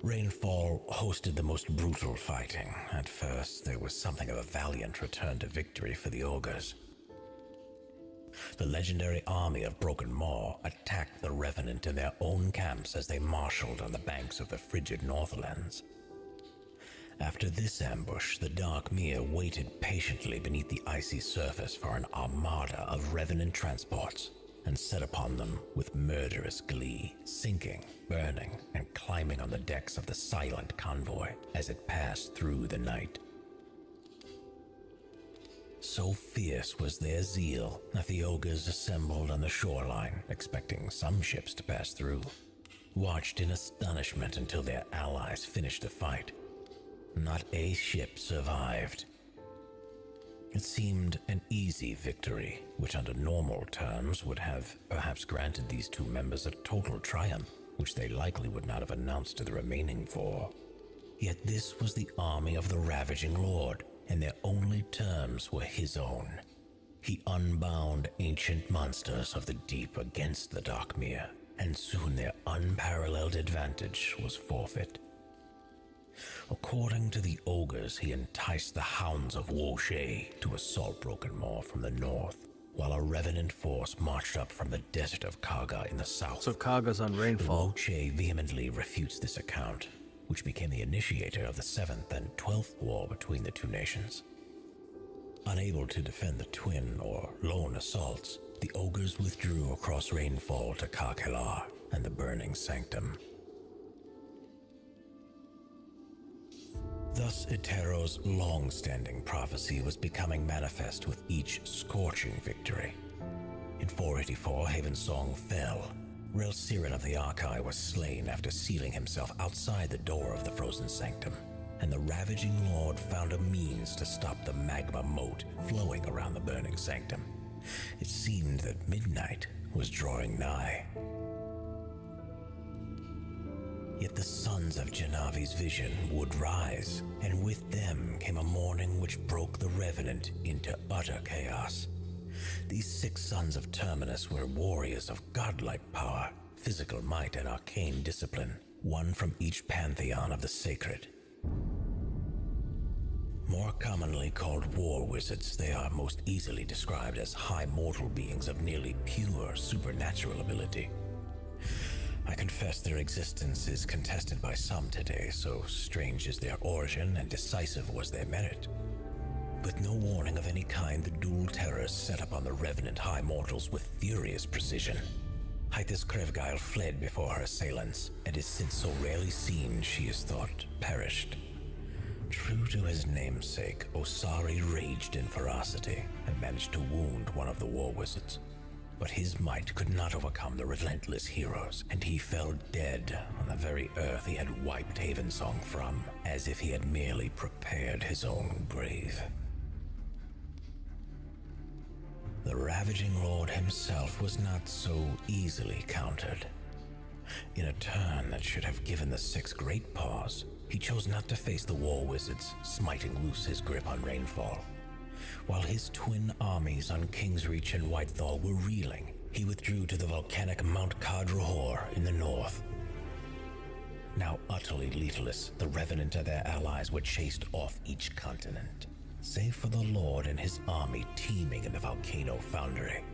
Rainfall hosted the most brutal fighting. At first, there was something of a valiant return to victory for the ogres. The legendary army of Broken Maw attacked the Revenant in their own camps as they marshaled on the banks of the frigid Northlands. After this ambush, the Dark Mere waited patiently beneath the icy surface for an armada of Revenant transports and set upon them with murderous glee, sinking, burning, and climbing on the decks of the silent convoy as it passed through the night. So fierce was their zeal that the ogres assembled on the shoreline, expecting some ships to pass through, watched in astonishment until their allies finished the fight. Not a ship survived. It seemed an easy victory, which under normal terms would have perhaps granted these two members a total triumph, which they likely would not have announced to the remaining 4. Yet this was the army of the Ravaging Lord, and their only terms were his own. He unbound ancient monsters of the deep against the Darkmere, and soon their unparalleled advantage was forfeit. According to the ogres, he enticed the hounds of Woshay to assault Broken Maw from the north, while a Revenant force marched up from the desert of Kaga in the south. So Kaga's on Rainfall. Woshay vehemently refutes this account, which became the initiator of the 7th and 12th war between the two nations. Unable to defend the twin or lone assaults, the ogres withdrew across Rainfall to Karkelar and the Burning Sanctum. Thus, Etero's long-standing prophecy was becoming manifest with each scorching victory. In 484, Havensong fell. Relsiren of the Archive was slain after sealing himself outside the door of the frozen sanctum, and the ravaging lord found a means to stop the magma moat flowing around the burning sanctum. It seemed that midnight was drawing nigh. Yet the sons of Janavi's vision would rise, and with them came a morning which broke the Revenant into utter chaos. These 6 sons of Terminus were warriors of godlike power, physical might, and arcane discipline, one from each pantheon of the sacred. More commonly called war wizards, they are most easily described as high mortal beings of nearly pure supernatural ability. I confess their existence is contested by some today, so strange is their origin and decisive was their merit. With no warning of any kind, the dual terrors set upon the Revenant High Mortals with furious precision. Hythis Krevgile fled before her assailants, and is since so rarely seen she is thought perished. True to his namesake, Osari raged in ferocity and managed to wound one of the war wizards. But his might could not overcome the relentless heroes, and he fell dead on the very earth he had wiped Havensong from, as if he had merely prepared his own grave. The Ravaging Lord himself was not so easily countered. In a turn that should have given the 6 great pause, he chose not to face the war wizards, smiting loose his grip on Rainfall. While his twin armies on Kingsreach and Whitethall were reeling, he withdrew to the volcanic Mount Kadruhor in the north. Now utterly leaderless, the Revenant and their allies were chased off each continent, save for the Lord and his army teeming in the volcano foundry.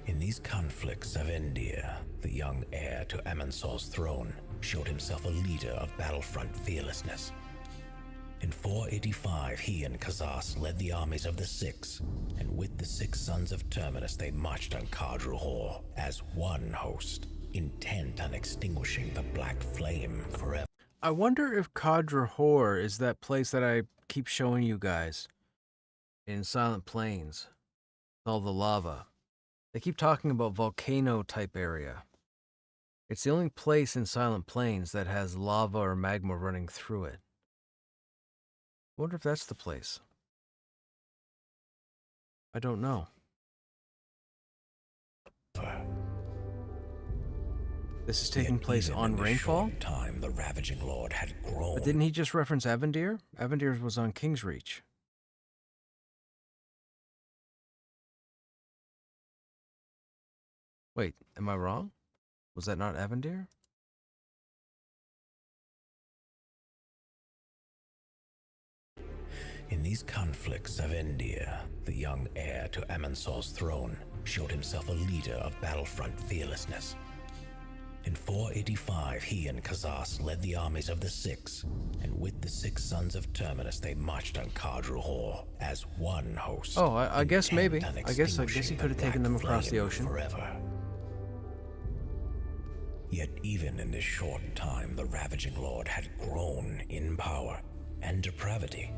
In these conflicts, Avendir, the young heir to Amansor's throne, showed himself a leader of battlefront fearlessness. In 485, he and Kazas led the armies of the 6, and with the 6 sons of Terminus they marched on Kadruhor as one host, intent on extinguishing the black flame forever. I wonder if Kadruhor is that place that I keep showing you guys in Silent Plains. All the lava. They keep talking about volcano type area. It's the only place in Silent Plains that has lava or magma running through it. I wonder if that's the place. I don't know. This is taking place on Rainfall? Time the Ravaging Lord had grown. But didn't he just reference Avendir? Avendir was on Kingsreach. Wait, am I wrong? Was that not Avendir? In these conflicts, Avendir, the young heir to Amansor's throne, showed himself a leader of battlefront fearlessness. In 485, he and Kazas led the armies of the 6, and with the 6 sons of Terminus they marched on Kadruhor as one host. Oh, I guess maybe. intent on I guess he extinguishing could have the taken them black across the flame ocean. forever. Yet even in this short time, the Ravaging Lord had grown in power and depravity.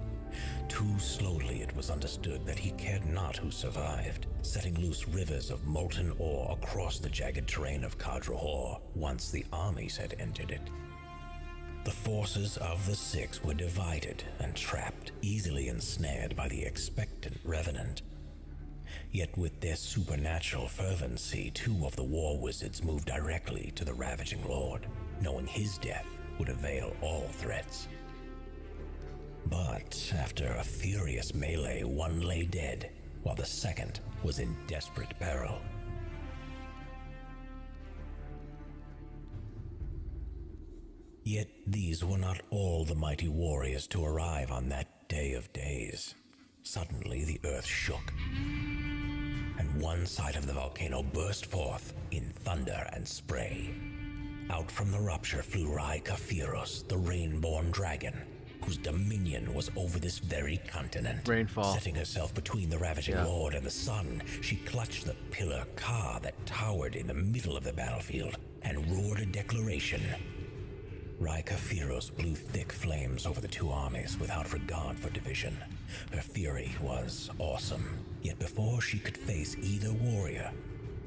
Too slowly it was understood that he cared not who survived, setting loose rivers of molten ore across the jagged terrain of Kadruhor once the armies had entered it. The forces of the 6 were divided and trapped, easily ensnared by the expectant Revenant. Yet with their supernatural fervency, 2 of the war wizards moved directly to the Ravaging Lord, knowing his death would avail all threats. But after a furious melee, one lay dead, while the second was in desperate peril. Yet these were not all the mighty warriors to arrive on that day of days. Suddenly the earth shook, and one side of the volcano burst forth in thunder and spray. Out from the rupture flew Rai Kafiros, the rain-born dragon, whose dominion was over this very continent. Rainfall. Setting herself between the Ravaging Lord and the sun, she clutched the pillar Ka that towered in the middle of the battlefield and roared a declaration. Rika Firos blew thick flames over the two armies without regard for division. Her fury was awesome, yet before she could face either warrior,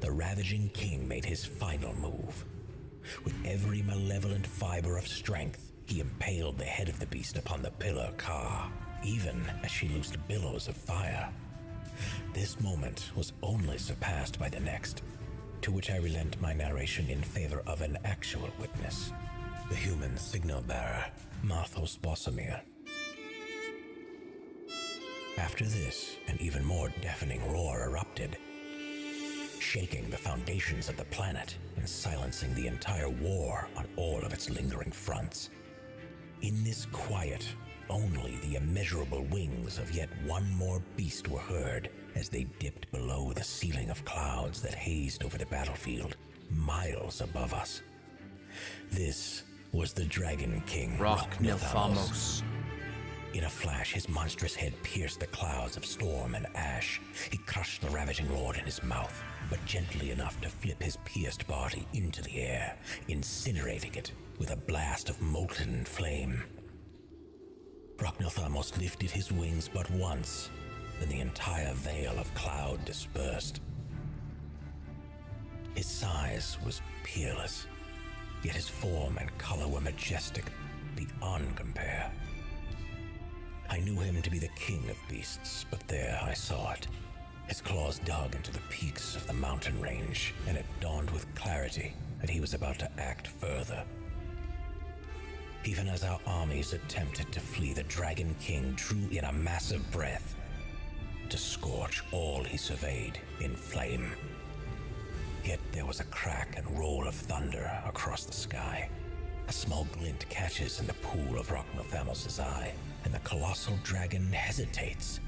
the ravaging king made his final move. With every malevolent fiber of strength, he impaled the head of the beast upon the pillar Ka, even as she loosed billows of fire. This moment was only surpassed by the next, to which I relent my narration in favor of an actual witness, the human signal bearer, Marthos Bosomir. After this, an even more deafening roar erupted, shaking the foundations of the planet and silencing the entire war on all of its lingering fronts. In this quiet, only the immeasurable wings of yet one more beast were heard as they dipped below the ceiling of clouds that hazed over the battlefield, miles above us. This was the Dragon King, Rok-Nilthamos. In a flash, his monstrous head pierced the clouds of storm and ash. He crushed the ravaging lord in his mouth, but gently enough to flip his pierced body into the air, incinerating it with a blast of molten flame. Rok-Nilthamos lifted his wings but once, then the entire veil of cloud dispersed. His size was peerless, yet his form and color were majestic beyond compare. I knew him to be the king of beasts, but there I saw it. His claws dug into the peaks of the mountain range, and it dawned with clarity that he was about to act further. Even as our armies attempted to flee, the Dragon King drew in a massive breath to scorch all he surveyed in flame. Yet there was a crack and roll of thunder across the sky. A small glint catches in the pool of Rok-Nilthamos' eye, and the colossal dragon hesitates.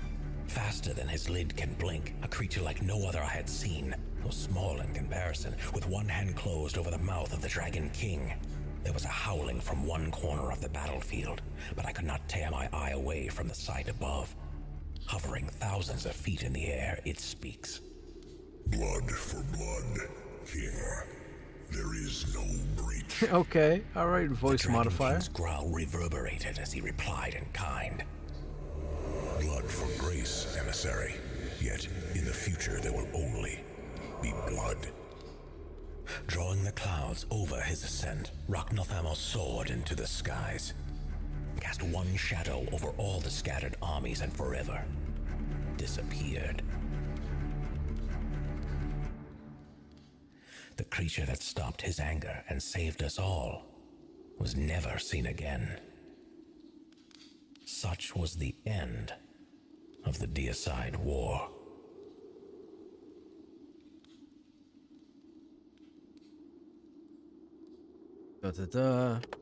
Faster than his lid can blink, a creature like no other I had seen, though small in comparison, with one hand closed over the mouth of the Dragon King. There was a howling from one corner of the battlefield, but I could not tear my eye away from the sight above. Hovering thousands of feet in the air, it speaks. Blood for blood, King. There is no breach. Okay, all right, voice The Dragon modifier. King's growl reverberated as he replied in kind. Blood for grace, emissary. Yet, in the future, there will only be blood. Drawing the clouds over his ascent, Rok-Nilthamos soared into the skies, cast one shadow over all the scattered armies, and forever disappeared. The creature that stopped his anger and saved us all was never seen again. Such was the end of the Deicide War.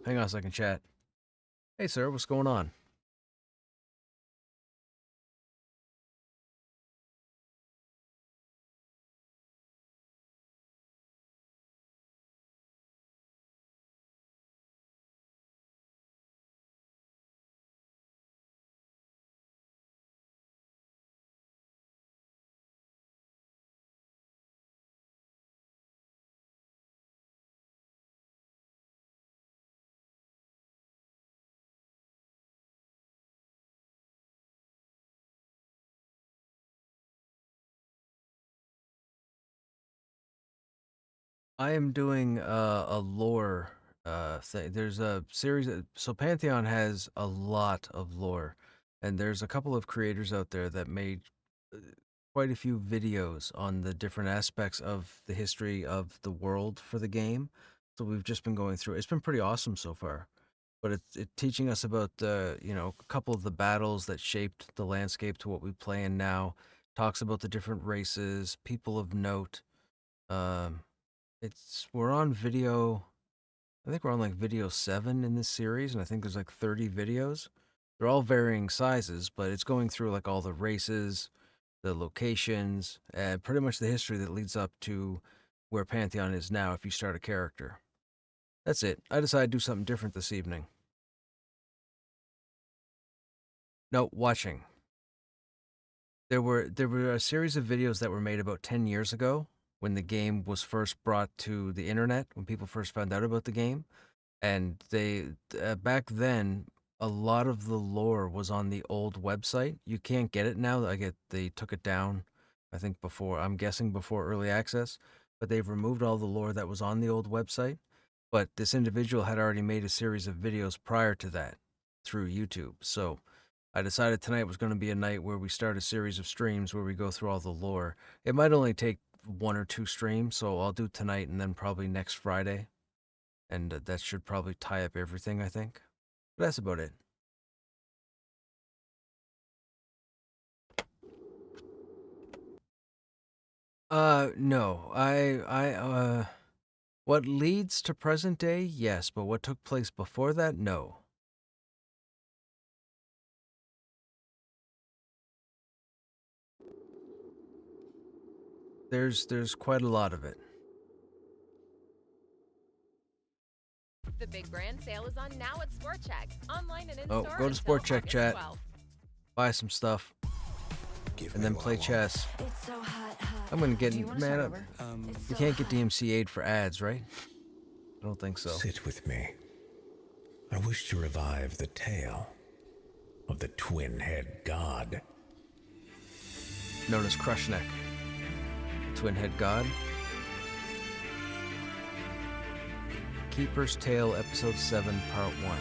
Hang on a second, chat. Hey, sir, what's going on? I am doing a lore thing. There's a series. So Pantheon has a lot of lore, and there's a couple of creators out there that made uh, quite a few videos on the different aspects of the history of the world for the game. So we've just been going through. It's been pretty awesome so far, but it's teaching us about a couple of the battles that shaped the landscape to what we play in now. Talks about the different races, people of note. Um, we're on video. I think we're on like video 7 in this series, and I think there's like 30 videos. They're all varying sizes, but it's going through like all the races, the locations, and pretty much the history that leads up to where Pantheon is now if you start a character. That's it. I decided to do something different this evening. No, watching. There were a series of videos that were made about 10 years ago when the game was first brought to the internet, when people first found out about the game. And they back then, a lot of the lore was on the old website. You can't get it now. They took it down, I think before, I'm guessing before early access, but they've removed all the lore that was on the old website. But this individual had already made a series of videos prior to that through YouTube. So I decided tonight was going to be a night where we start a series of streams where we go through all the lore. It might only take 1 or 2 streams, so I'll do tonight and then probably next Friday. And that should probably tie up everything, I think. But that's about it. No. What leads to present day? Yes, but what took place before that? No. There's quite a lot of it. The big brand sale is on now at Sport Check, online and in Oh, store go to until Sport Check, August chat. 12th. Buy some stuff. Give And me then what play I want. chess. It's so hot, hot. I'm gonna get Do you wanna man. start over? You can't get DMC aid for ads, right? I don't think so. Sit with me. I wish to revive the tale of the twin-head god. Known as Krushnek, Twin Head God. Keeper's Tale, Episode 7, Part 1.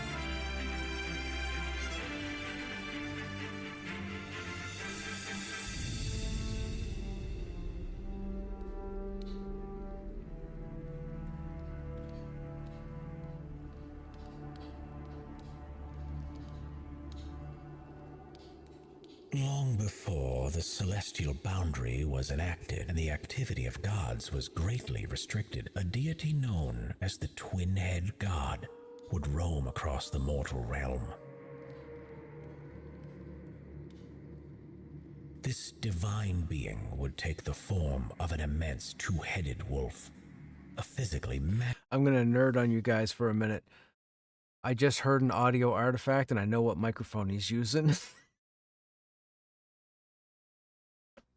Long before the celestial boundary was enacted and the activity of gods was greatly restricted, a deity known as the twin-head god would roam across the mortal realm. This divine being would take the form of an immense two-headed wolf, a physically I'm gonna nerd on you guys for a minute. I just heard an audio artifact and I know what microphone he's using.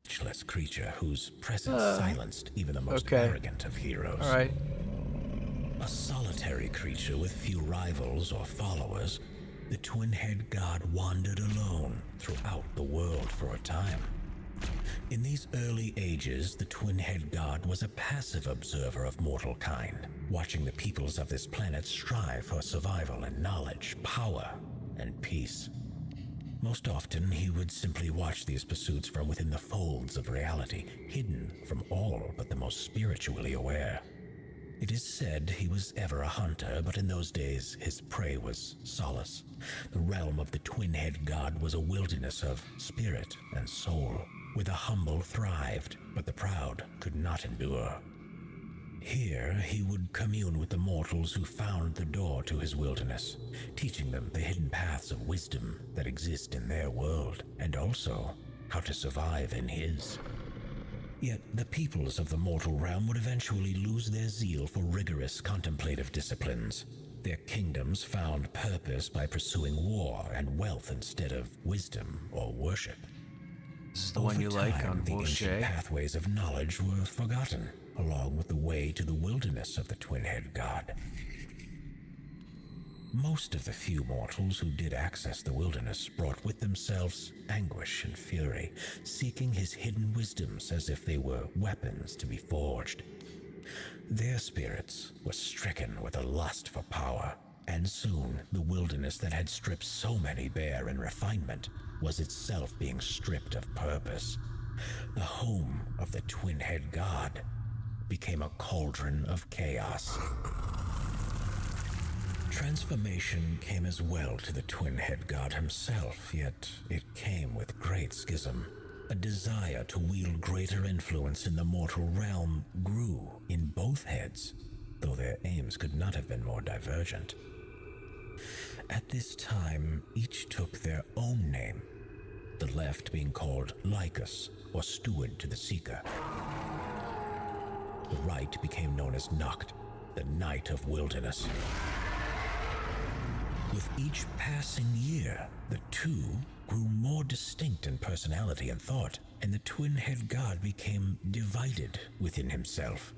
matchless creature whose presence silenced even the most okay. arrogant of heroes. All right. A solitary creature with few rivals or followers, the twin-head god wandered alone throughout the world for a time. In these early ages, the twin-head god was a passive observer of mortal kind, watching the peoples of this planet strive for survival and knowledge, power, and peace. Most often, he would simply watch these pursuits from within the folds of reality, hidden from all but the most spiritually aware. It is said he was ever a hunter, but in those days his prey was solace. The realm of the twin-head god was a wilderness of spirit and soul, where the humble thrived, but the proud could not endure. Here he would commune with the mortals who found the door to his wilderness, teaching them the hidden paths of wisdom that exist in their world, and also how to survive in his. Yet the peoples of the mortal realm would eventually lose their zeal for rigorous contemplative disciplines. Their kingdoms found purpose by pursuing war and wealth instead of wisdom or worship. This is the one you Over like time, on the ancient Bullshit. pathways of knowledge were forgotten, along with the way to the wilderness of the twin-head god. Most of the few mortals who did access the wilderness brought with themselves anguish and fury, seeking his hidden wisdoms as if they were weapons to be forged. Their spirits were stricken with a lust for power, and soon the wilderness that had stripped so many bare in refinement was itself being stripped of purpose. The home of the twin-head god became a cauldron of chaos. Transformation came as well to the twin-head god himself, yet it came with great schism. A desire to wield greater influence in the mortal realm grew in both heads, though their aims could not have been more divergent. At this time, each took their own name, the left being called Lycus, or Steward to the Seeker. The right became known as Noct, the Knight of Wilderness. With each passing year, the two grew more distinct in personality and thought, and the twin-head god became divided within himself.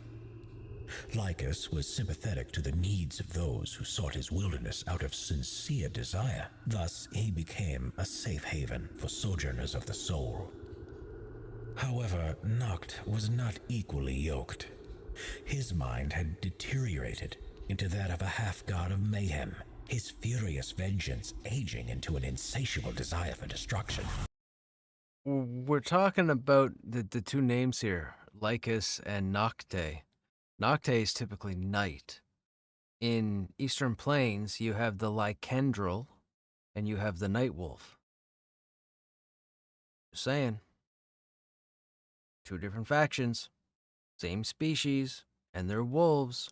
Lycus was sympathetic to the needs of those who sought his wilderness out of sincere desire. Thus, he became a safe haven for sojourners of the soul. However, Noct was not equally yoked. His mind had deteriorated into that of a half-god of mayhem, his furious vengeance aging into an insatiable desire for destruction. We're talking about the two names here, Lycus and Nocte. Nocte is typically night. In Eastern Plains, you have the Lycandrel and you have the Night Wolf. Just saying. Two different factions, same species, and they're wolves.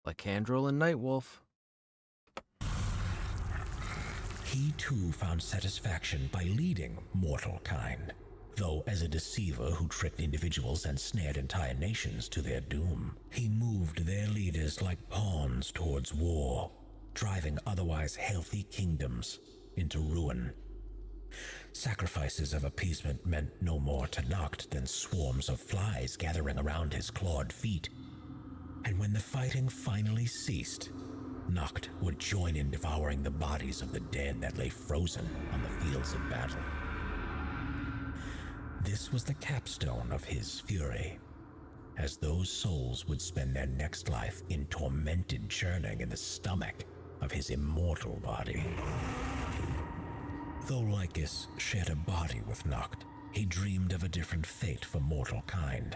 Lycandrel and Night Wolf. He too found satisfaction by leading mortal kind, though as a deceiver who tricked individuals and snared entire nations to their doom. He moved their leaders like pawns towards war, driving otherwise healthy kingdoms into ruin. Sacrifices of appeasement meant no more to Noct than swarms of flies gathering around his clawed feet. And when the fighting finally ceased, Noct would join in devouring the bodies of the dead that lay frozen on the fields of battle. This was the capstone of his fury, as those souls would spend their next life in tormented churning in the stomach of his immortal body. Though Lycus shared a body with Noct, he dreamed of a different fate for mortal kind.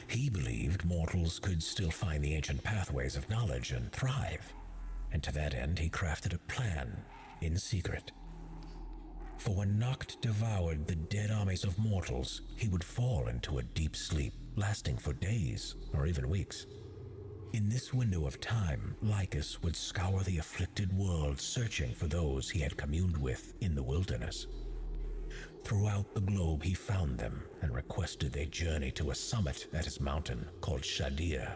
He believed mortals could still find the ancient pathways of knowledge and thrive, and to that end he crafted a plan in secret. For when Noct devoured the dead armies of mortals, he would fall into a deep sleep, lasting for days or even weeks. In this window of time, Lycus would scour the afflicted world, searching for those he had communed with in the wilderness. Throughout the globe he found them and requested they journey to a summit at his mountain called Shadir.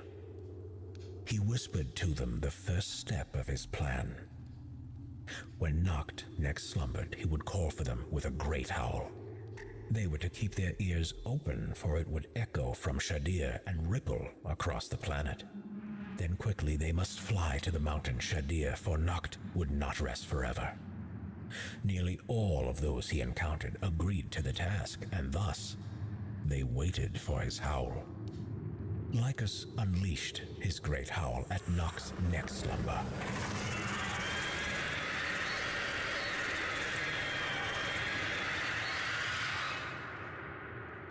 He whispered to them the first step of his plan. When Noct next slumbered, he would call for them with a great howl. They were to keep their ears open, for it would echo from Shadir and ripple across the planet. Then quickly they must fly to the mountain Shadir, for Noct would not rest forever. Nearly all of those he encountered agreed to the task, and thus they waited for his howl. Lycus unleashed his great howl at Noct's next slumber.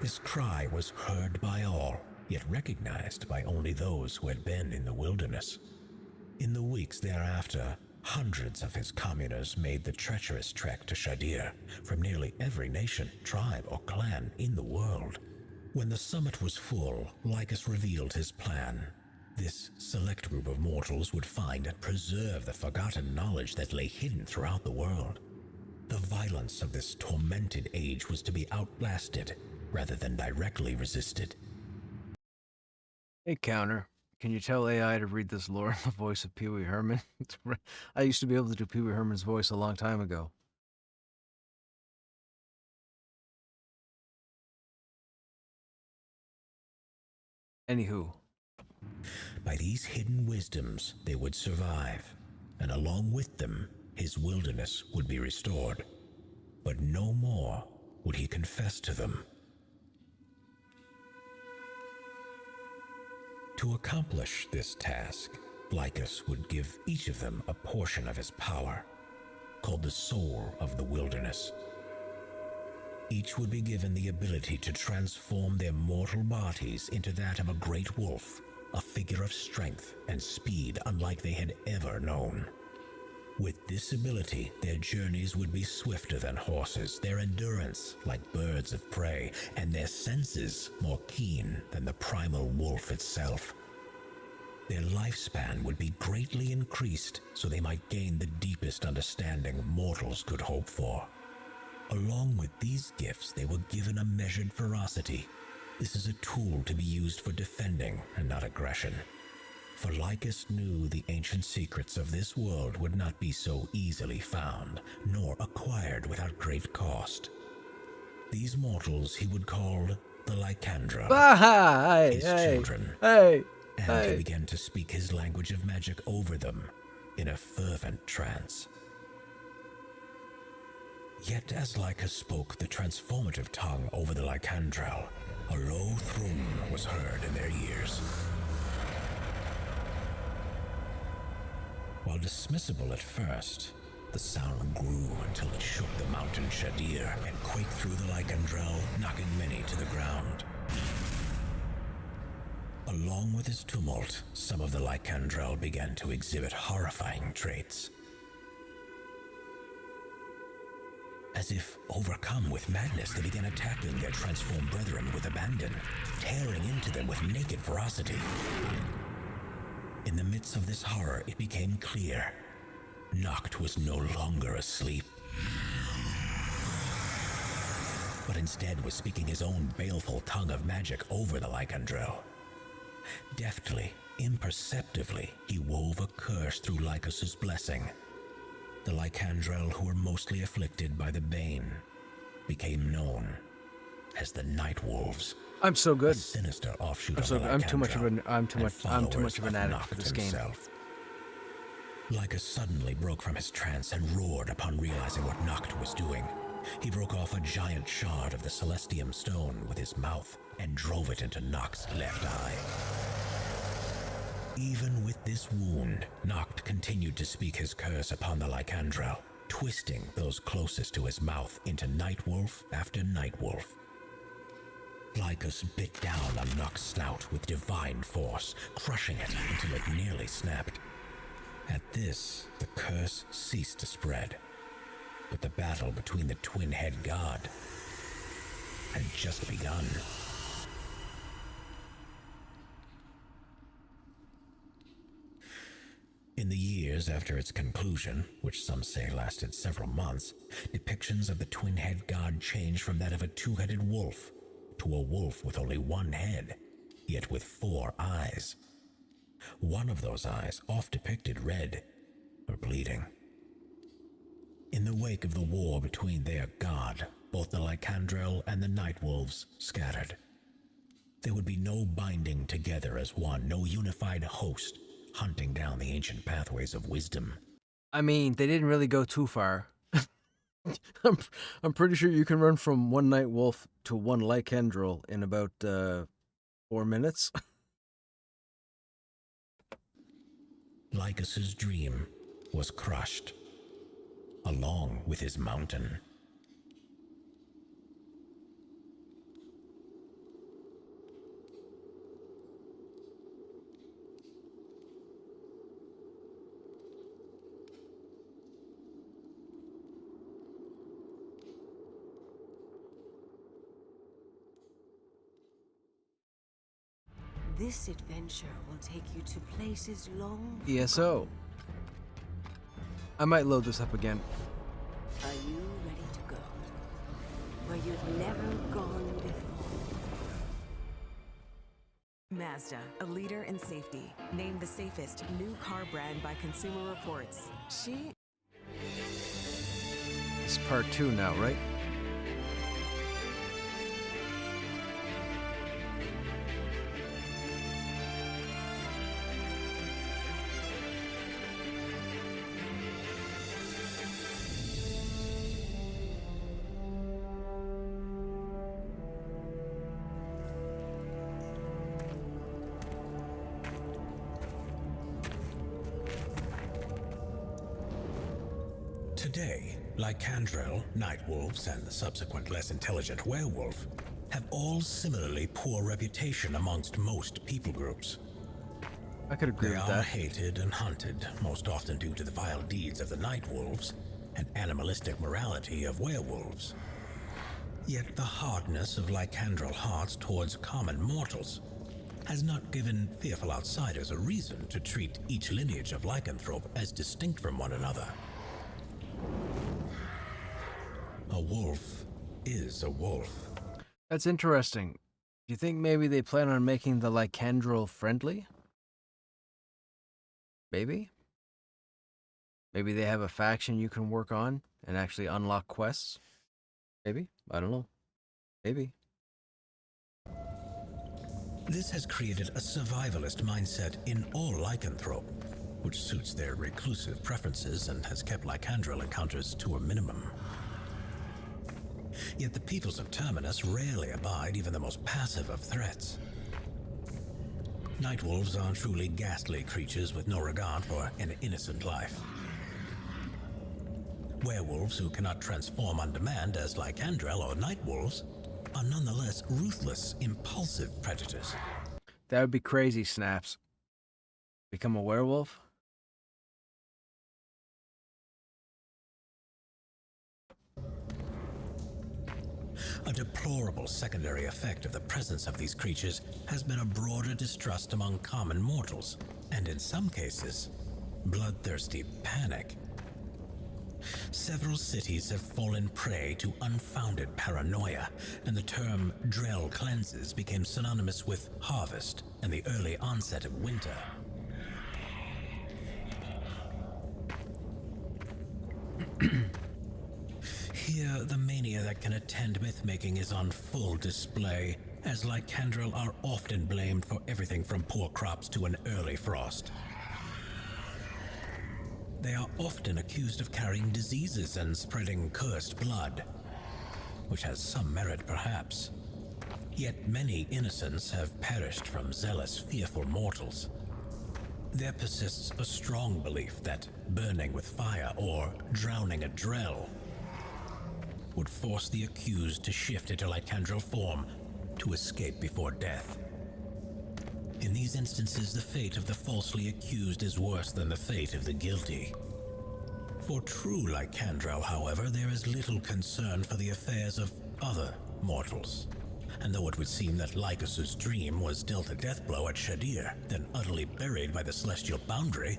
This cry was heard by all, yet recognized by only those who had been in the wilderness. In the weeks thereafter, hundreds of his communers made the treacherous trek to Shadir from nearly every nation, tribe, or clan in the world. When the summit was full, Lycus revealed his plan. This select group of mortals would find and preserve the forgotten knowledge that lay hidden throughout the world. The violence of this tormented age was to be outlasted rather than directly resisted. Hey, Counter. Can you tell AI to read this lore in the voice of Pee Wee Herman? I used to be able to do Pee Wee Herman's voice a long time ago. Anywho. By these hidden wisdoms, they would survive, and along with them, his wilderness would be restored. But no more would he confess to them. To accomplish this task, Lycus would give each of them a portion of his power, called the Soul of the Wilderness. Each would be given the ability to transform their mortal bodies into that of a great wolf, a figure of strength and speed unlike they had ever known. With this ability, their journeys would be swifter than horses, their endurance like birds of prey, and their senses more keen than the primal wolf itself. Their lifespan would be greatly increased so they might gain the deepest understanding mortals could hope for. Along with these gifts, they were given a measured ferocity. This is a tool to be used for defending and not aggression. For Lycus knew the ancient secrets of this world would not be so easily found, nor acquired without great cost. These mortals he would call the Lycandra, Ah, hey, his hey, children, hey, and hey. he began to speak his language of magic over them in a fervent trance. Yet as Lyca spoke the transformative tongue over the Lycandrel, a low thrum was heard in their ears. While dismissible at first, the sound grew until it shook the mountain Shadir and quaked through the Lycandrel, knocking many to the ground. Along with its tumult, some of the Lycandrel began to exhibit horrifying traits. As if overcome with madness, they began attacking their transformed brethren with abandon, tearing into them with naked ferocity. In the midst of this horror, it became clear Noct was no longer asleep, but instead was speaking his own baleful tongue of magic over the Lycandrel. Deftly, imperceptibly, he wove a curse through Lycus's blessing. The Lycandrel, who were mostly afflicted by the Bane, became known as the Night Wolves. I'm so good. A sinister offshoot of So the I'm too much of Lycandrel, an I'm too and much of an followers addict Noct for this game. himself. Lycus suddenly broke from his trance and roared upon realizing what Noct was doing. He broke off a giant shard of the Celestium stone with his mouth and drove it into Noct's left eye. Even with this wound, Noct continued to speak his curse upon the Lycandrel, twisting those closest to his mouth into Nightwolf after Nightwolf. Lycus bit down on Noct's snout with divine force, crushing it until it nearly snapped. At this, the curse ceased to spread, but the battle between the twin-head god had just begun. In the years after its conclusion, which some say lasted several months, depictions of the twin-head god changed from that of a two-headed wolf to a wolf with only one head, yet with 4 eyes. One of those eyes, oft depicted red or bleeding. In the wake of the war between their god, both the Lycandrel and the Nightwolves scattered. There would be no binding together as one, no unified host hunting down the ancient pathways of wisdom. I mean, they didn't really go too far. I'm pretty sure you can run from one Night Wolf to one Lycandrel in about 4 minutes. Lycus's dream was crushed, along with his mountain. This adventure will take you to places long ESO. I might load this up again. Are you ready to go where you've never gone before? Mazda, a leader in safety, named the safest new car brand by Consumer Reports. It's part 2 now, right? Today, Lycandrel, Nightwolves, and the subsequent less intelligent werewolf have all similarly poor reputation amongst most people groups. I could agree They with are that. hated and hunted, most often due to the vile deeds of the Nightwolves and animalistic morality of werewolves. Yet the hardness of Lycandrel hearts towards common mortals has not given fearful outsiders a reason to treat each lineage of lycanthrope as distinct from one another. A wolf is a wolf. That's interesting. Do you think maybe they plan on making the Lycandrel friendly? Maybe? Maybe they have a faction you can work on and actually unlock quests? Maybe? I don't know. Maybe. This has created a survivalist mindset in all lycanthrope, which suits their reclusive preferences and has kept lycandral encounters to a minimum. Yet the peoples of Terminus rarely abide even the most passive of threats. Nightwolves are truly ghastly creatures with no regard for an innocent life. Werewolves who cannot transform on demand as lycandral or nightwolves are nonetheless ruthless, impulsive predators. That would be crazy, Snaps. Become a werewolf? A deplorable secondary effect of the presence of these creatures has been a broader distrust among common mortals, and in some cases, bloodthirsty panic. Several cities have fallen prey to unfounded paranoia, and the term Drell cleanses became synonymous with harvest and the early onset of winter. Here, the mania that can attend myth-making is on full display, as lycandral are often blamed for everything from poor crops to an early frost. They are often accused of carrying diseases and spreading cursed blood, which has some merit perhaps. Yet many innocents have perished from zealous, fearful mortals. There persists a strong belief that burning with fire or drowning a Drell would force the accused to shift into lycandral form to escape before death. In these instances, the fate of the falsely accused is worse than the fate of the guilty. For true lycandral, however, there is little concern for the affairs of other mortals. And though it would seem that Lycus's dream was dealt a death blow at Shadir, then utterly buried by the celestial boundary,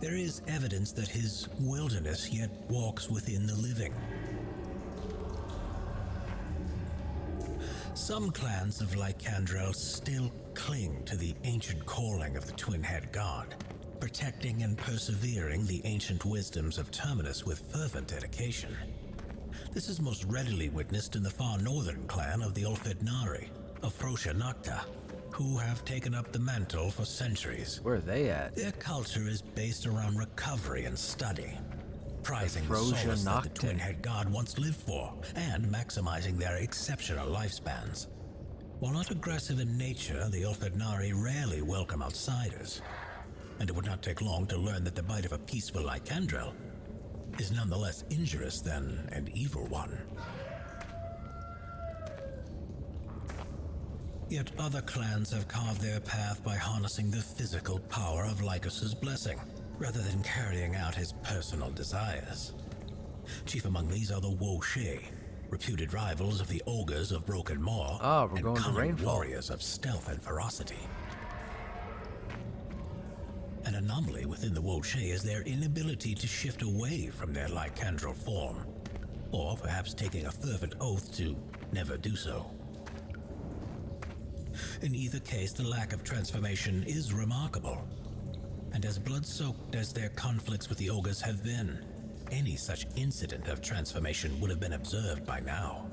there is evidence that his wilderness yet walks within the living. Some clans of lycandral still cling to the ancient calling of the twin-head god, protecting and persevering the ancient wisdoms of Terminus with fervent dedication. This is most readily witnessed in the far northern clan of the Olfednari of Frosha Nocta, who have taken up the mantle for centuries. Where are they at? Their culture is based around recovery and study, prizing the Frosha solace that the Nocta. twin-head god once lived for, and maximizing their exceptional lifespans. While not aggressive in nature, the Olfednari rarely welcome outsiders, and it would not take long to learn that the bite of a peaceful lycandral is none the less injurious than an evil one. Yet other clans have carved their path by harnessing the physical power of Lycus's blessing, rather than carrying out his personal desires. Chief among these are the Wo-Shay, reputed rivals of the ogres of Broken Moor, We're and going to cunning Rainfall. warriors of stealth and ferocity. An anomaly within the Wo-Shay is their inability to shift away from their lycandral form, or perhaps taking a fervent oath to never do so. In either case, the lack of transformation is remarkable, and as blood-soaked as their conflicts with the ogres have been, any such incident of transformation would have been observed by now.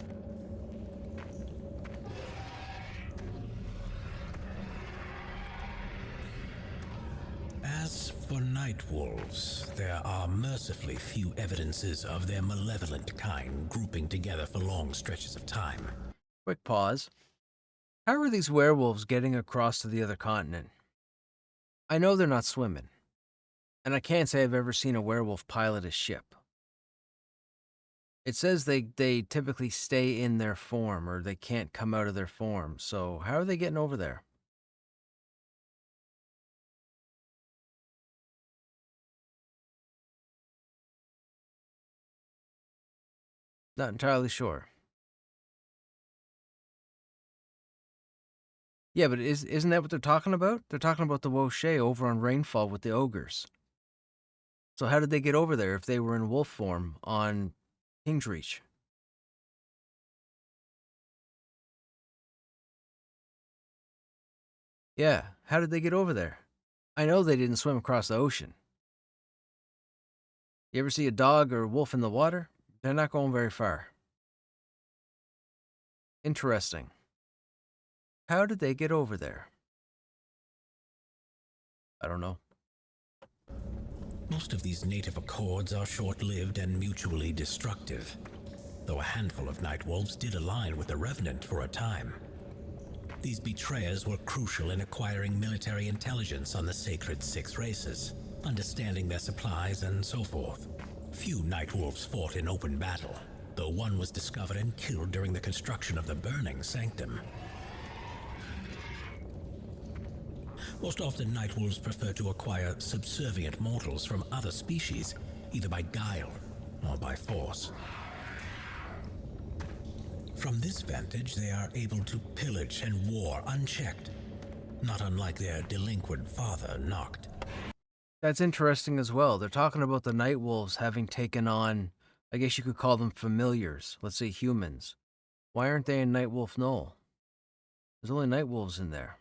As for night wolves, there are mercifully few evidences of their malevolent kind grouping together for long stretches of time. Quick pause. How are these werewolves getting across to the other continent? I know they're not swimming, and I can't say I've ever seen a werewolf pilot a ship. It says they typically stay in their form, or they can't come out of their form, so how are they getting over there? Not entirely sure. Yeah, but isn't that what they're talking about? They're talking about the Wo-Shay over on Rainfall with the ogres. So how did they get over there if they were in wolf form on King's Reach? Yeah, how did they get over there? I know they didn't swim across the ocean. You ever see a dog or a wolf in the water? They're not going very far. Interesting. How did they get over there? I don't know. Most of these native accords are short-lived and mutually destructive, though a handful of night wolves did align with the Revenant for a time. These betrayers were crucial in acquiring military intelligence on the sacred six races, understanding their supplies and so forth. Few night wolves fought in open battle, though one was discovered and killed during the construction of the Burning Sanctum. Most often, night wolves prefer to acquire subservient mortals from other species, either by guile or by force. From this vantage, they are able to pillage and war unchecked, not unlike their delinquent father, Noct. That's interesting as well. They're talking about the night wolves having taken on, I guess you could call them familiars, let's say humans. Why aren't they in Night Wolf Knoll? There's only night wolves in there.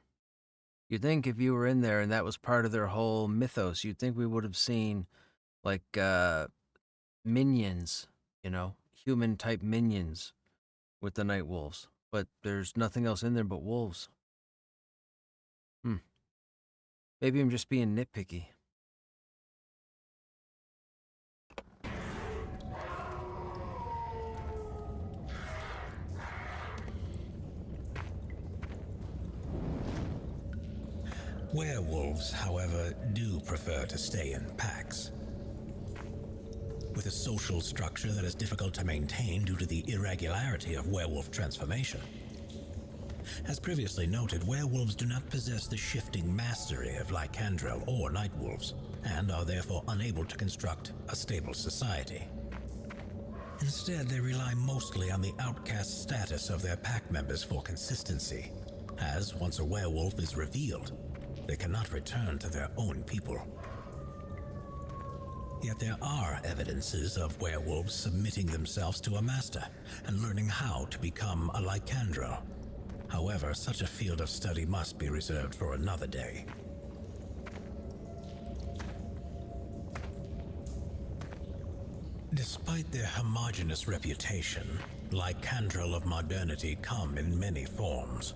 You'd think if you were in there and that was part of their whole mythos, you'd think we would have seen, like, minions, you know, human-type minions with the night wolves. But there's nothing else in there but wolves. Maybe I'm just being nitpicky. Werewolves, however, do prefer to stay in packs. With a social structure that is difficult to maintain due to the irregularity of werewolf transformation. As previously noted, werewolves do not possess the shifting mastery of lycandrel or night wolves, and are therefore unable to construct a stable society. Instead, they rely mostly on the outcast status of their pack members for consistency, as once a werewolf is revealed, they cannot return to their own people. Yet there are evidences of werewolves submitting themselves to a master and learning how to become a lycandro. However, such a field of study must be reserved for another day. Despite their homogeneous reputation, lycandrel of modernity come in many forms.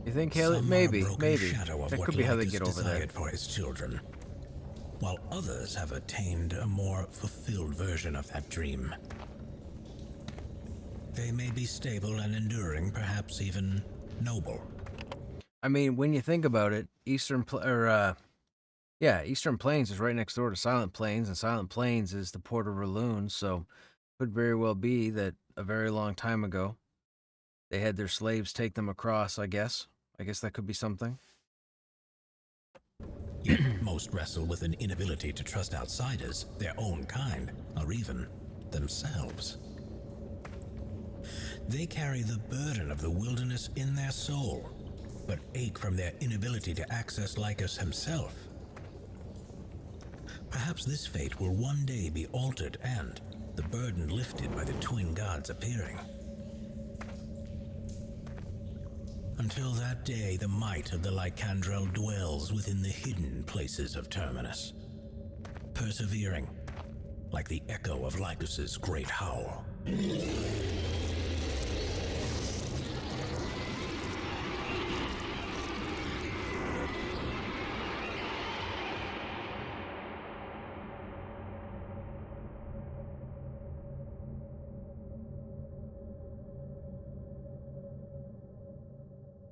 You think, Haley? Maybe. That could be how they get over there. For his children, while others have attained a more fulfilled version of that dream. They may be stable and enduring, perhaps even noble. I mean, when you think about it, Eastern Plains is right next door to Silent Plains, and Silent Plains is the port of Raloon, so could very well be that a very long time ago, they had their slaves take them across, I guess. I guess that could be something. Yet most wrestle with an inability to trust outsiders, their own kind, or even themselves. They carry the burden of the wilderness in their soul, but ache from their inability to access Lycus himself. Perhaps this fate will one day be altered and the burden lifted by the twin gods appearing. Until that day, the might of the Lycandrel dwells within the hidden places of Terminus, persevering like the echo of Lycus's great howl.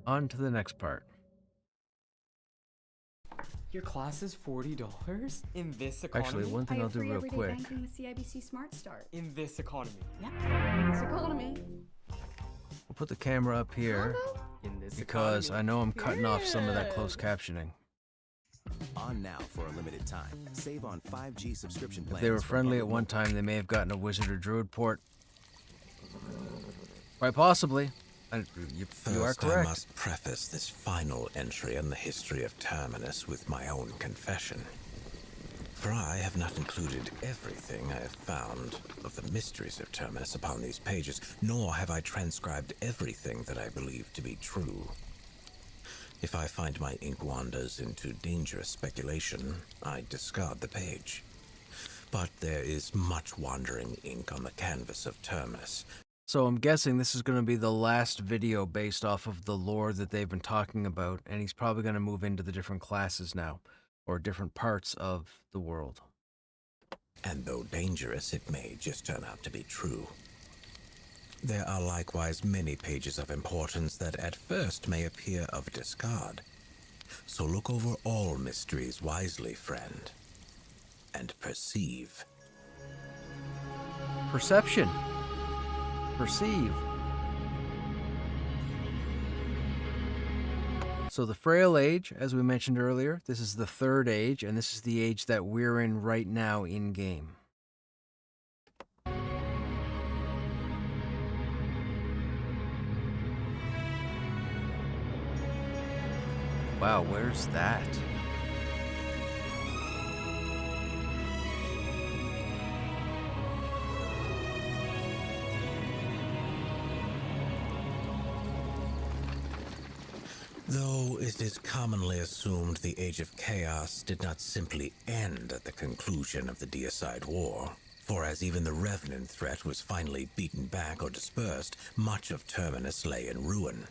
On to the next part. Your class is $40 in this economy. Actually, one thing I'll do real quick. Banking with CIBC Smart Start. In this economy. Yep. In this economy. We'll put the camera up here In this because economy. I know I'm cutting off some of that closed captioning. On now for a limited time. Save on 5G subscription plans. If they were friendly at one time, they may have gotten a wizard or druid port. Quite possibly. You are First, correct. I must preface this final entry in the history of Terminus with my own confession. For I have not included everything I have found of the mysteries of Terminus upon these pages, nor have I transcribed everything that I believe to be true. If I find my ink wanders into dangerous speculation, I discard the page. But there is much wandering ink on the canvas of Terminus, So I'm guessing this is going to be the last video based off of the lore that they've been talking about, and he's probably going to move into the different classes now, or different parts of the world. And though dangerous, it may just turn out to be true. There are likewise many pages of importance that at first may appear of discard. So look over all mysteries wisely, friend, and perceive. Perception. Perceive. So the Frail Age, as we mentioned earlier, this is the third age, and this is the age that we're in right now in-game. Wow, where's that? Though it is commonly assumed the Age of Chaos did not simply end at the conclusion of the Deicide War, for as even the Revenant threat was finally beaten back or dispersed, much of Terminus lay in ruin.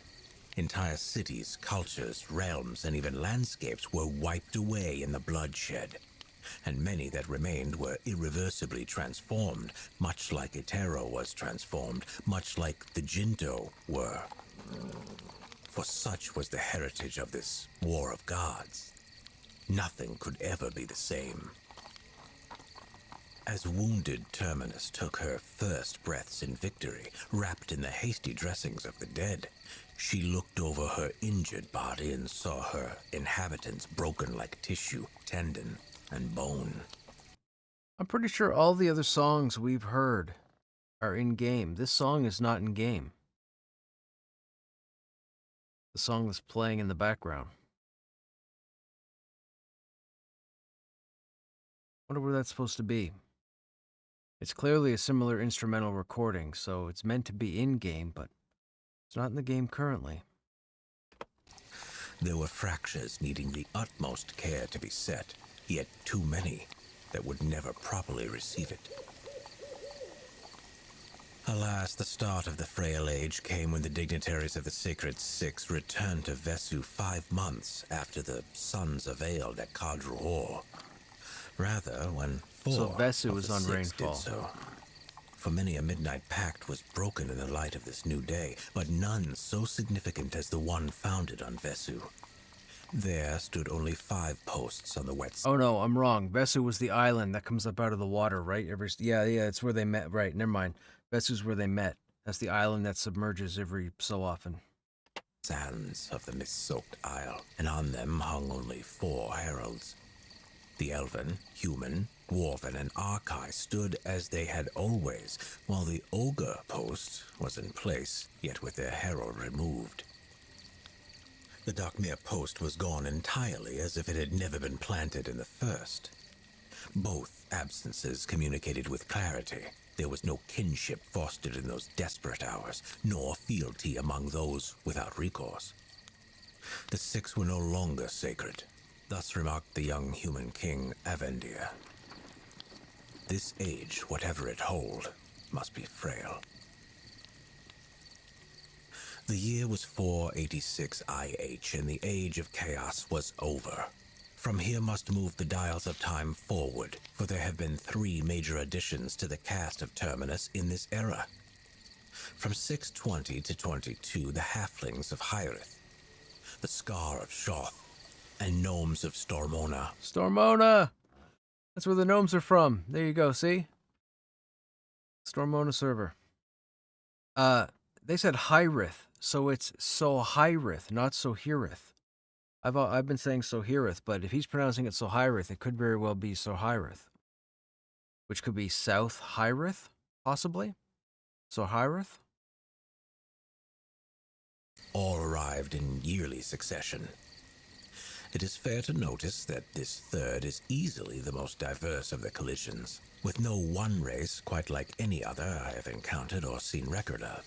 Entire cities, cultures, realms, and even landscapes were wiped away in the bloodshed, and many that remained were irreversibly transformed, much like Etero was transformed, much like the Jinto were. For such was the heritage of this war of gods. Nothing could ever be the same. As wounded Terminus took her first breaths in victory, wrapped in the hasty dressings of the dead, she looked over her injured body and saw her inhabitants broken like tissue, tendon, and bone. I'm pretty sure all the other songs we've heard are in-game. This song is not in-game. The song that's playing in the background. Wonder where that's supposed to be. It's clearly a similar instrumental recording, so it's meant to be in-game, but it's not in the game currently. There were fractures needing the utmost care to be set, yet too many that would never properly receive it. Alas, the start of the Frail Age came when the dignitaries of the Sacred Six returned to Vesu 5 months after the Sons availed at Kadruhor. Rather, when 4 So Vesu of was the on 6 Rainfall. did so. For many a midnight pact was broken in the light of this new day, but none so significant as the one founded on Vesu. There stood only 5 posts on the wet Oh no, I'm wrong. Vesu was the island that comes up out of the water, right? Yeah, it's where they met. Right, never mind. Vesu's where they met. That's the island that submerges every so often. sands of the mist-soaked isle, and on them hung only 4 heralds. The elven, human, dwarven, and Archai stood as they had always, while the ogre post was in place, yet with their herald removed. The Darkmere post was gone entirely, as if it had never been planted in the first. Both absences communicated with clarity. There was no kinship fostered in those desperate hours, nor fealty among those without recourse. The 6 were no longer sacred. Thus remarked the young human king, Avendir. This age, whatever it hold, must be frail. The year was 486 IH, and the age of chaos was over. From here must move the dials of time forward, for there have been 3 major additions to the cast of Terminus in this era. From 620 to 22, the halflings of Hyrith, the Scar of Shoth, and gnomes of Stormona. Stormona! That's where the gnomes are from. There you go, see? Stormona server. They said Hyrith, so it's Sohyrith, not Sohirith. I've been saying Sohirith, but if he's pronouncing it Sohyrith, it could very well be Sohyrith. Which could be South Hyrith, possibly? Sohyrith? All arrived in yearly succession. It is fair to notice that this third is easily the most diverse of the collisions, with no one race quite like any other I have encountered or seen record of.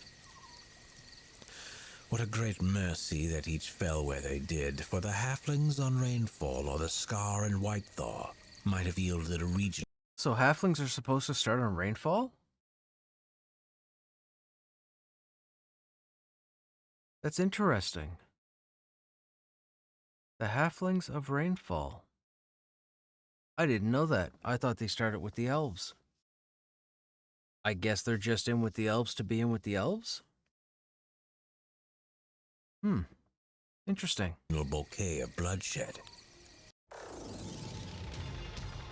What a great mercy that each fell where they did, for the halflings on Rainfall or the Scar and Whitethaw might have yielded a region. So halflings are supposed to start on Rainfall? That's interesting. The halflings of rainfall. I didn't know that. I thought they started with the elves. I guess they're just in with the elves to be in with the elves? Interesting. A bouquet of bloodshed.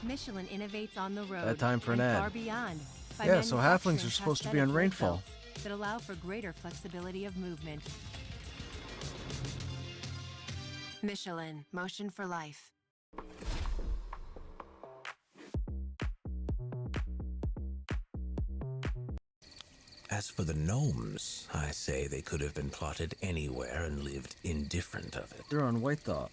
Michelin innovates on the road Bad time for an and ad. far beyond. By Yeah, so halflings manufacturing are supposed to be prosthetic on leg rainfall. belts that allow for greater flexibility of movement. Michelin, motion for life. As for the gnomes, I say they could have been plotted anywhere and lived indifferent of it. They're on White Thought.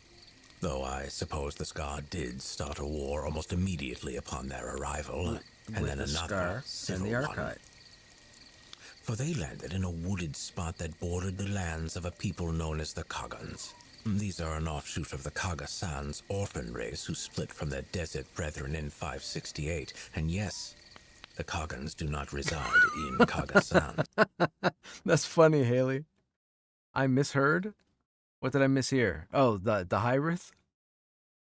Though I suppose the Scar did start a war almost immediately upon their arrival, and then the another Scar civil and the one. Archive. For they landed in a wooded spot that bordered the lands of a people known as the Kogans. These are an offshoot of the Kaga-sans orphan race who split from their desert brethren in 568, and yes, the Kogans do not reside in Kaga-san. That's funny, Haley. I misheard? What did I mishear? Oh, the Hyrith?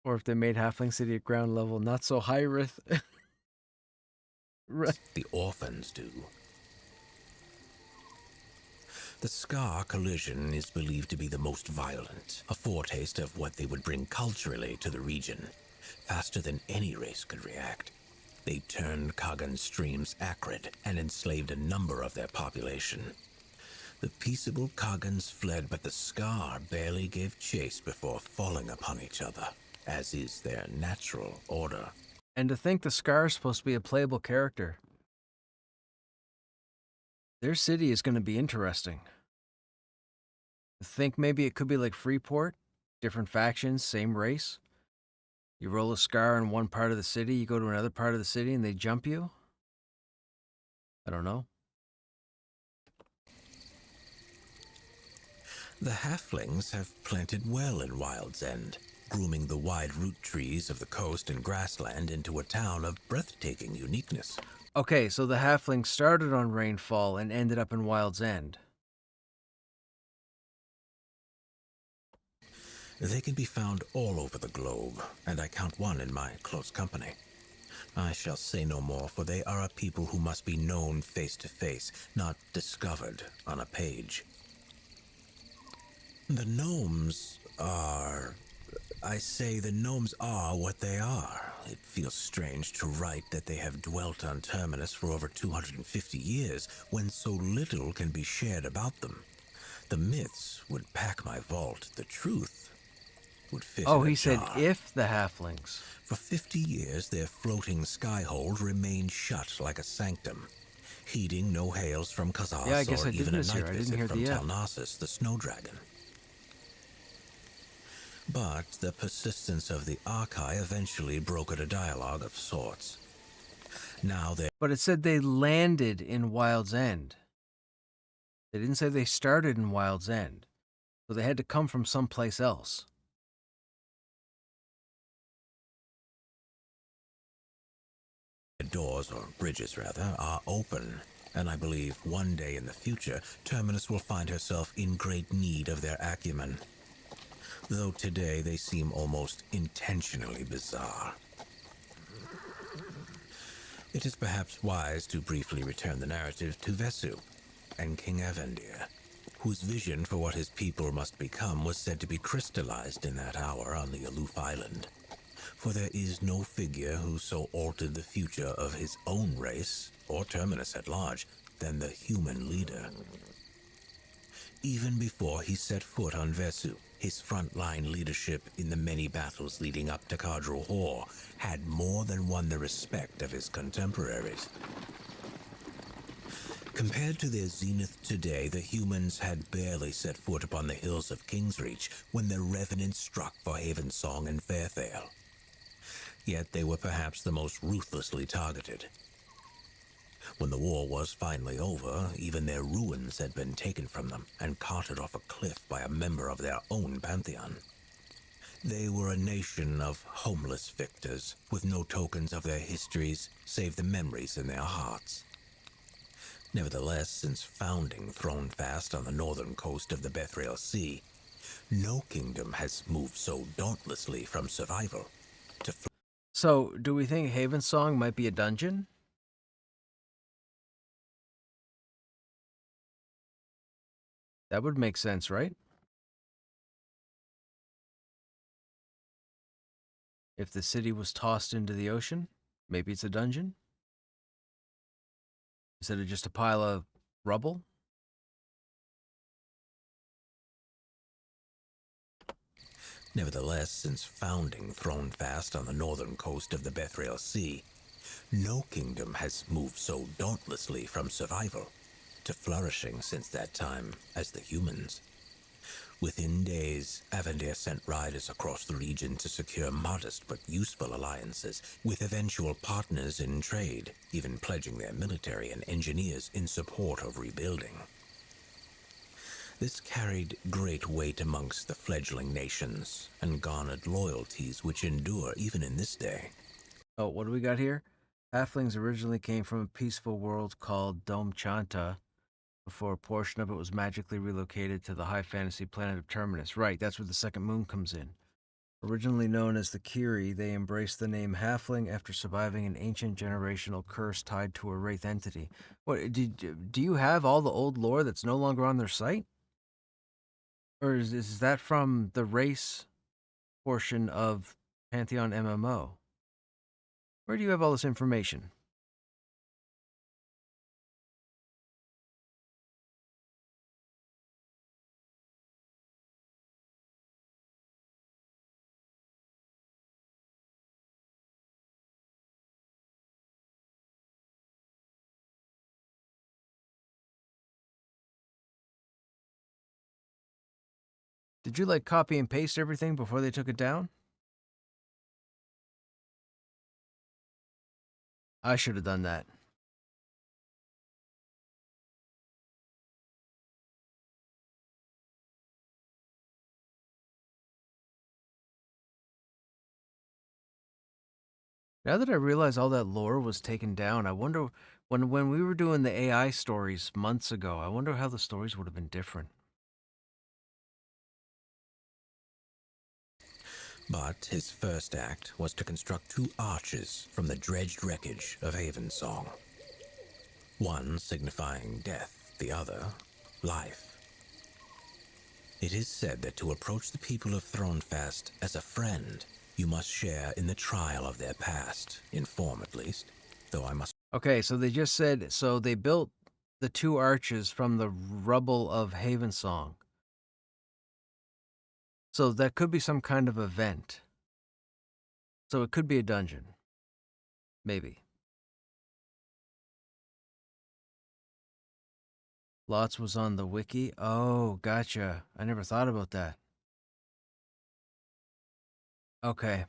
Or if they made Halfling City at ground level, not so Hyrith. Right. The orphans do. The Scar collision is believed to be the most violent, a foretaste of what they would bring culturally to the region. Faster than any race could react, they turned Kagan streams acrid and enslaved a number of their population. The peaceable Kagans fled, but the Scar barely gave chase before falling upon each other, as is their natural order. And to think the Scar is supposed to be a playable character. Their city is going to be interesting. Think maybe it could be like Freeport, different factions, same race. You roll a Scar in one part of the city, you go to another part of the city, and they jump you? I don't know. The halflings have planted well in Wild's End, grooming the wide root trees of the coast and grassland into a town of breathtaking uniqueness. Okay, so the halflings started on Rainfall and ended up in Wild's End. They can be found all over the globe, and I count one in my close company. I shall say no more, for they are a people who must be known face to face, not discovered on a page. The gnomes are... I say the gnomes are what they are. It feels strange to write that they have dwelt on Terminus for over 250 years, when so little can be shared about them. The myths would pack my vault. The truth would fit in a he said jar. if the halflings. For 50 years, their floating skyhold remained shut like a sanctum, heeding no hails from Kazas Yeah, I guess or I did even a miss here. night I didn't visit hear from the F. Talnassus, the snow dragon. But the persistence of the Archai eventually brokered a dialogue of sorts. Now they... But it said they landed in Wild's End. They didn't say they started in Wild's End. So they had to come from someplace else. doors, or bridges rather, are open, and I believe one day in the future, Terminus will find herself in great need of their acumen. Though today they seem almost intentionally bizarre. It is perhaps wise to briefly return the narrative to Vesu and King Avendir, whose vision for what his people must become was said to be crystallized in that hour on the aloof island. For there is no figure who so altered the future of his own race, or Terminus at large, than the human leader. Even before he set foot on Vesu, his frontline leadership in the many battles leading up to Kadril Hor had more than won the respect of his contemporaries. Compared to their zenith today, the humans had barely set foot upon the hills of Kingsreach when the revenants struck for Havensong and Fairthale. Yet they were perhaps the most ruthlessly targeted. When the war was finally over, even their ruins had been taken from them and carted off a cliff by a member of their own Pantheon. They were a nation of homeless victors, with no tokens of their histories save the memories in their hearts. Nevertheless, since founding thrown fast on the northern coast of the Bethrale Sea, no kingdom has moved so dauntlessly from survival to So, do we think Haven Song might be a dungeon? That would make sense, right? If the city was tossed into the ocean, maybe it's a dungeon? Instead of just a pile of rubble? Nevertheless, since founding thrown fast on the northern coast of the Bethrale Sea, no kingdom has moved so dauntlessly from survival to flourishing since that time as the humans. Within days, Avendir sent riders across the region to secure modest but useful alliances with eventual partners in trade, even pledging their military and engineers in support of rebuilding. This carried great weight amongst the fledgling nations and garnered loyalties which endure even in this day. Oh, what do we got here? Halflings originally came from a peaceful world called Dome Chanta, before a portion of it was magically relocated to the high fantasy planet of Terminus. Right, that's where the second moon comes in. Originally known as the Kiri, they embraced the name Halfling after surviving an ancient generational curse tied to a wraith entity. What, do you have all the old lore that's no longer on their site? Or is that from the race portion of Pantheon MMO? Where do you have all this information? Did you like copy and paste everything before they took it down? I should have done that. Now that I realize all that lore was taken down, I wonder when we were doing the AI stories months ago, I wonder how the stories would have been different. But his first act was to construct 2 arches from the dredged wreckage of Haven Song. One signifying death, the other life. It is said that to approach the people of Thronefast as a friend, you must share in the trial of their past, in form at least, though I must... Okay, so they just said, so they built the 2 arches from the rubble of Haven Song. So that could be some kind of event. So it could be a dungeon. Maybe. Lots was on the wiki. Oh, gotcha. I never thought about that. Okay.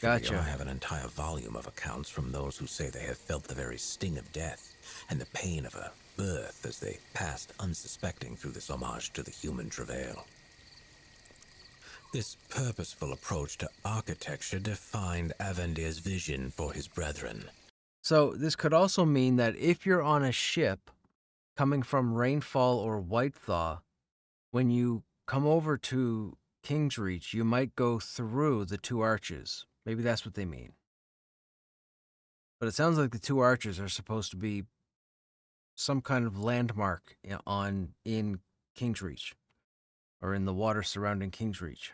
Gotcha. I have an entire volume of accounts from those who say they have felt the very sting of death and the pain of a birth as they passed unsuspecting through this homage to the human travail. This purposeful approach to architecture defined Avendir's vision for his brethren. So this could also mean that if you're on a ship coming from Rainfall or Whitethaw, when you come over to King's Reach, you might go through the 2 arches. Maybe that's what they mean. But it sounds like the 2 arches are supposed to be some kind of landmark in King's Reach, or in the water surrounding King's Reach.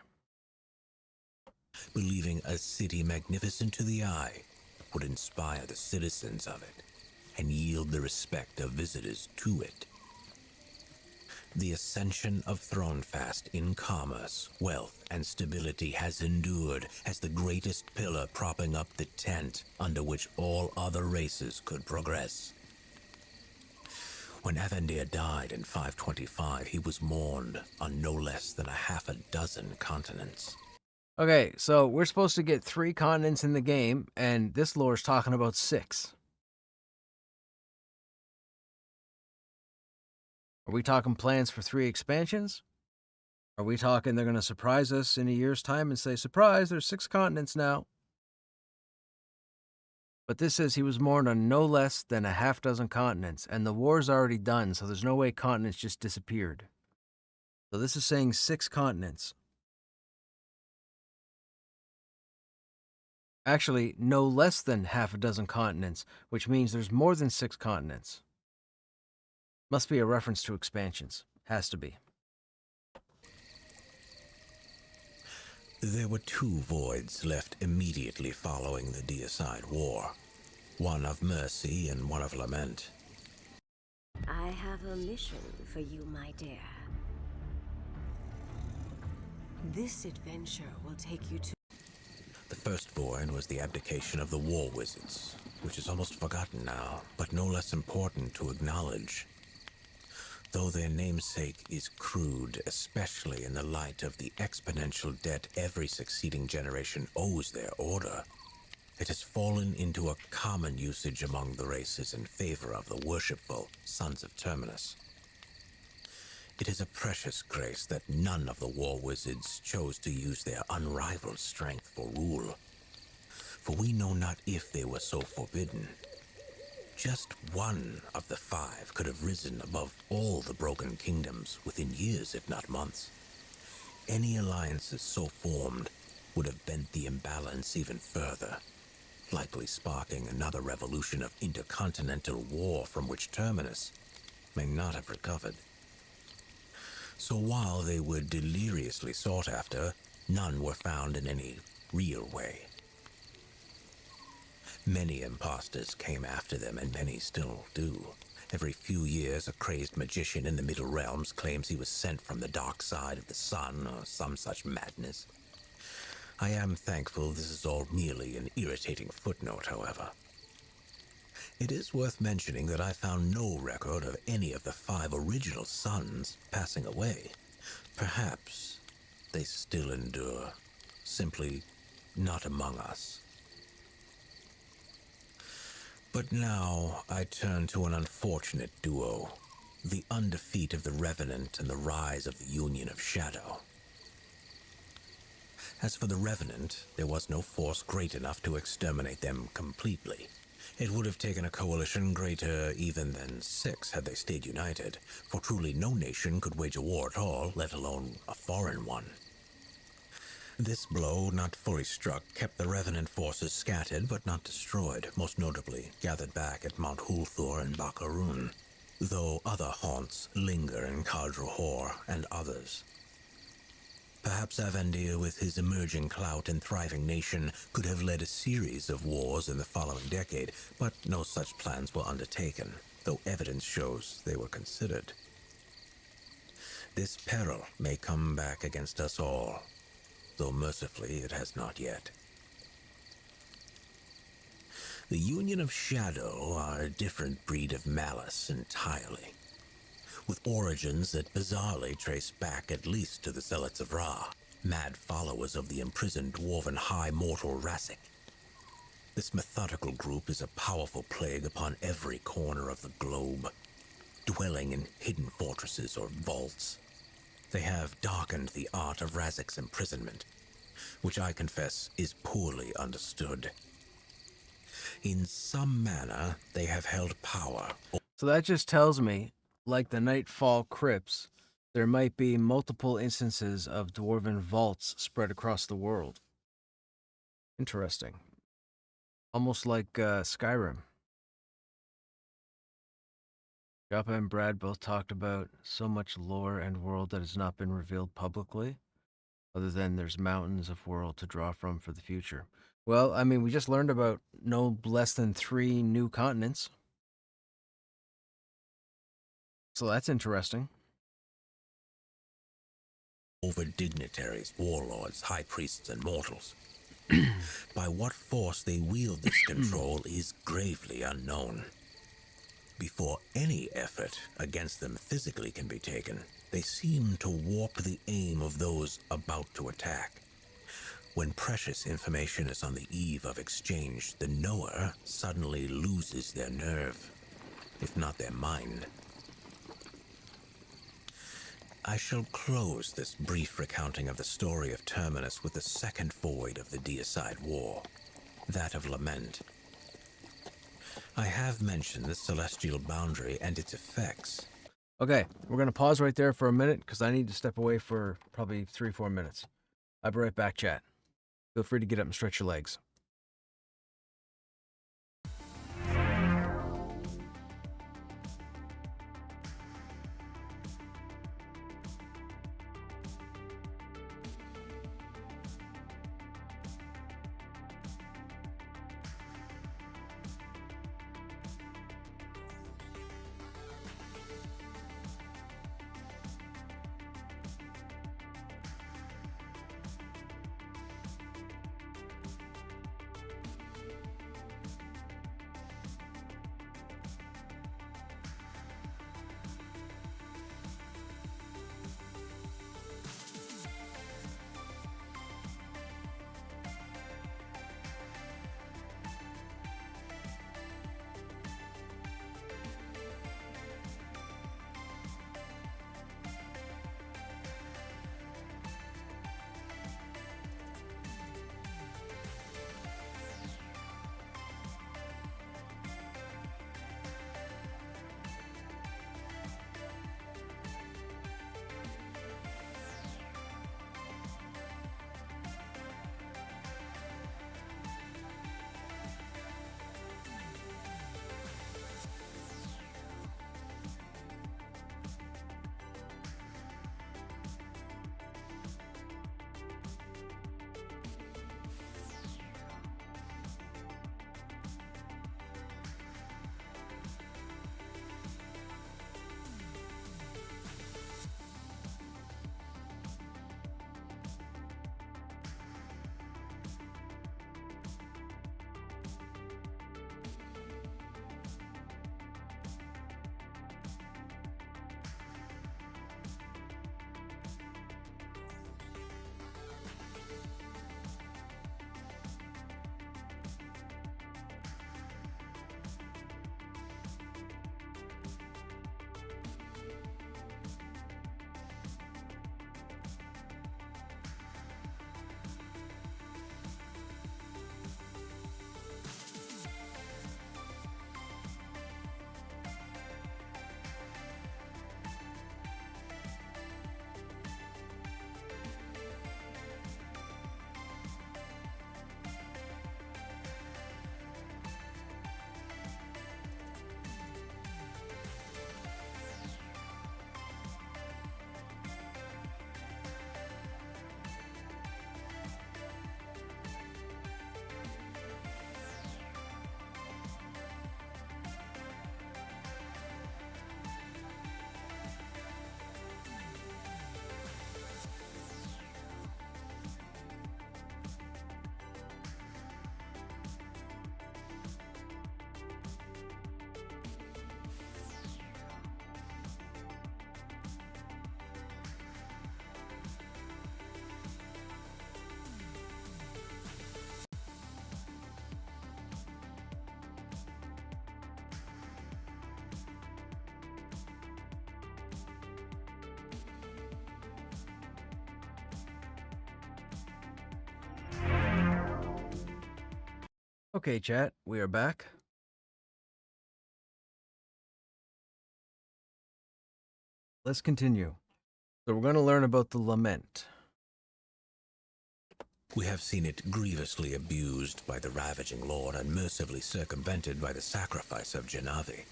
Believing a city magnificent to the eye would inspire the citizens of it and yield the respect of visitors to it. The ascension of Thronefast in commerce, wealth, and stability has endured as the greatest pillar propping up the tent under which all other races could progress. When Avendir died in 525, he was mourned on no less than a 6 continents. Okay, so we're supposed to get 3 continents in the game, and this lore is talking about 6. Are we talking plans for 3 expansions? Are we talking they're going to surprise us in a year's time and say, surprise, there's 6 continents now? But this says he was mourned on no less than a half dozen continents, and the war's already done, so there's no way continents just disappeared. So this is saying 6 continents. Actually, no less than half a dozen continents, which means there's more than 6 continents. Must be a reference to expansions. Has to be. There were 2 voids left immediately following the Deicide War. One of mercy and one of lament. I have a mission for you, my dear. This adventure will take you to... The first void was the abdication of the War Wizards, which is almost forgotten now, but no less important to acknowledge. Though their namesake is crude, especially in the light of the exponential debt every succeeding generation owes their order, it has fallen into a common usage among the races in favor of the worshipful Sons of Terminus. It is a precious grace that none of the War Wizards chose to use their unrivaled strength for rule, for we know not if they were so forbidden. Just one of the 5 could have risen above all the broken kingdoms within years, if not months. Any alliances so formed would have bent the imbalance even further, likely sparking another revolution of intercontinental war from which Terminus may not have recovered. So while they were deliriously sought after, none were found in any real way. Many impostors came after them, and many still do. Every few years, a crazed magician in the Middle Realms claims he was sent from the dark side of the sun, or some such madness. I am thankful this is all merely an irritating footnote, however. It is worth mentioning that I found no record of any of the 5 original sons passing away. Perhaps they still endure, simply not among us. But now I turn to an unfortunate duo, the undefeat of the Revenant and the rise of the Union of Shadow. As for the Revenant, there was no force great enough to exterminate them completely. It would have taken a coalition greater even than 6 had they stayed united, for truly no nation could wage a war at all, let alone a foreign one. This blow, not fully struck, kept the Revenant forces scattered but not destroyed, most notably gathered back at Mount Hulthor and Bakarun, though other haunts linger in Khadra and others. Perhaps Avandir, with his emerging clout and thriving nation, could have led a series of wars in the following decade, but no such plans were undertaken, though evidence shows they were considered. This peril may come back against us all, though mercifully it has not yet. The Union of Shadow are a different breed of malice entirely, with origins that bizarrely trace back at least to the Zealots of Ra, mad followers of the imprisoned dwarven high mortal Rassic. This methodical group is a powerful plague upon every corner of the globe, dwelling in hidden fortresses or vaults. They have darkened the art of Razzic's imprisonment, which I confess is poorly understood. In some manner, they have held power. So that just tells me, like the Nightfall crypts, there might be multiple instances of dwarven vaults spread across the world. Interesting. Almost like Skyrim. Joppa and Brad both talked about so much lore and world that has not been revealed publicly, other than there's mountains of world to draw from for the future. Well, I mean, we just learned about no less than 3 new continents. So that's interesting. Over dignitaries, warlords, high priests, and mortals. By what force they wield this control is gravely unknown. Before any effort against them physically can be taken, they seem to warp the aim of those about to attack. When precious information is on the eve of exchange, the knower suddenly loses their nerve, if not their mind. I shall close this brief recounting of the story of Terminus with the second void of the Deicide War, that of lament. I have mentioned the celestial boundary and its effects. Okay, we're going to pause right there for a minute because I need to step away for probably 3-4 minutes. I'll be right back, chat. Feel free to get up and stretch your legs. Okay, chat, we are back. Let's continue. So we're going to learn about the lament. We have seen it grievously abused by the ravaging lord and mercifully circumvented by the sacrifice of Genavi.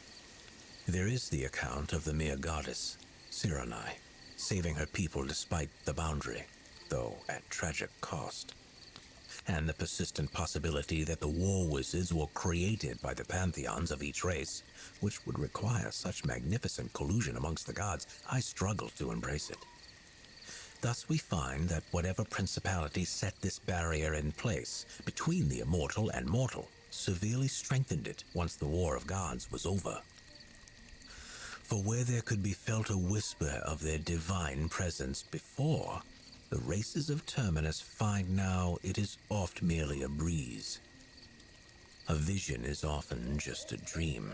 There is the account of the mere goddess, Sirenai, saving her people despite the boundary, though at tragic cost. And the persistent possibility that the war wizards were created by the pantheons of each race, which would require such magnificent collusion amongst the gods, I struggle to embrace it. Thus we find that whatever principality set this barrier in place between the immortal and mortal severely strengthened it once the war of gods was over. For where there could be felt a whisper of their divine presence before, the races of Terminus find now it is oft merely a breeze. A vision is often just a dream.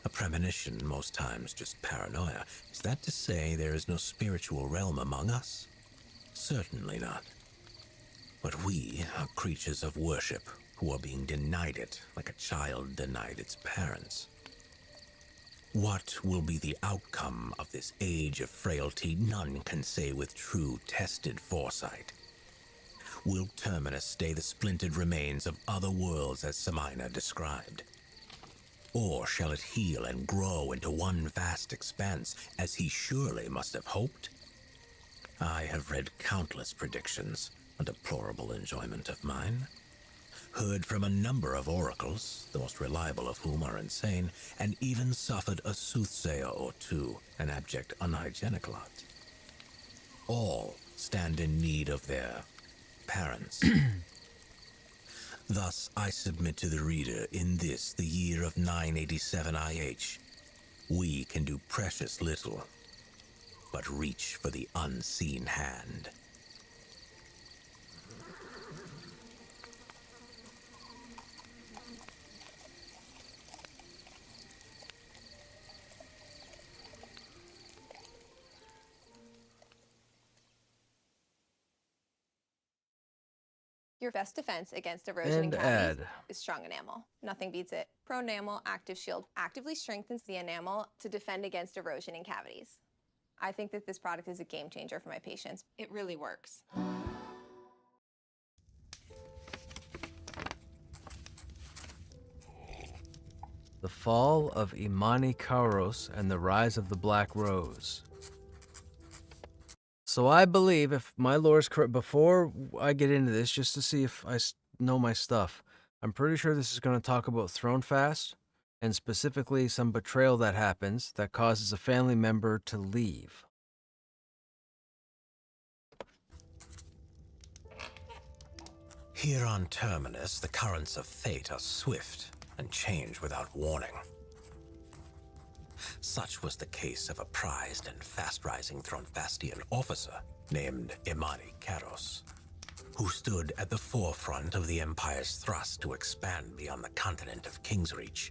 A premonition, most times just paranoia. Is that to say there is no spiritual realm among us? Certainly not. But we are creatures of worship, who are being denied it like a child denied its parents. What will be the outcome of this age of frailty, none can say with true, tested foresight. Will Terminus stay the splintered remains of other worlds as Samina described? Or shall it heal and grow into one vast expanse, as he surely must have hoped? I have read countless predictions, a deplorable enjoyment of mine. Heard from a number of oracles, the most reliable of whom are insane, and even suffered a soothsayer or two, an abject, unhygienic lot. All stand in need of their parents. Thus, I submit to the reader, in this, the year of 987 IH, we can do precious little, but reach for the unseen hand. Your best defense against erosion And and cavities add. is strong enamel. Nothing beats it. Pro Enamel Active Shield actively strengthens the enamel to defend against erosion and cavities. I think that this product is a game changer for my patients. It really works. The Fall of Imani Kairos and the Rise of the Black Rose. So I believe, if my lore is correct, before I get into this, just to see if I know my stuff, I'm pretty sure this is going to talk about Throne Fast, and specifically some betrayal that happens that causes a family member to leave. Here on Terminus, the currents of fate are swift and change without warning. Such was the case of a prized and fast-rising Thronefastian officer named Imani Kairos, who stood at the forefront of the Empire's thrust to expand beyond the continent of Kingsreach.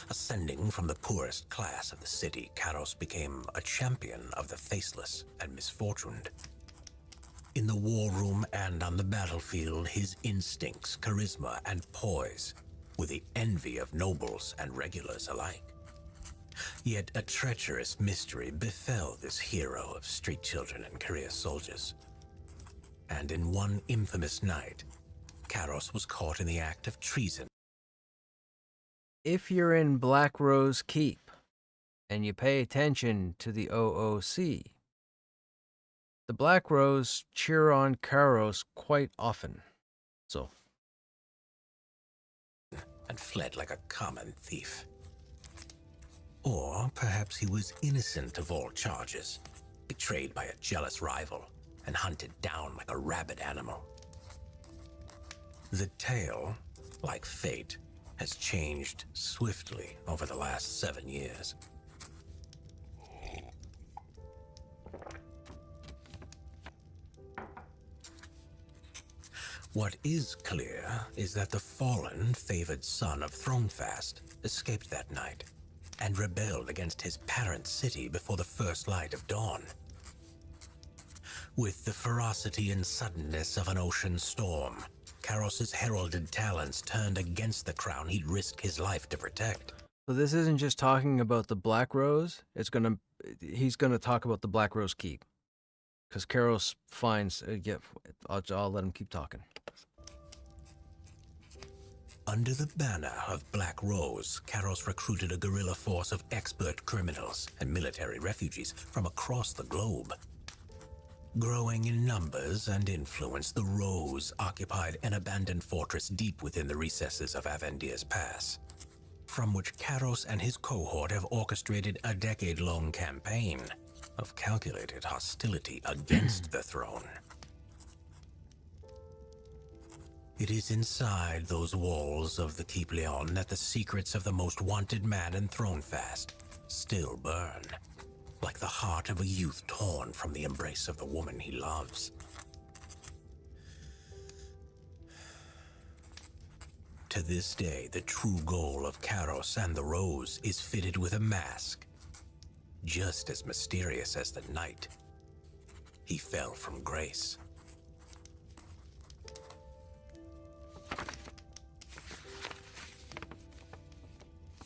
Ascending from the poorest class of the city, Kairos became a champion of the faceless and misfortuned. In the war room and on the battlefield, his instincts, charisma, and poise were the envy of nobles and regulars alike. Yet a treacherous mystery befell this hero of street children and career soldiers. And in one infamous night, Kairos was caught in the act of treason. If you're in Black Rose Keep and you pay attention to the OOC, the Black Rose cheer on Kairos quite often. So. And fled like a common thief. Or perhaps he was innocent of all charges, betrayed by a jealous rival, and hunted down like a rabid animal. The tale, like fate, has changed swiftly over the last 7 years. What is clear is that the fallen, favored son of Thronefast escaped that night and rebelled against his parent city before the first light of dawn. With the ferocity and suddenness of an ocean storm, Kairos' heralded talents turned against the crown he'd risked his life to protect. So this isn't just talking about the Black Rose. He's gonna talk about the Black Rose Keep, because Kairos finds. I'll let him keep talking. Under the banner of Black Rose, Kairos recruited a guerrilla force of expert criminals and military refugees from across the globe. Growing in numbers and influence, the Rose occupied an abandoned fortress deep within the recesses of Avendir's Pass, from which Kairos and his cohort have orchestrated a decade-long campaign of calculated hostility against the throne. It is inside those walls of the Keep Leon that the secrets of the most wanted man in Thronefast still burn, like the heart of a youth torn from the embrace of the woman he loves. To this day, the true goal of Kairos and the Rose is fitted with a mask, just as mysterious as the night he fell from grace.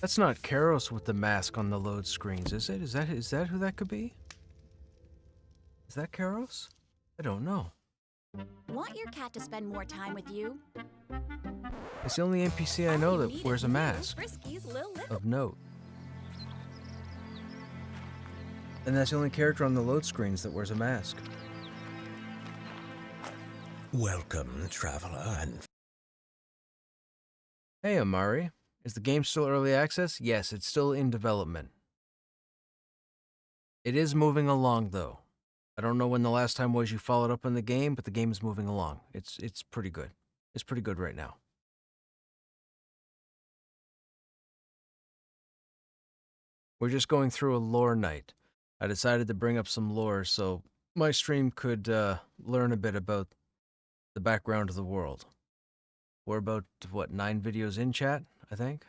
That's not Karos with the mask on the load screens, is it? Is that who that could be? Is that Karos? I don't know. Want your cat to spend more time with you? It's the only NPC I know that wears a mask Frisky's Lil Lip. of note. And that's the only character on the load screens that wears a mask. Welcome, traveler, and Hey, Amari. Is the game still early access? Yes, it's still in development. It is moving along, though. I don't know when the last time was you followed up on the game, but the game is moving along. It's pretty good. It's pretty good right now. We're just going through a lore night. I decided to bring up some lore so my stream could learn a bit about the background of the world. We're about, what, 9 videos in, chat, I think?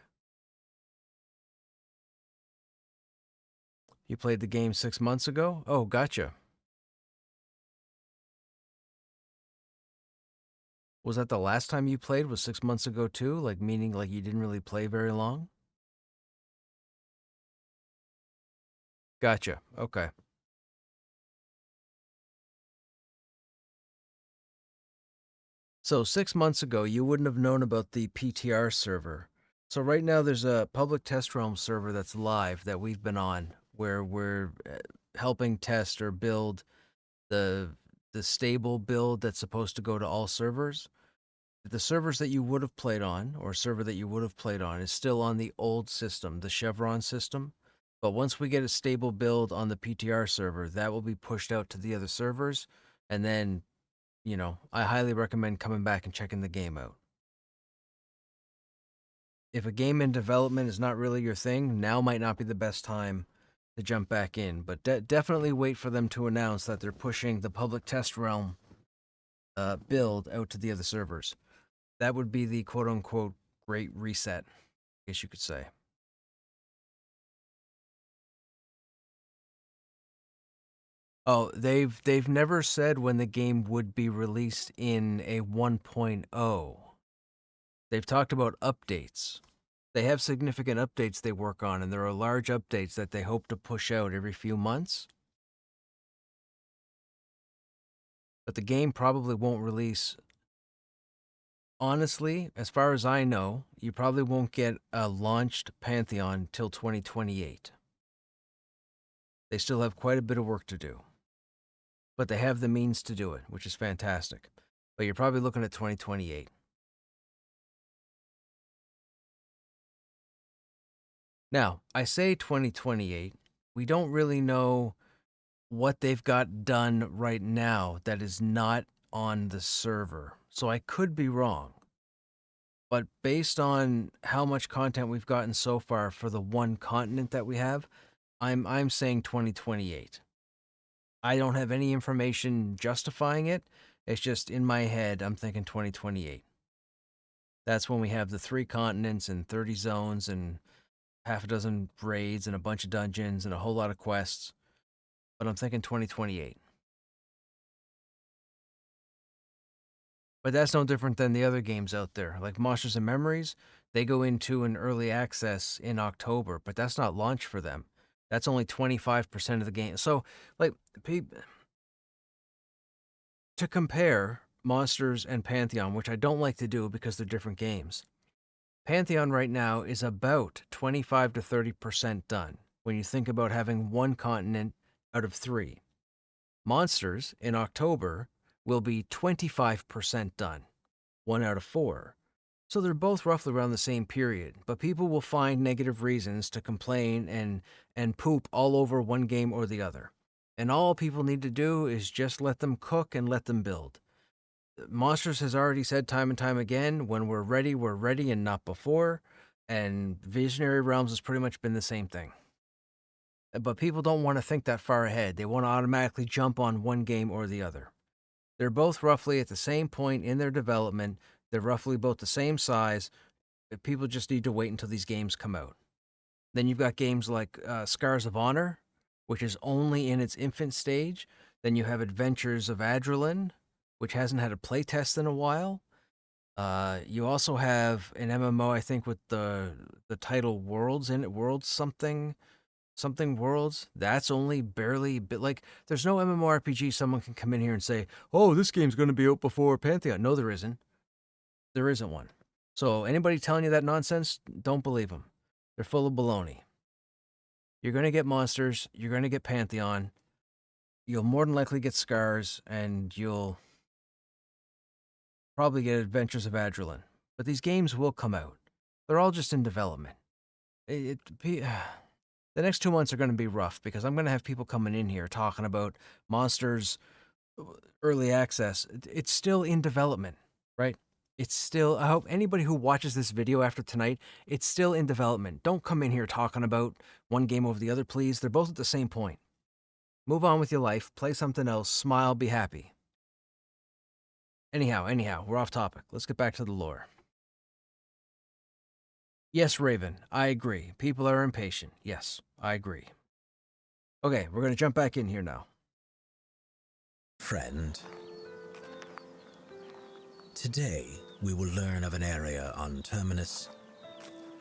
You played the game 6 months ago? Oh, gotcha. Was that the last time you played? Was 6 months ago too? Like, meaning like you didn't really play very long? Gotcha. Okay. So 6 months ago, you wouldn't have known about the PTR server. So right now there's a public test realm server that's live that we've been on, where we're helping test or build the stable build that's supposed to go to all servers. The servers that you would have played on, or server that you would have played on, is still on the old system, the Chevron system. But once we get a stable build on the PTR server, that will be pushed out to the other servers. And then, you know, I highly recommend coming back and checking the game out. If a game in development is not really your thing, now might not be the best time to jump back in. But definitely wait for them to announce that they're pushing the public test realm build out to the other servers. That would be the quote-unquote great reset, I guess you could say. Oh, they've never said when the game would be released in a 1.0. They've talked about updates. They have significant updates they work on, and there are large updates that they hope to push out every few months. But the game probably won't release. Honestly, as far as I know, you probably won't get a launched Pantheon till 2028. They still have quite a bit of work to do. But they have the means to do it, which is fantastic. But you're probably looking at 2028. Now, I say 2028. We don't really know what they've got done right now that is not on the server. So I could be wrong. But based on how much content we've gotten so far for the one continent that we have, I'm saying 2028. I don't have any information justifying it. It's just in my head, I'm thinking 2028. That's when we have the 3 continents and 30 zones and half a dozen raids and a bunch of dungeons and a whole lot of quests. But I'm thinking 2028. But that's no different than the other games out there. Like Monsters and Memories, they go into an early access in October, but that's not launch for them. That's only 25% of the game. So, like, to compare Monsters and Pantheon, which I don't like to do because they're different games, Pantheon right now is about 25 to 30% done when you think about having one continent out of 3. Monsters in October will be 25% done, 1 out of 4. So they're both roughly around the same period, but people will find negative reasons to complain and poop all over one game or the other. And all people need to do is just let them cook and let them build. Monsters has already said time and time again, when we're ready and not before. And Visionary Realms has pretty much been the same thing. But people don't want to think that far ahead. They want to automatically jump on one game or the other. They're both roughly at the same point in their development. They're roughly both the same size. People just need to wait until these games come out. Then you've got games like Scars of Honor, which is only in its infant stage. Then you have Adventures of Adrenaline, which hasn't had a playtest in a while. You also have an MMO, I think, with the title Worlds in it. Worlds something Worlds. That's only barely like. There's no MMORPG someone can come in here and say, "Oh, this game's going to be out before Pantheon." No, there isn't. There isn't one. So anybody telling you that nonsense, don't believe them. They're full of baloney. You're going to get monsters. You're going to get Pantheon. You'll more than likely get Scars, and you'll probably get Adventures of Adrenaline. But these games will come out. They're all just in development. The next 2 months are going to be rough because I'm going to have people coming in here talking about Monsters early access. It's still in development, right? It's still, I hope anybody who watches this video after tonight, it's still in development. Don't come in here talking about one game over the other, please. They're both at the same point. Move on with your life, play something else, smile, be happy. Anyhow, we're off topic. Let's get back to the lore. Yes, Raven, I agree. People are impatient. Yes, I agree. Okay, we're going to jump back in here now. Friend, today we will learn of an area on Terminus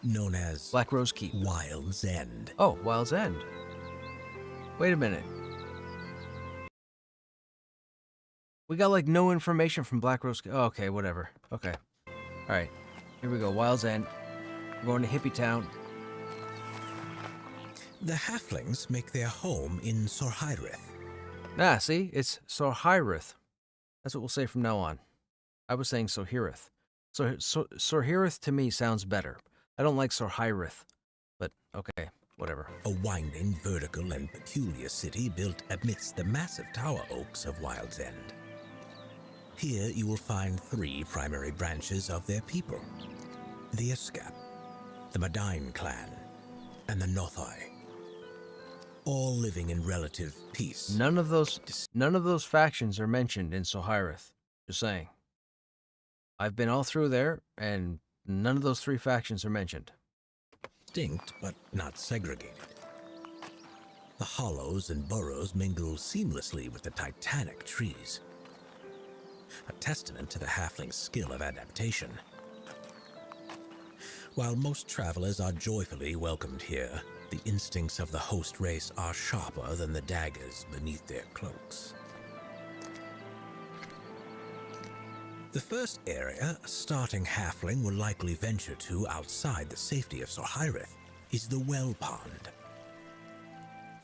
known as Black Rose Keep. Wild's End. Oh, Wild's End. Wait a minute. We got like no information from Black Rose. Oh, okay, whatever. Okay. All right. Here we go. Wild's End. We're going to Hippie Town. The halflings make their home in Sorhyrith. Ah, see? It's That's what we'll say from now on. I was saying Sorhyrith. Sorhyrith to me sounds better. I don't like Sorhyrith, but okay, whatever. A winding, vertical, and peculiar city built amidst the massive tower oaks of Wild's End. Here you will find 3 primary branches of their people. The Iskap, the Madain clan, and the Nothai. All living in relative peace. None of those factions are mentioned in Sorhyrith. Just saying. I've been all through there, and none of those 3 factions are mentioned. Distinct, but not segregated. The hollows and burrows mingle seamlessly with the titanic trees. A testament to the halfling's skill of adaptation. While most travelers are joyfully welcomed here, the instincts of the host race are sharper than the daggers beneath their cloaks. The first area a starting halfling will likely venture to outside the safety of Sorhyrith is the Well Pond.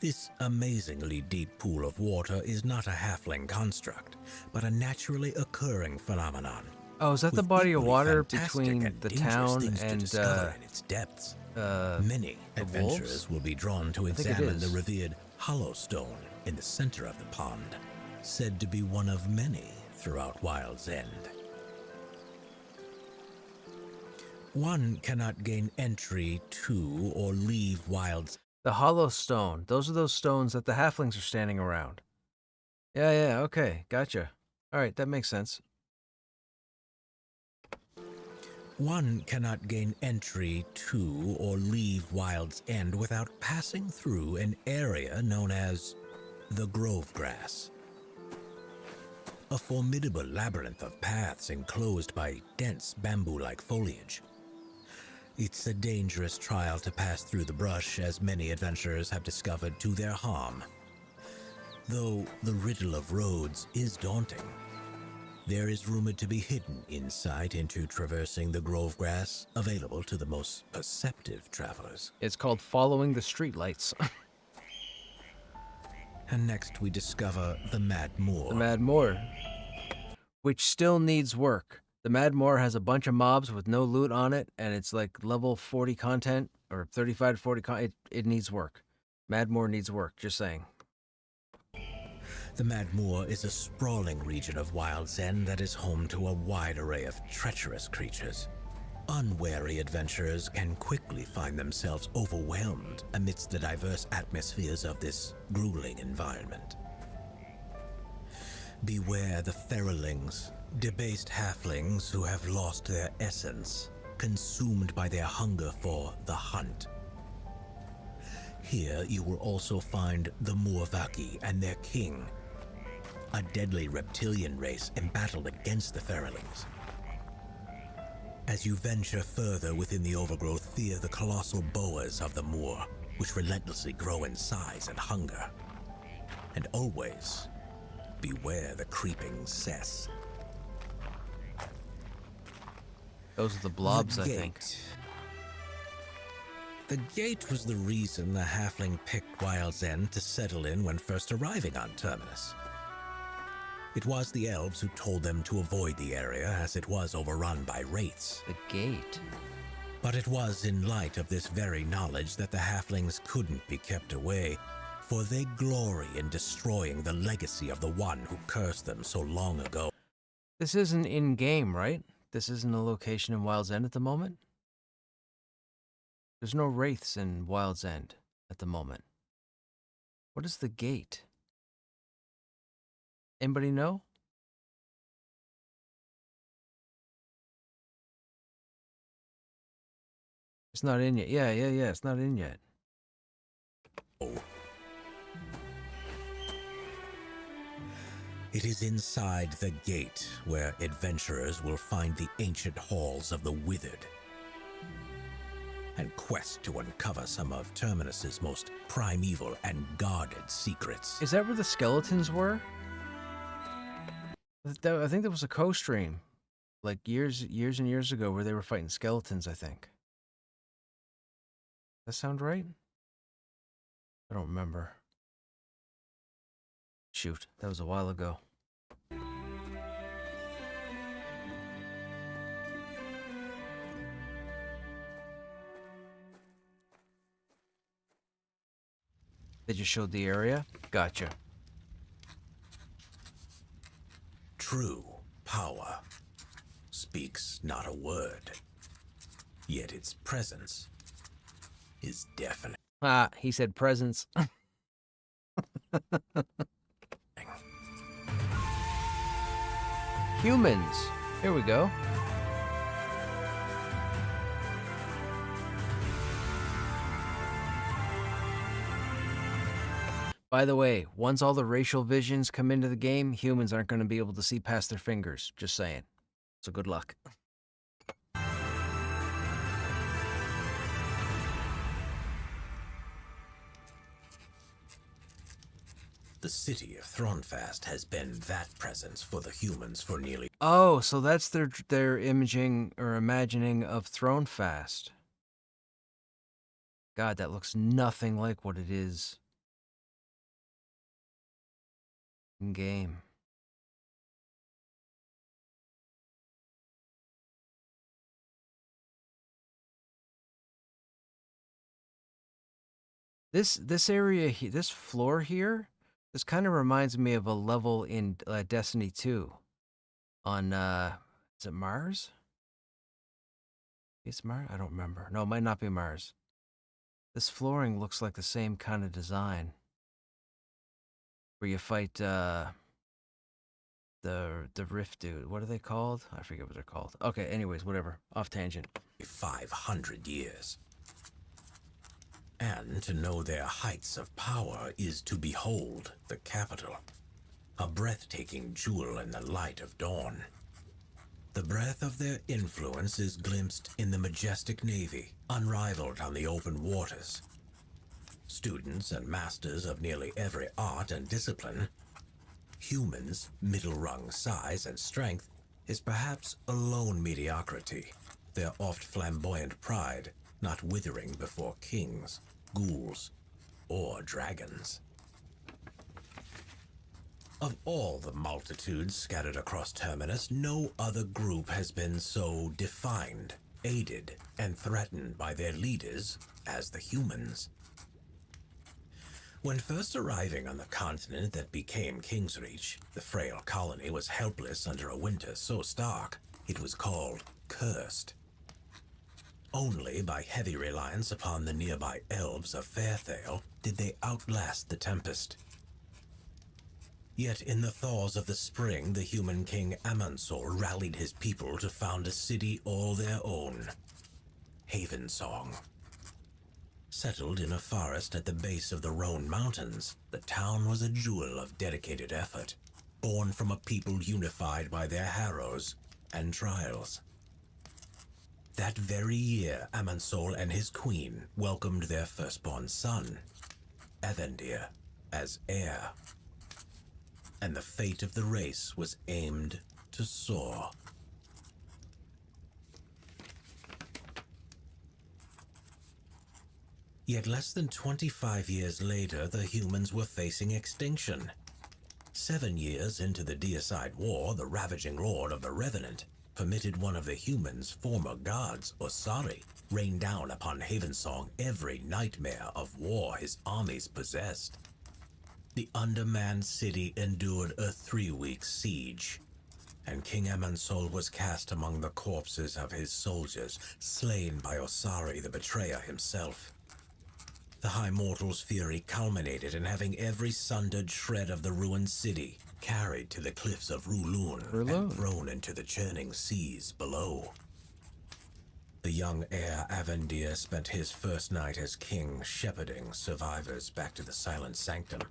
This amazingly deep pool of water is not a halfling construct, but a naturally occurring phenomenon. Oh, is that the body of water between the town and in its depths? Many adventurers will be drawn to examine the revered Hollow Stone in the center of the pond, said to be one of many throughout Wild's End. One cannot gain entry to or leave Wild's. The Hollow Stone. Those are those stones that the halflings are standing around. Yeah, okay, gotcha. All right, that makes sense. One cannot gain entry to or leave Wild's End without passing through an area known as the Grove Grass. A formidable labyrinth of paths enclosed by dense bamboo-like foliage. It's a dangerous trial to pass through the brush, as many adventurers have discovered to their harm. Though the riddle of roads is daunting, there is rumored to be hidden insight into traversing the Grove Grass available to the most perceptive travelers. It's called following the streetlights. And next we discover the Mad Moor. The Mad Moor, which still needs work. The Mad Moor has a bunch of mobs with no loot on it, and it's like level 40 content, or 35 to 40 content. It needs work. Mad Moor needs work, just saying. The Mad Moor is a sprawling region of Wild's End that is home to a wide array of treacherous creatures. Unwary adventurers can quickly find themselves overwhelmed amidst the diverse atmospheres of this grueling environment. Beware the feralings, debased halflings who have lost their essence, consumed by their hunger for the hunt. Here you will also find the Muavaki and their king, a deadly reptilian race embattled against the feralings. As you venture further within the overgrowth, fear the colossal boas of the moor, which relentlessly grow in size and hunger. And always beware the creeping cess. Those are the blobs, I think. The gate was the reason the halfling picked Wild's End to settle in when first arriving on Terminus. It was the elves who told them to avoid the area as it was overrun by wraiths. The gate? But it was in light of this very knowledge that the halflings couldn't be kept away, for they glory in destroying the legacy of the one who cursed them so long ago. This isn't in-game, right? This isn't a location in Wild's End at the moment? There's no wraiths in Wild's End at the moment. What is the gate? Anybody know? It's not in yet. Yeah, it's not in yet. Oh. It is inside the gate where adventurers will find the ancient halls of the withered and quest to uncover some of Terminus's most primeval and guarded secrets. Is that where the skeletons were? I think there was a co-stream, like years and years ago, where they were fighting skeletons, I think. Does that sound right? I don't remember. Shoot, that was a while ago. They just showed the area? Gotcha. True power speaks not a word, yet its presence is definite. Ah, he said presence. Humans. Here we go. By the way, once all the racial visions come into the game, humans aren't going to be able to see past their fingers. Just saying. So good luck. The city of Thronefast has been that presence for the humans for nearly... Oh, so that's their imaging or imagining of Thronefast. God, that looks nothing like what it is in game. This area, this floor here, this kind of reminds me of a level in Destiny 2 on, is it Mars? It's Mars? I don't remember. No, it might not be Mars. This flooring looks like the same kind of design. Where you fight, the Rift dude. What are they called? I forget what they're called. Okay, anyways, whatever. Off tangent. 500 years. And to know their heights of power is to behold the capital, a breathtaking jewel in the light of dawn. The breath of their influence is glimpsed in the majestic navy, unrivaled on the open waters. Students and masters of nearly every art and discipline, humans' middle-rung size and strength is perhaps a lone mediocrity, their oft flamboyant pride not withering before kings, ghouls, or dragons. Of all the multitudes scattered across Terminus, no other group has been so defined, aided, and threatened by their leaders as the humans. When first arriving on the continent that became Kingsreach, the frail colony was helpless under a winter so stark it was called cursed. Only by heavy reliance upon the nearby elves of Fairthale did they outlast the tempest. Yet in the thaws of the spring, the human king Amansor rallied his people to found a city all their own, Havensong. Settled in a forest at the base of the Rhone Mountains, the town was a jewel of dedicated effort, born from a people unified by their harrows and trials. That very year, Amansol and his queen welcomed their firstborn son, Avendir, as heir. And the fate of the race was aimed to soar. Yet less than 25 years later, the humans were facing extinction. 7 years into the Deicide War, the ravaging lord of the Revenant permitted one of the humans' former gods, Osari, rain down upon Havensong every nightmare of war his armies possessed. The undermanned city endured a 3-week siege, and King Amansol was cast among the corpses of his soldiers, slain by Osari the betrayer himself. The High Mortal's fury culminated in having every sundered shred of the ruined city carried to the cliffs of Rulun and thrown into the churning seas below. The young heir Avendir spent his first night as king shepherding survivors back to the Silent Sanctum.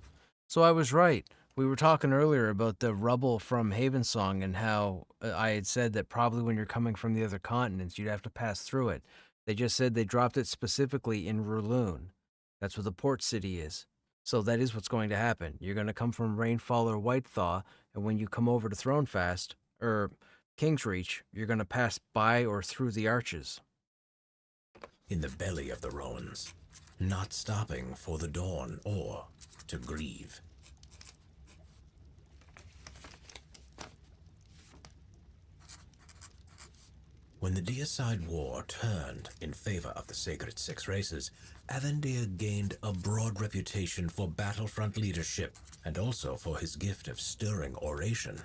So I was right. We were talking earlier about the rubble from Havensong and how I had said that probably when you're coming from the other continents, you'd have to pass through it. They just said they dropped it specifically in Rulun. That's what the port city is. So that is what's going to happen. You're going to come from Rainfall or Whitethaw, and when you come over to Thronefast, or King's Reach, you're going to pass by or through the arches. In the belly of the Roans, not stopping for the dawn or to grieve. When the Deicide War turned in favor of the Sacred Six Races, Avendir gained a broad reputation for battlefront leadership and also for his gift of stirring oration.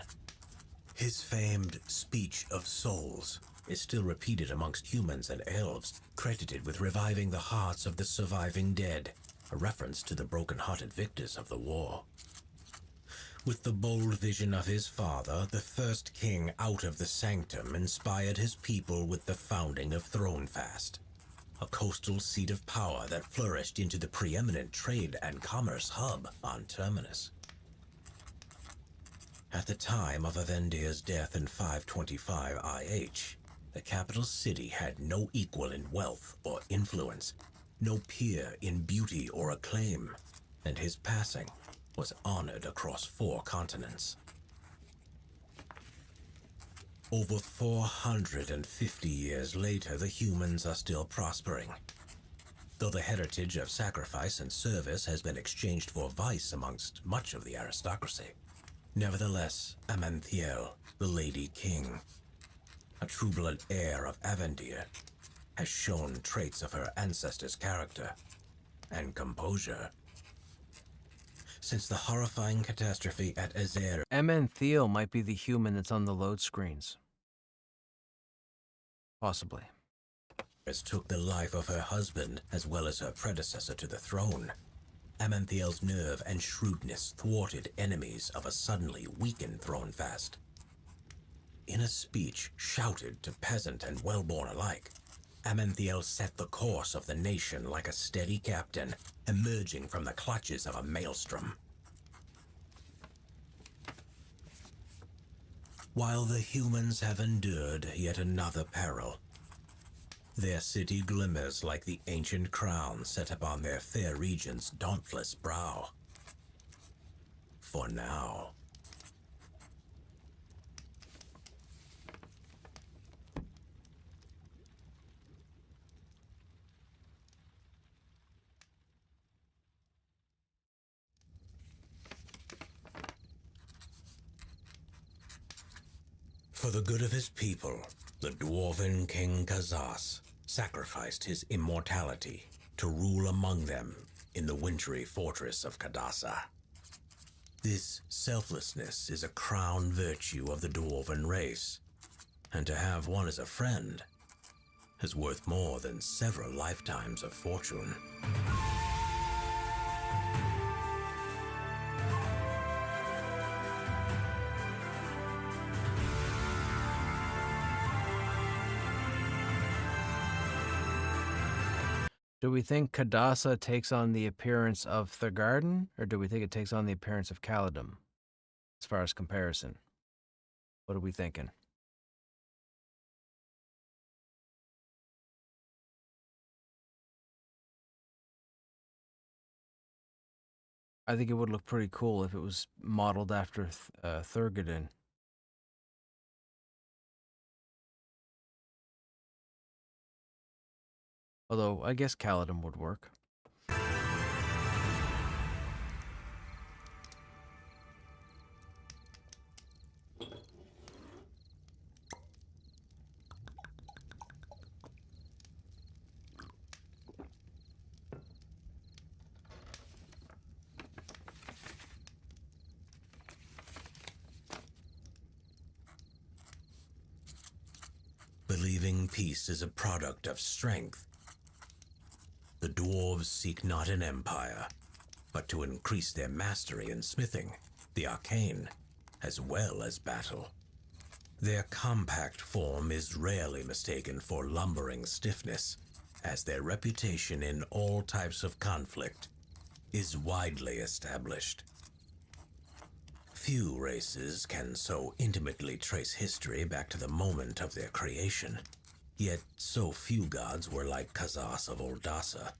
His famed Speech of Souls is still repeated amongst humans and elves, credited with reviving the hearts of the surviving dead, a reference to the broken-hearted victors of the war. With the bold vision of his father, the first king out of the Sanctum inspired his people with the founding of Thronefast, a coastal seat of power that flourished into the preeminent trade and commerce hub on Terminus. At the time of Avendir's death in 525 IH, the capital city had no equal in wealth or influence, no peer in beauty or acclaim, and his passing was honored across 4 continents. Over 450 years later, the humans are still prospering. Though the heritage of sacrifice and service has been exchanged for vice amongst much of the aristocracy. Nevertheless, Amanthiel, the Lady King, a true-blood heir of Avendir, has shown traits of her ancestors' character and composure. Since the horrifying catastrophe at Azer, Amanthiel might be the human that's on the load screens. Possibly. took the life of her husband as well as her predecessor to the throne. Amanthiel's nerve and shrewdness thwarted enemies of a suddenly weakened Thronefast. In a speech shouted to peasant and well-born alike, Amanthiel set the course of the nation like a steady captain, emerging from the clutches of a maelstrom. While the humans have endured yet another peril, their city glimmers like the ancient crown set upon their fair region's dauntless brow. For now. For the good of his people, the dwarven King Kazas sacrificed his immortality to rule among them in the wintry fortress of Kadasa. This selflessness is a crown virtue of the dwarven race, and to have one as a friend is worth more than several lifetimes of fortune. Do we think Kadasa takes on the appearance of Thurgarden, or do we think it takes on the appearance of Caledon, as far as comparison? What are we thinking? I think it would look pretty cool if it was modeled after Thurgoden. Although, I guess Kaladin would work. Believing peace is a product of strength, the dwarves seek not an empire, but to increase their mastery in smithing, the arcane, as well as battle. Their compact form is rarely mistaken for lumbering stiffness, as their reputation in all types of conflict is widely established. Few races can so intimately trace history back to the moment of their creation, yet so few gods were like Kazas of Oldassa,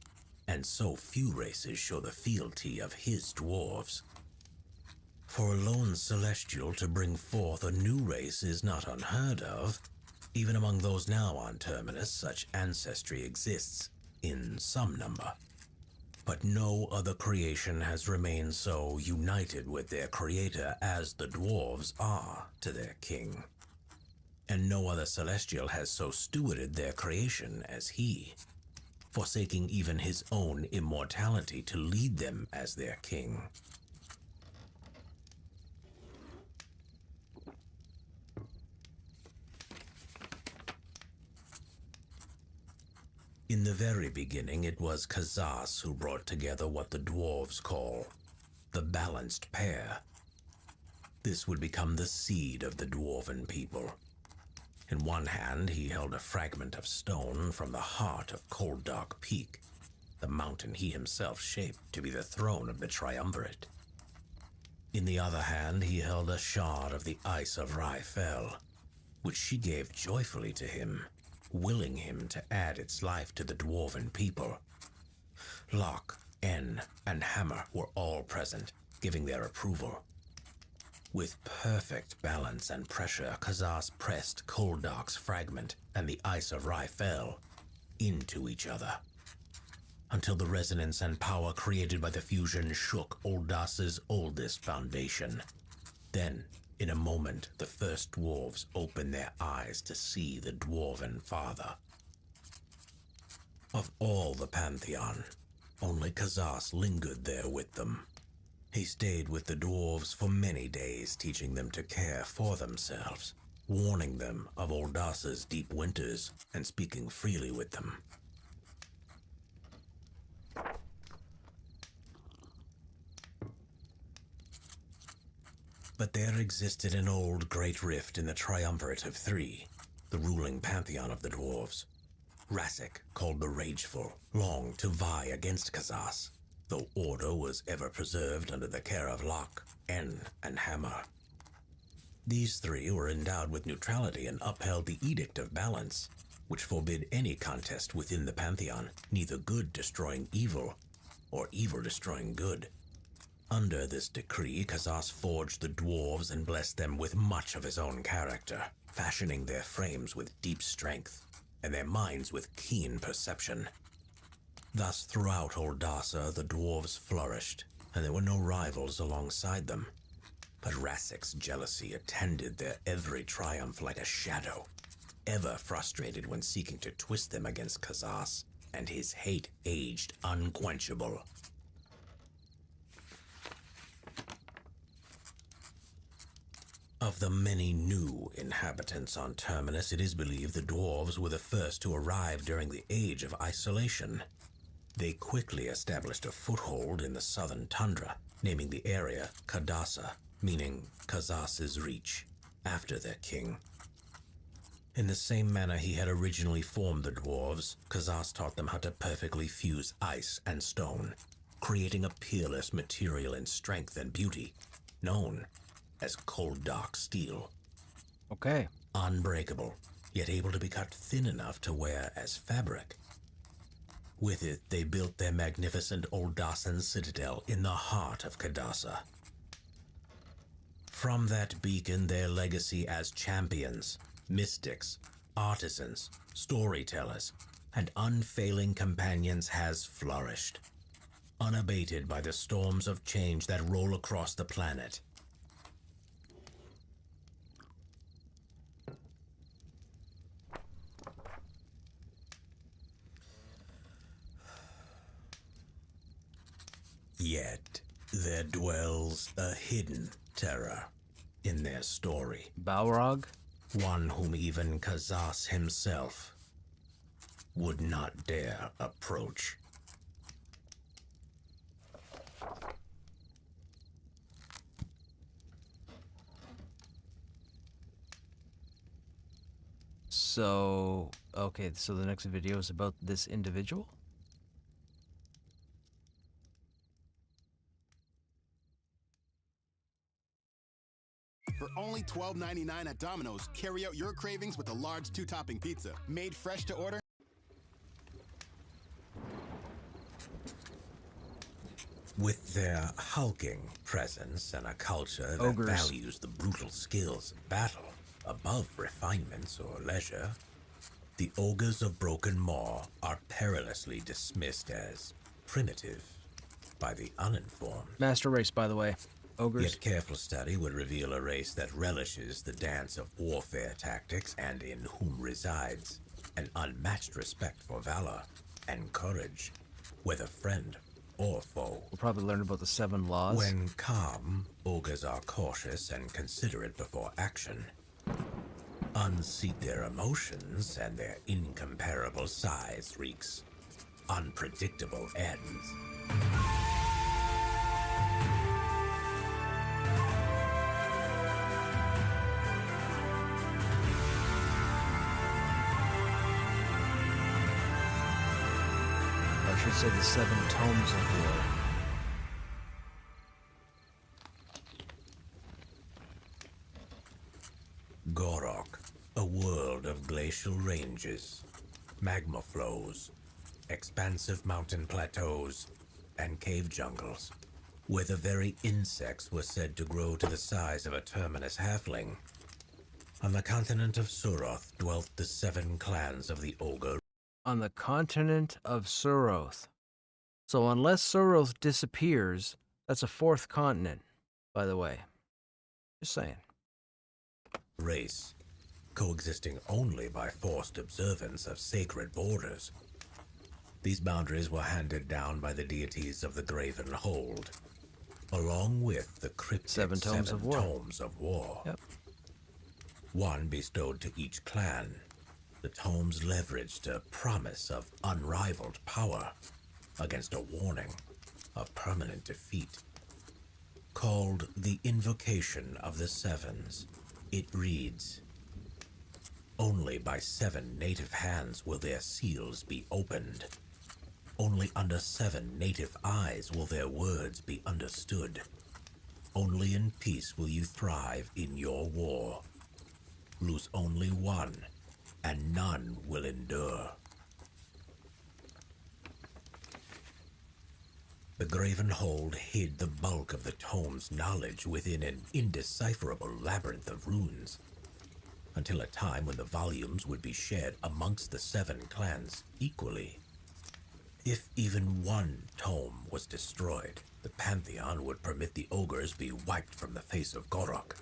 and so few races show the fealty of his dwarves. For a lone celestial to bring forth a new race is not unheard of. Even among those now on Terminus, such ancestry exists, in some number. But no other creation has remained so united with their creator as the dwarves are to their king. And no other celestial has so stewarded their creation as he, forsaking even his own immortality to lead them as their king. In the very beginning, it was Kazas who brought together what the dwarves call the balanced pair. This would become the seed of the dwarven people. In one hand, he held a fragment of stone from the heart of Cold Dark Peak, the mountain he himself shaped to be the throne of the Triumvirate. In the other hand, he held a shard of the ice of Raifel, which she gave joyfully to him, willing him to add its life to the dwarven people. Locke, En, and Hammer were all present, giving their approval. With perfect balance and pressure, Kazas pressed Koldark's fragment and the ice of Raifel into each other, until the resonance and power created by the fusion shook Oldas's oldest foundation. Then, in a moment, the first dwarves opened their eyes to see the dwarven father. Of all the Pantheon, only Kazas lingered there with them. He stayed with the dwarves for many days, teaching them to care for themselves, warning them of Oldas's deep winters, and speaking freely with them. But there existed an old great rift in the Triumvirate of Three, the ruling pantheon of the dwarves. Rassic, called the Rageful, longed to vie against Kazas, though order was ever preserved under the care of Locke, En, and Hammer. These three were endowed with neutrality and upheld the Edict of Balance, which forbid any contest within the pantheon, neither good destroying evil, or evil destroying good. Under this decree, Kazas forged the dwarves and blessed them with much of his own character, fashioning their frames with deep strength, and their minds with keen perception. Thus, throughout Oldassa, the dwarves flourished, and there were no rivals alongside them. But Rassic's jealousy attended their every triumph like a shadow, ever frustrated when seeking to twist them against Kazas, and his hate aged unquenchable. Of the many new inhabitants on Terminus, it is believed the dwarves were the first to arrive during the Age of Isolation. They quickly established a foothold in the southern tundra, naming the area Kadasa, meaning Kazas's Reach, after their king. In the same manner he had originally formed the dwarves, Kazas taught them how to perfectly fuse ice and stone, creating a peerless material in strength and beauty, known as Cold Dark Steel. Okay. Unbreakable, yet able to be cut thin enough to wear as fabric. With it, they built their magnificent Oldasan citadel in the heart of Kadasa. From that beacon, their legacy as champions, mystics, artisans, storytellers, and unfailing companions has flourished, unabated by the storms of change that roll across the planet. Yet, there dwells a hidden terror in their story. Balrog? One whom even Kazas himself would not dare approach. So, okay, so the next video is about this individual? For only $12.99 at Domino's, carry out your cravings with a large 2-topping pizza. Made fresh to order. With their hulking presence and a culture that Ogres. values the brutal skills of battle above refinements or leisure, the ogres of Broken Maw are perilously dismissed as primitive by the uninformed. Master race, by the way. Ogres. Yet careful study would reveal a race that relishes the dance of warfare tactics and in whom resides an unmatched respect for valor and courage, whether friend or foe. We'll probably learn about the 7 laws. When calm, ogres are cautious and considerate before action. Unseat their emotions, and their incomparable size wreaks unpredictable ends. I should say the 7 tomes of war. Gorok, a world of glacial ranges, magma flows, expansive mountain plateaus, and cave jungles, where the very insects were said to grow to the size of a terminus halfling. On the continent of Suroth dwelt the 7 clans of the ogre. On the continent of Suroth. So unless Suroth disappears, that's a 4th continent, by the way. Just saying. Race, coexisting only by forced observance of sacred borders. These boundaries were handed down by the deities of the Graven Hold, along with the cryptic 7 tomes of war. Tomes of war. Yep. One bestowed to each clan. The tomes leveraged a promise of unrivaled power against a warning of permanent defeat. Called the Invocation of the Sevens, it reads, "Only by 7 native hands will their seals be opened. Only under 7 native eyes will their words be understood. Only in peace will you thrive in your war. Lose only one, and none will endure." The Graven Hold hid the bulk of the tome's knowledge within an indecipherable labyrinth of runes, until a time when the volumes would be shared amongst the 7 clans equally. If even one tome was destroyed, the Pantheon would permit the ogres be wiped from the face of Gorok.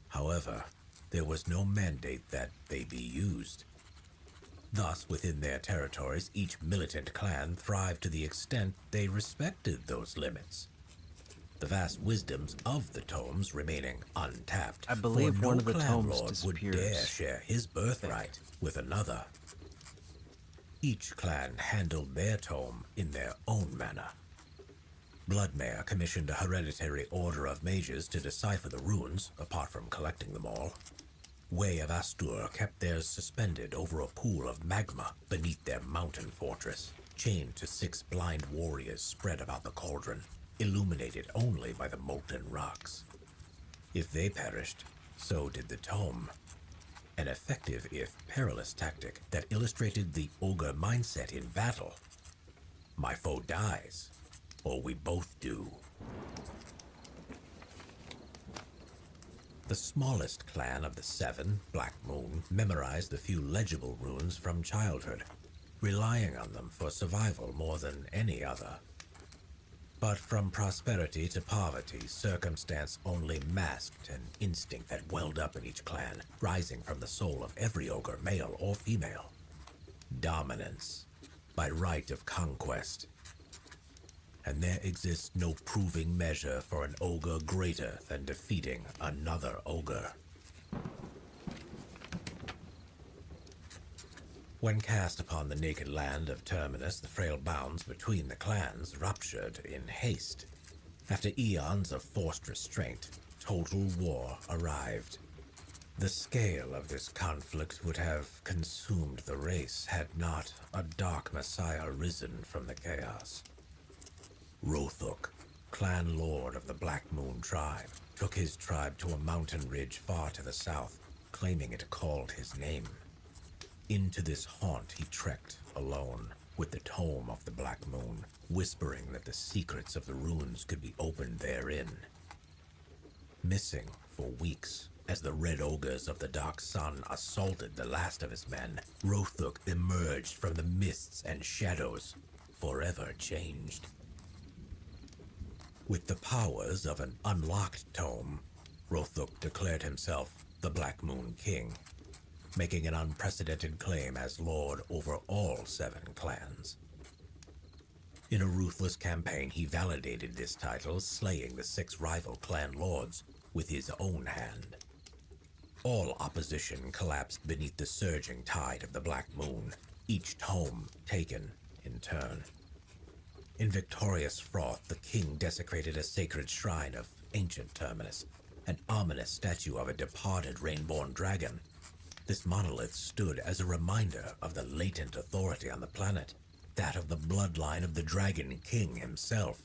However, there was no mandate that they be used. Thus, within their territories, each militant clan thrived to the extent they respected those limits. The vast wisdoms of the tomes remaining untapped. I believe for one no of the clan tomes lord disappears. would dare share his birthright with another. Each clan handled their tome in their own manner. Bloodmare commissioned a hereditary order of mages to decipher the runes, apart from collecting them all. Way of Astur kept theirs suspended over a pool of magma beneath their mountain fortress, chained to 6 blind warriors spread about the cauldron, illuminated only by the molten rocks. If they perished, so did the tome. an effective if perilous tactic that illustrated the ogre mindset in battle. My foe dies, or we both do. The smallest clan of the 7, Black Moon, memorized the few legible runes from childhood, relying on them for survival more than any other. But from prosperity to poverty, circumstance only masked an instinct that welled up in each clan, rising from the soul of every ogre, male or female. Dominance, by right of conquest. And there exists no proving measure for an ogre greater than defeating another ogre. When cast upon the naked land of Terminus, the frail bounds between the clans ruptured in haste. After eons of forced restraint, total war arrived. The scale of this conflict would have consumed the race had not a dark messiah risen from the chaos. Rothuk, clan lord of the Black Moon tribe, took his tribe to a mountain ridge far to the south, claiming it called his name. Into this haunt he trekked alone, with the tome of the Black Moon, whispering that the secrets of the runes could be opened therein. Missing for weeks, as the red ogres of the Dark Sun assaulted the last of his men, Rothuk emerged from the mists and shadows, forever changed. With the powers of an unlocked tome, Rothuk declared himself the Black Moon King, making an unprecedented claim as lord over all 7 clans. In a ruthless campaign, he validated this title, slaying the 6 rival clan lords with his own hand. All opposition collapsed beneath the surging tide of the Black Moon, each tome taken in turn. In victorious froth, the king desecrated a sacred shrine of ancient Terminus, an ominous statue of a departed rainborn dragon. This monolith stood as a reminder of the latent authority on the planet, that of the bloodline of the Dragon King himself.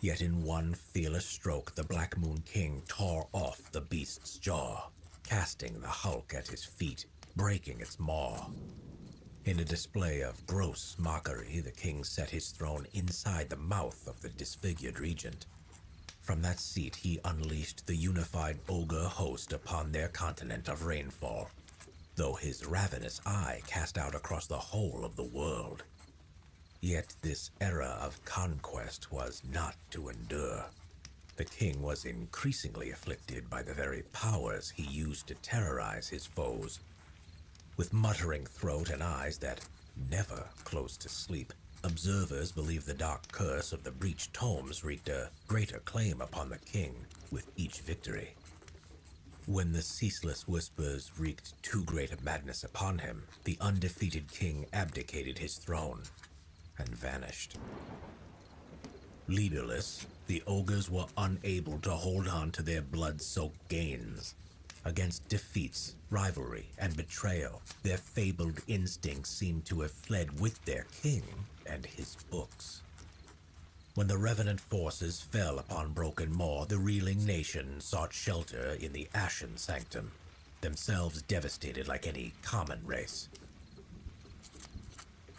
Yet in one fearless stroke, the Black Moon King tore off the beast's jaw, casting the hulk at his feet, breaking its maw. In a display of gross mockery, the king set his throne inside the mouth of the disfigured regent. From that seat, he unleashed the unified ogre host upon their continent of rainfall, though his ravenous eye cast out across the whole of the world. Yet this era of conquest was not to endure. The king was increasingly afflicted by the very powers he used to terrorize his foes. With muttering throat and eyes that never closed to sleep, observers believe the dark curse of the breached tomes wreaked a greater claim upon the king with each victory. When the ceaseless whispers wreaked too great a madness upon him, the undefeated king abdicated his throne and vanished. Leaderless, the ogres were unable to hold on to their blood-soaked gains. Against defeats, rivalry, and betrayal, their fabled instincts seemed to have fled with their king and his books. When the revenant forces fell upon Broken Moor, the reeling nation sought shelter in the Ashen Sanctum, themselves devastated like any common race.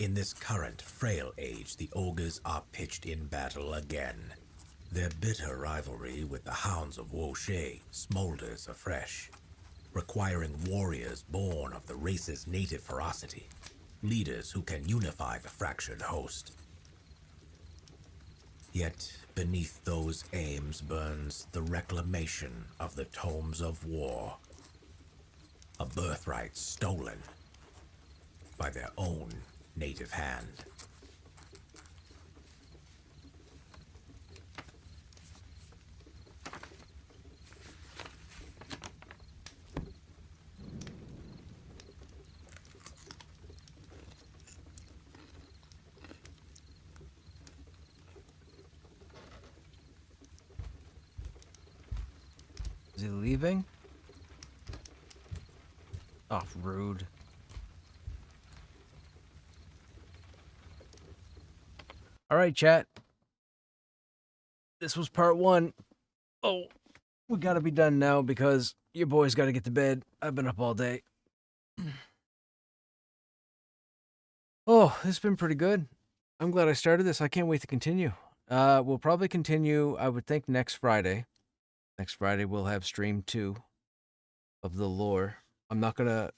In this current, frail age, the ogres are pitched in battle again. Their bitter rivalry with the Hounds of Woshay smolders afresh, requiring warriors born of the race's native ferocity, leaders who can unify the fractured host. Yet beneath those aims burns the reclamation of the tomes of war, a birthright stolen by their own native hand. Is he leaving? Oh, rude. All right, chat. This was part 1. Oh, we gotta be done now because your boy's gotta get to bed. I've been up all day. Oh, this has been pretty good. I'm glad I started this. I can't wait to continue. We'll probably continue, I would think, next Friday. Next Friday, we'll have stream 2 of the lore. I'm not going to...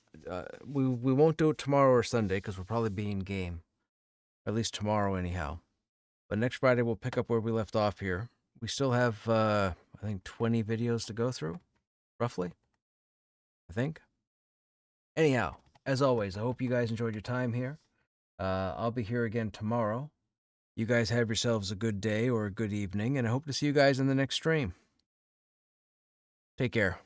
we won't do it tomorrow or Sunday because we'll probably be in game. At least tomorrow, anyhow. But next Friday, we'll pick up where we left off here. We still have, I think, 20 videos to go through, roughly. I think. Anyhow, as always, I hope you guys enjoyed your time here. I'll be here again tomorrow. You guys have yourselves a good day or a good evening, and I hope to see you guys in the next stream. Take care.